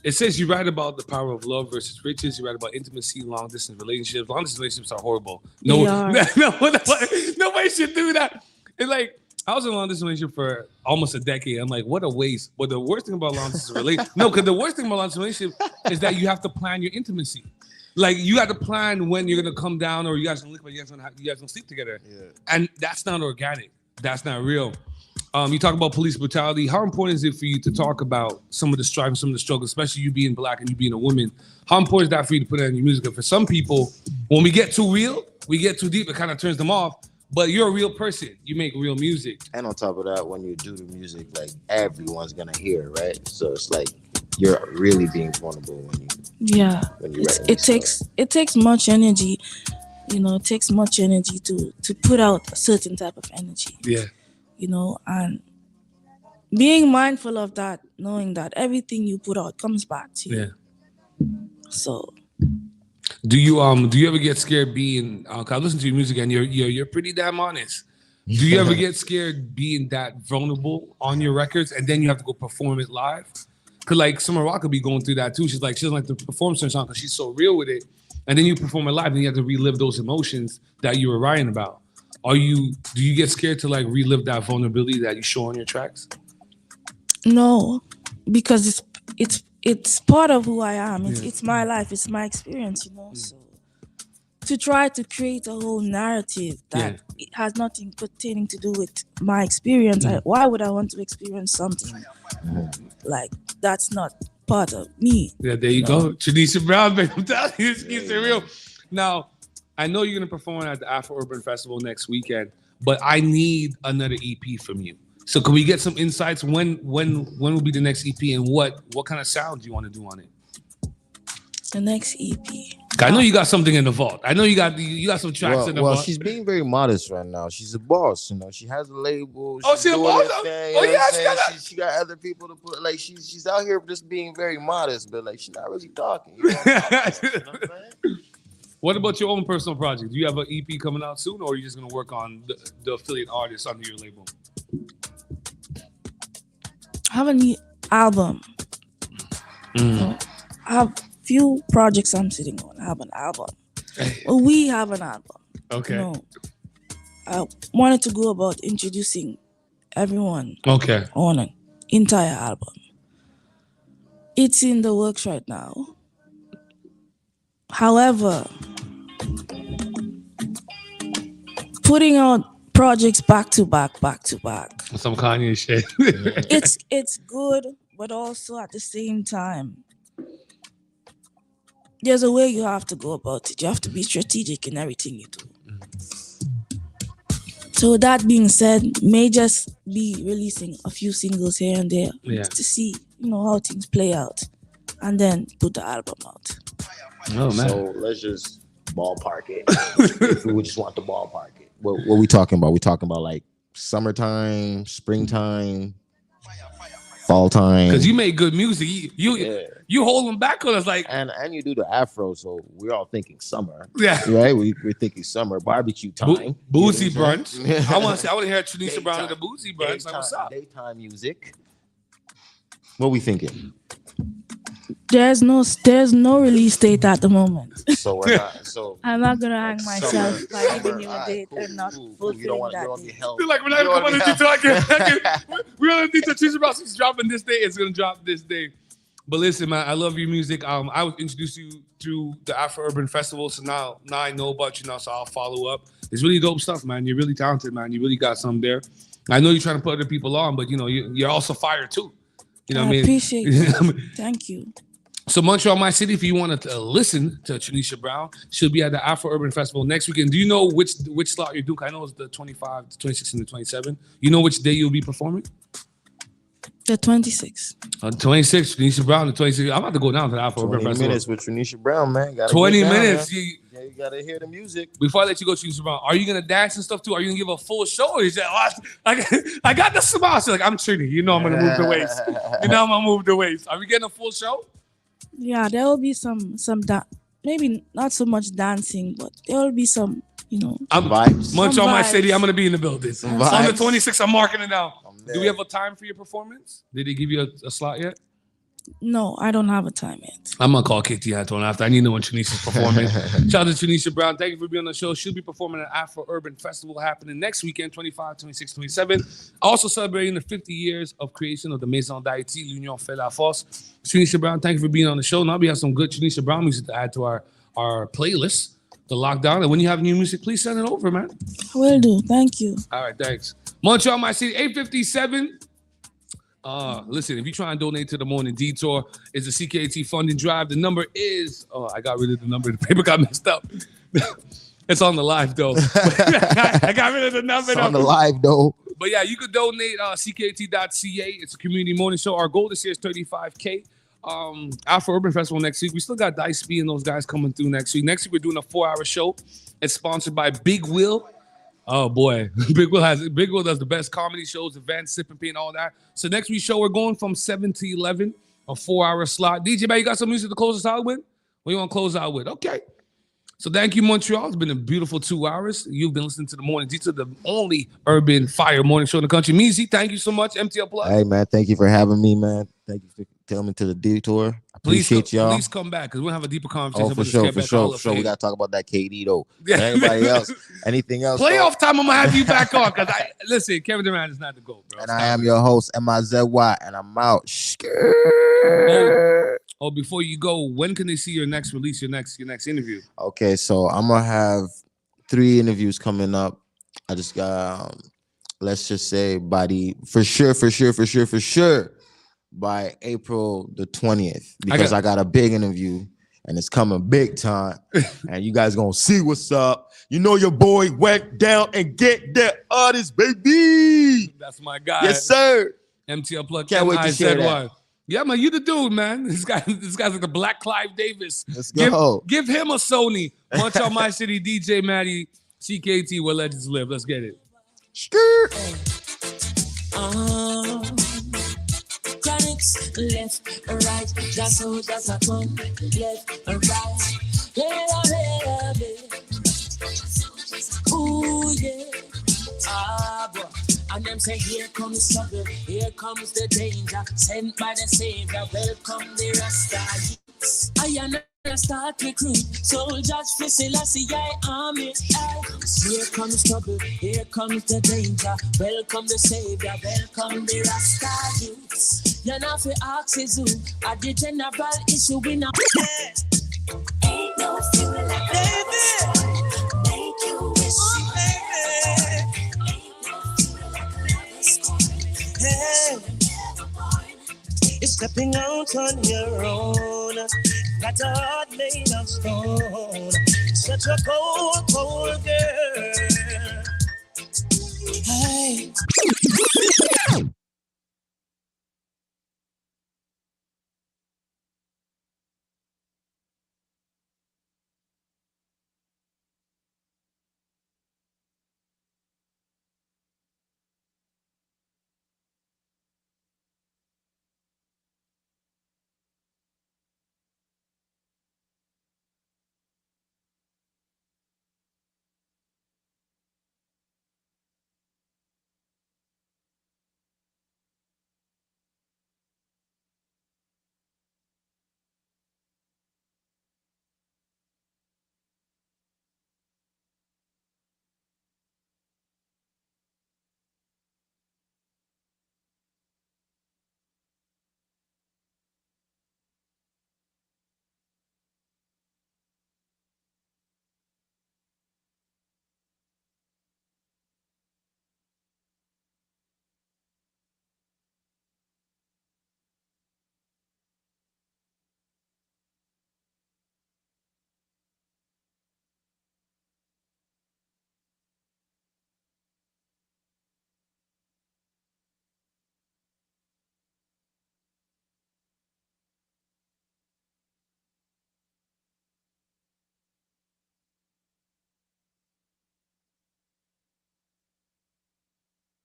It says you write about the power of love versus riches. You write about intimacy, long distance relationships. Long distance relationships are horrible. They are. Nobody should do that. It's like, I was in a long distance relationship for almost a decade. I'm like, what a waste. But the worst thing about long distance relationship, because the worst thing about long distance relationship is that you have to plan your intimacy. Like, you got to plan when you're gonna come down, or you guys gonna live, but you guys gonna sleep together. Yeah. And that's not organic. That's not real. You talk about police brutality. How important is it for you to talk about some of the strife and some of the struggles, especially you being Black and you being a woman? How important is that for you to put it in your music? And for some people, when we get too real, we get too deep, it kind of turns them off. But you're a real person. You make real music. And on top of that, when you do the music, like, everyone's gonna hear, right? So it's like you're really being vulnerable when you it takes much energy. You know, it takes much energy to put out a certain type of energy. Yeah. You know, and being mindful of that, knowing that everything you put out comes back to you. Yeah. So do you ever get scared being? Cause I listen to your music and you're pretty damn honest. Do you ever get scared being that vulnerable on your records and then you have to go perform it live? Cause like Summer Rock could be going through that too. She's like, she doesn't like to perform certain songs because she's so real with it. And then you perform it live and you have to relive those emotions that you were writing about. Do you get scared to like relive that vulnerability that you show on your tracks? No, because it's part of who I am. It's my life. It's my experience, you know. So to try to create a whole narrative that it has nothing pertaining to do with my experience, why would I want to experience something like that's not part of me? Yeah, there you go. Tanisha Brown, baby. I'm telling you, it's keeps it real. Now, I know you're going to perform at the Afro Urban Festival next weekend, but I need another EP from you. So can we get some insights? When will be the next EP and what kind of sound do you want to do on it? The next EP. I know you got something in the vault. I know you got some tracks in the vault. Well, she's being very modest right now. She's a boss, you know. She has a label. Oh, she's a boss? She got other people to put. Like she's out here just being very modest, but like she's not really talking. You know what I'm saying? What about your own personal project? Do you have an EP coming out soon, or are you just gonna work on the affiliate artists under your label? I have a new album. I have few projects I'm sitting on. I have an album. Well, we have an album. Okay. You know, I wanted to go about introducing everyone on an entire album. It's in the works right now. However, putting out projects back to back. Some Kanye shit. It's good, but also at the same time, there's a way you have to go about it. You have to be strategic in everything you do. So that being said, may just be releasing a few singles here and there to see, how things play out, and then put the album out. Oh man! So let's just ballpark it. If we just want to ballpark it, what we talking about? We talking about like summertime, springtime, fall time. Because you make good music. You hold them back on us like, and you do the Afro, so we're all thinking summer. Yeah, right. We're thinking summer, barbecue time, boozy brunch. I want to hear Tanisha Brown at the boozy brunch. Like, what's up? Daytime music. What we thinking? There's no release date at the moment. So we're not. So I'm not gonna hang myself by giving you a date and not fulfilling that date. Feel like we're not gonna come on the Detour. We're on the Detour. Tanisha Brown is dropping this day. It's gonna drop this day. But listen, man, I love your music. I was introduced you through the Afro Urban Festival, so now I know about you now, so I'll follow up. It's really dope stuff, man. You're really talented, man. You really got something there. I know you're trying to put other people on, but you're also fire too. You know what I mean? Appreciate it. Thank you. So Montreal, my city, if you want to listen to Tanisha Brown, she'll be at the Afro Urban Festival next weekend. Do you know which slot you're doing? I know it's the 25, the 26, and the 27. You know which day you'll be performing? The 26th. 26, Tanisha Brown, the 26th. I'm about to go down to the Afro Urban Festival. 20 minutes with Tanisha Brown, man. 20 minutes. You gotta hear the music. Before I let you go, Tanisha Brown, are you gonna dance and stuff too? Are you gonna give a full show? Or is that I got the smile? So like, I'm Trini. You know I'm gonna move the waist. You know I'm gonna move the waist. Are we getting a full show? Yeah, there will be some maybe not so much dancing, but there will be some, vibes. Montreal, my city. I'm gonna be in the building. On the vibes. 26th, I'm marking it down. Do we have a time for your performance? Did they give you a slot yet? No, I don't have a time yet. I'm gonna call KT Antoine after. I need to know when Tanisha's performing. Shout out to Tanisha Brown. Thank you for being on the show. She'll be performing at Afro Urban Festival happening next weekend, 25, 26, 27. Also celebrating the 50 years of creation of the Maison d'Haïti, l'Union fait la force. Tanisha Brown, thank you for being on the show. Now we have some good Tanisha Brown music to add to our playlist, the lockdown. And when you have new music, please send it over, man. I will do. Thank you. All right, thanks. Montreal, my city, 857. Listen, if you try and donate to the Morning Detour, it's a CKT funding drive. The number is, I got rid of the number. The paper got messed up. It's on the live, though. I got rid of the number. It's on the live, though. But yeah, you could donate ckt.ca. It's a community morning show. Our goal this year is $35K. Afro Urban Festival next week. We still got Dice B and those guys coming through next week. Next week, we're doing a 4-hour show. It's sponsored by Big Will. Oh boy, Big Will does the best comedy shows, events, sip and pee, and all that. So next week's show, we're going from 7 to 11, a 4-hour slot. DJ, man, you got some music to close us out with? What you want to close out with? Okay. So thank you, Montreal. It's been a beautiful 2 hours. You've been listening to the Morning Detour, the only urban fire morning show in the country. Meezy, thank you so much. MTL Plus. Hey, man, thank you for having me, man. Thank you for coming to the Detour. I appreciate y'all. Please come back because we'll have a deeper conversation. For sure. We got to talk about that KD, though. Anybody else? Anything else? Playoff time, I'm going to have you back on because listen, Kevin Durant is not the GOAT, bro. And I am your host, MIZY, and I'm out. Before you go, when can they see your next release, your next interview? Okay, so I'm going to have 3 interviews coming up. I just got, let's just say, for sure, by April the 20th, because I got a big interview and it's coming big time. And you guys going to see what's up. You know your boy went down and get that artist, baby. That's my guy. Yes, sir. MTL Plug. Can't wait to share that. Yeah, man, you the dude, man. This guy's like the Black Clive Davis. Let's go. Give him a Sony. Montreal, my city, DJ Maddie, CKT, where legends live. Let's get it. Skirt. Chronics, left, right, just so that's a one, left, right. Yeah, ooh, yeah. Boy. And them say, here comes trouble, here comes the danger, sent by the Savior, welcome the Rasta. I am a start recruit, soldiers for Selassie, army. Here comes trouble, here comes the danger, welcome the Savior, welcome the Rasta youths. You're not for oxygen, at the general issue we not. Ain't no fuel like baby. Make you wish. Oh, baby. Hey, you're stepping out on your own. Got a heart made of stone. Such a cold, cold girl. Hey.